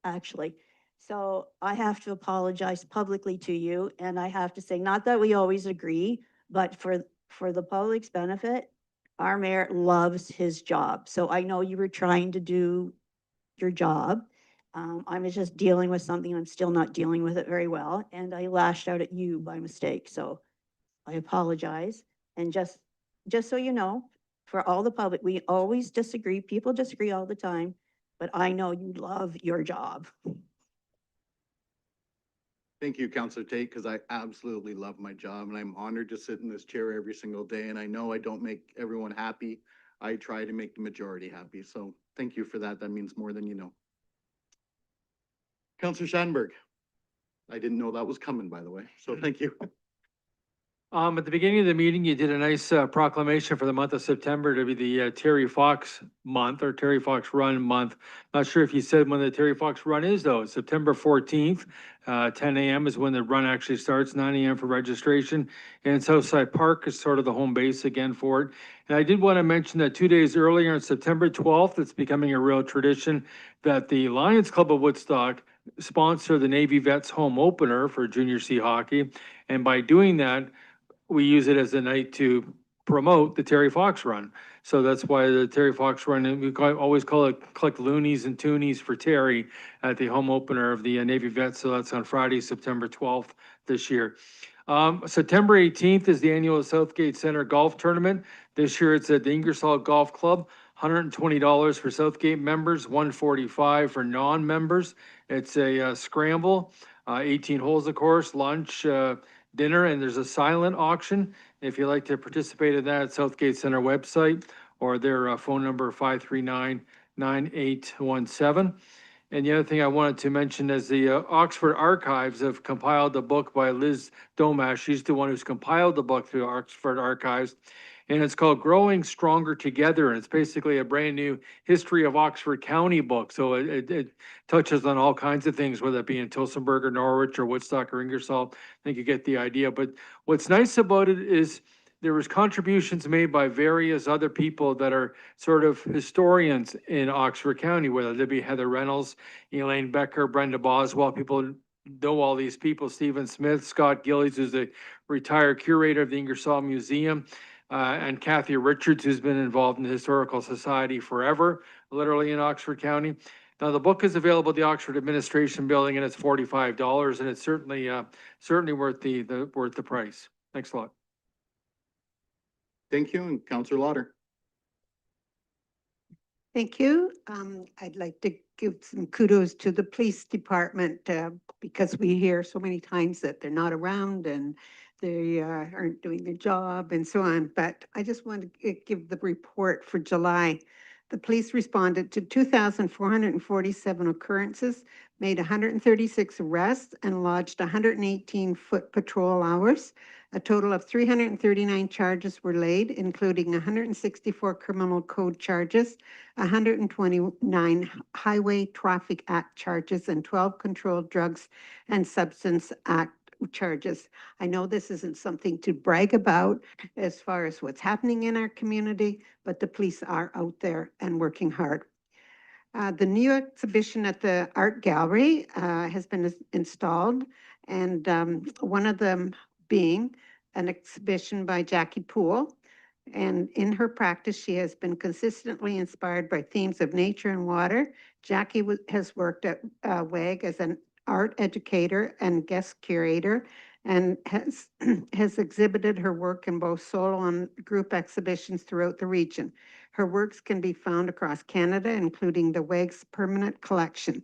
actually. So I have to apologize publicly to you, and I have to say, not that we always agree, but for the public's benefit, our mayor loves his job. So I know you were trying to do your job. I was just dealing with something. I'm still not dealing with it very well. And I lashed out at you by mistake. So I apologize. And just so you know, for all the public, we always disagree. People disagree all the time, but I know you love your job. Thank you, Councillor Tate, because I absolutely love my job and I'm honored to sit in this chair every single day. And I know I don't make everyone happy. I try to make the majority happy. So thank you for that. That means more than you know. Councillor Schattenberg. I didn't know that was coming, by the way. So thank you. At the beginning of the meeting, you did a nice proclamation for the month of September to be the Terry Fox month or Terry Fox Run month. Not sure if you said when the Terry Fox Run is though. It's September 14th. 10 a.m. is when the run actually starts, 9 a.m. for registration. And Southside Park is sort of the home base again for it. And I did want to mention that 2 days earlier on September 12th, it's becoming a real tradition that the Lions Club of Woodstock sponsor the Navy Vets home opener for Junior C hockey. And by doing that, we use it as a night to promote the Terry Fox Run. So that's why the Terry Fox Run, and always call it collect loonies and toonies for Terry at the home opener of the Navy Vets. So that's on Friday, September 12th this year. September 18th is the annual Southgate Center Golf Tournament. This year it's at the Ingersoll Golf Club. $120 for Southgate members, $145 for non-members. It's a scramble, 18 holes of course, lunch, dinner, and there's a silent auction. If you'd like to participate in that, Southgate Center website or their phone number 539-9817. And the other thing I wanted to mention is the Oxford Archives have compiled a book by Liz Domash. She's the one who's compiled the book through Oxford Archives. And it's called Growing Stronger Together. And it's basically a brand new history of Oxford County book. So it touches on all kinds of things, whether it be in Tillsonburg or Norwich or Woodstock or Ingersoll. I think you get the idea. But what's nice about it is there was contributions made by various other people that are sort of historians in Oxford County, whether they be Heather Reynolds, Elaine Becker, Brenda Boswell. People know all these people, Stephen Smith, Scott Gillies, who's the retired curator of the Ingersoll Museum, and Kathy Richards, who's been involved in the Historical Society forever, literally in Oxford County. Now, the book is available at the Oxford Administration Building, and it's $45, and it's certainly worth the price. Thanks a lot. Thank you, and Councillor Lauder. Thank you. I'd like to give some kudos to the police department because we hear so many times that they're not around and they aren't doing their job and so on. But I just want to give the report for July. The police responded to 2,447 occurrences, made 136 arrests, and lodged 118 foot patrol hours. A total of 339 charges were laid, including 164 criminal code charges, 129 Highway Traffic Act charges, and 12 Controlled Drugs and Substance Act charges. I know this isn't something to brag about as far as what's happening in our community, but the police are out there and working hard. The new exhibition at the Art Gallery has been installed, and one of them being an exhibition by Jackie Poole. And in her practice, she has been consistently inspired by themes of nature and water. Jackie has worked at WAG as an art educator and guest curator, and has exhibited her work in both solo and group exhibitions throughout the region. Her works can be found across Canada, including the WEG's permanent collection.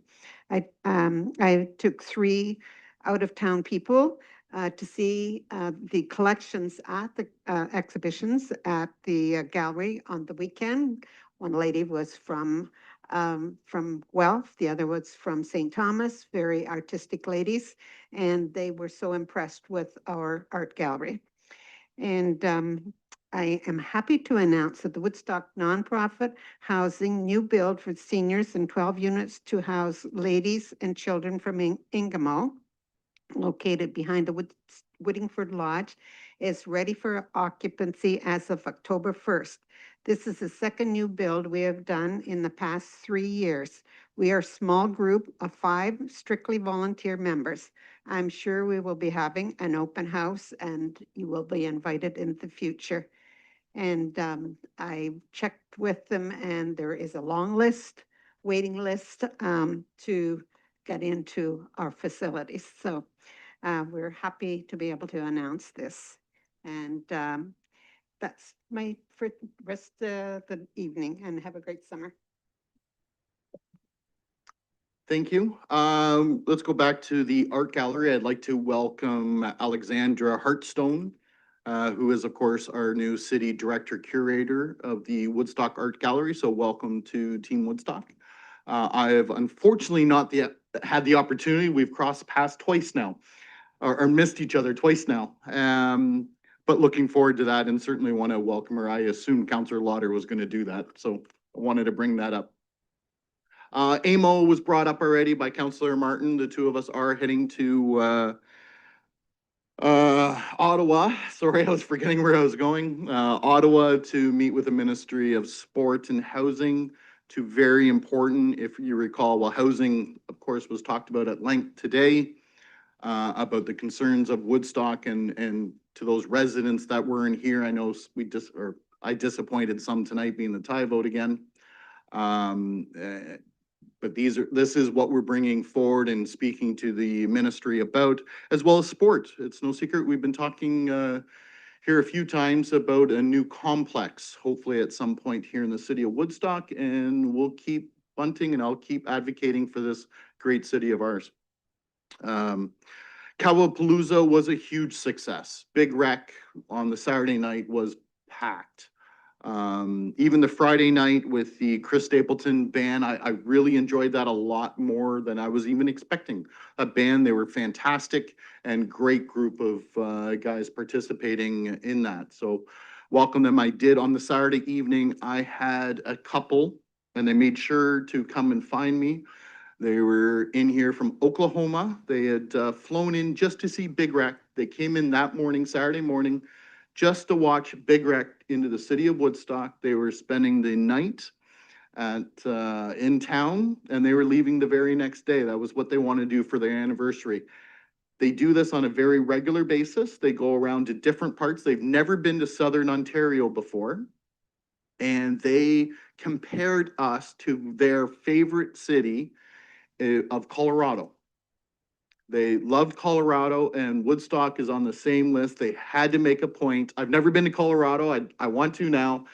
I took 3 out-of-town people to see the collections at the exhibitions at the gallery on the weekend. One lady was from Guelph, the other was from St. Thomas, very artistic ladies, and they were so impressed with our art gallery. And I am happy to announce that the Woodstock nonprofit housing new build for seniors and 12 units to house ladies and children from Ingamo, located behind the Whittingford Lodge, is ready for occupancy as of October 1st. This is the second new build we have done in the past 3 years. We are a small group of 5 strictly volunteer members. I'm sure we will be having an open house and you will be invited in the future. And I checked with them and there is a long list, waiting list to get into our facilities. So we're happy to be able to announce this. And that's my rest of the evening, and have a great summer. Thank you. Let's go back to the art gallery. I'd like to welcome Alexandra Hartstone, who is, of course, our new city director curator of the Woodstock Art Gallery. So welcome to Team Woodstock. I have unfortunately not yet had the opportunity. We've crossed paths twice now, or missed each other twice now. But looking forward to that, and certainly want to welcome her. I assumed Councillor Lauder was going to do that, so I wanted to bring that up. AMO was brought up already by Councillor Martin. The two of us are heading to Ottawa. Sorry, I was forgetting where I was going. Ottawa to meet with the Ministry of Sport and Housing. Two very important, if you recall, well, housing, of course, was talked about at length today, about the concerns of Woodstock and to those residents that were in here. I know I disappointed some tonight being the tie vote again. But this is what we're bringing forward and speaking to the ministry about, as well as sport. It's no secret, we've been talking here a few times about a new complex, hopefully at some point here in the city of Woodstock, and we'll keep bunting and I'll keep advocating for this great city of ours. Cowapalooza was a huge success. Big Wreck on the Saturday night was packed. Even the Friday night with the Chris Stapleton band, I really enjoyed that a lot more than I was even expecting. A band, they were fantastic and great group of guys participating in that. So welcome them. I did on the Saturday evening. I had a couple and they made sure to come and find me. They were in here from Oklahoma. They had flown in just to see Big Wreck. They came in that morning, Saturday morning, just to watch Big Wreck into the city of Woodstock. They were spending the night at in town, and they were leaving the very next day. That was what they want to do for their anniversary. They do this on a very regular basis. They go around to different parts. They've never been to Southern Ontario before, and they compared us to their favorite city of Colorado. They loved Colorado, and Woodstock is on the same list. They had to make a point. I've never been to Colorado. I want to now,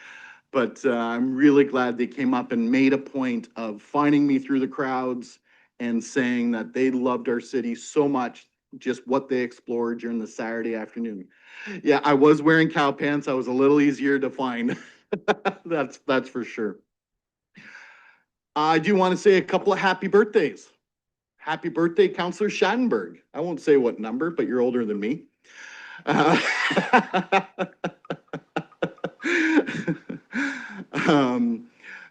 but I'm really glad they came up and made a point of finding me through the crowds and saying that they loved our city so much, just what they explored during the Saturday afternoon. Yeah, I was wearing cow pants. I was a little easier to find. That's for sure. I do want to say a couple of happy birthdays. Happy birthday, Councillor Schattenberg. I won't say what number, but you're older than me.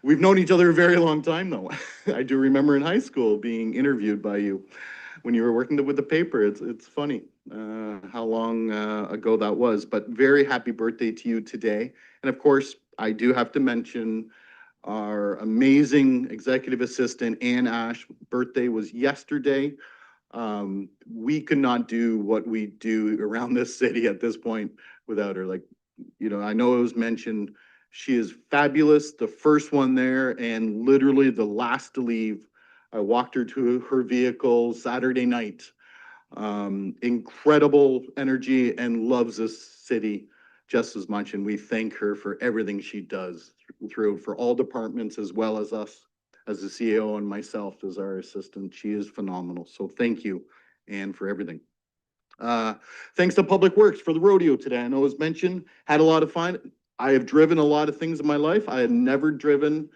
We've known each other a very long time, though. I do remember in high school being interviewed by you when you were working with the paper. It's funny how long ago that was, but very happy birthday to you today. And of course, I do have to mention our amazing executive assistant, Ann Ash. Birthday was yesterday. We could not do what we do around this city at this point without her. Like, you know, I know it was mentioned, she is fabulous, the first one there, and literally the last to leave. I walked her to her vehicle Saturday night. Incredible energy and loves this city just as much, and we thank her for everything she does through for all departments as well as us as the CEO and myself as our assistant. She is phenomenal. So thank you, Anne, for everything. Thanks to Public Works for the rodeo today. I know it was mentioned, had a lot of fun. I have driven a lot of things in my life. I had never driven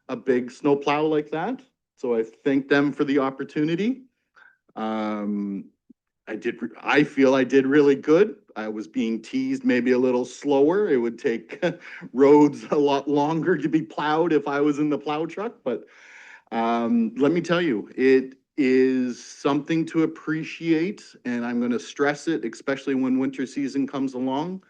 a big snowplow like that. So I thank them for the opportunity. I feel I did really good. I was being teased maybe a little slower. It would take roads a lot longer to be plowed if I was in the plow truck. But let me tell you, it is something to appreciate, and I'm going to stress it, especially when winter season comes along.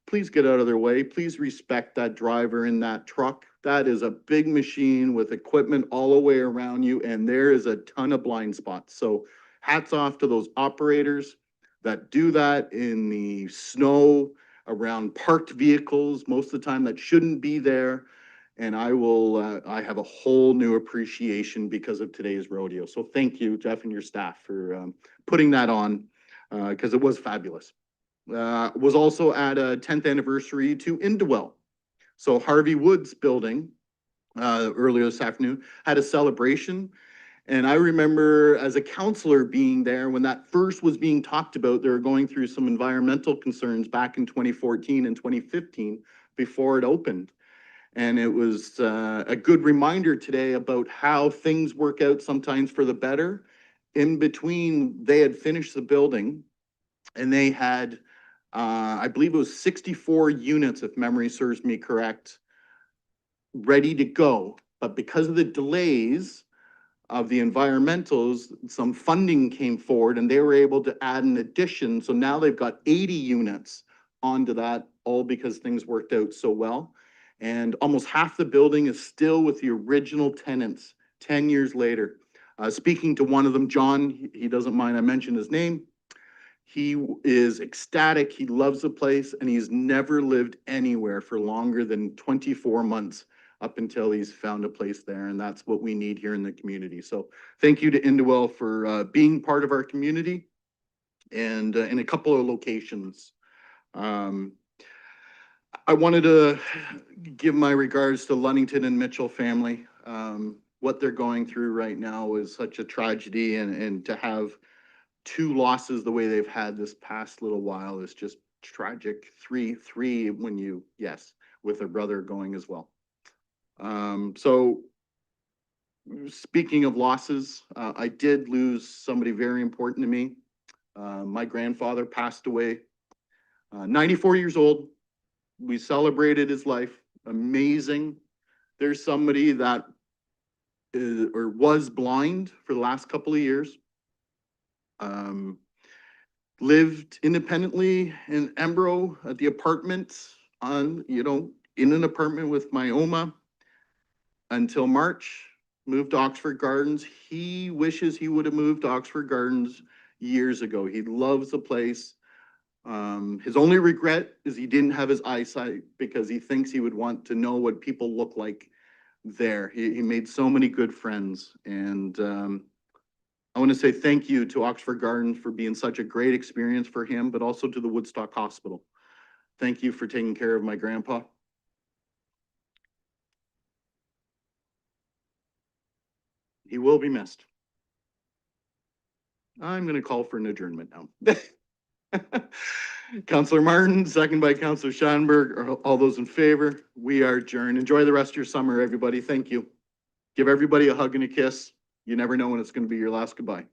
Please get out of their way. Please respect that driver in that truck. That is a big machine with equipment all the way around you, and there is a ton of blind spots. So hats off to those operators that do that in the snow around parked vehicles most of the time that shouldn't be there. And I have a whole new appreciation because of today's rodeo. So thank you, Jeff, and your staff for putting that on because it was fabulous. Was also at a 10th anniversary to Indwell. So Harvey Woods building earlier this afternoon had a celebration. And I remember as a counselor being there when that first was being talked about. They were going through some environmental concerns back in 2014 and 2015 before it opened. And it was a good reminder today about how things work out sometimes for the better. In between, they had finished the building and they had, I believe it was 64 units, if memory serves me correct, ready to go. But because of the delays of the environmentals, some funding came forward and they were able to add an addition. So now they've got 80 units onto that, all because things worked out so well. And almost half the building is still with the original tenants 10 years later. Speaking to one of them, John, he doesn't mind I mention his name. He is ecstatic. He loves the place and he's never lived anywhere for longer than 24 months up until he's found a place there. And that's what we need here in the community. So thank you to Indwell for being part of our community and in a couple of locations. I wanted to give my regards to Ludington and Mitchell family. What they're going through right now is such a tragedy, and to have two losses the way they've had this past little while is just tragic. Three when you, yes, with their brother going as well. So speaking of losses, I did lose somebody very important to me. My grandfather passed away, 94 years old. We celebrated his life. Amazing. There's somebody that is or was blind for the last couple of years. Lived independently in Embro at the apartment in an apartment with my Oma until March. Moved to Oxford Gardens. He wishes he would have moved to Oxford Gardens years ago. He loves the place. His only regret is he didn't have his eyesight because he thinks he would want to know what people look like there. He made so many good friends, and I want to say thank you to Oxford Gardens for being such a great experience for him, but also to the Woodstock Hospital. Thank you for taking care of my grandpa. He will be missed. I'm going to call for an adjournment now. Councillor Martin, second by Councillor Schanberg. All those in favor? We are adjourned. Enjoy the rest of your summer, everybody. Thank you. Give everybody a hug and a kiss. You never know when it's going to be your last goodbye.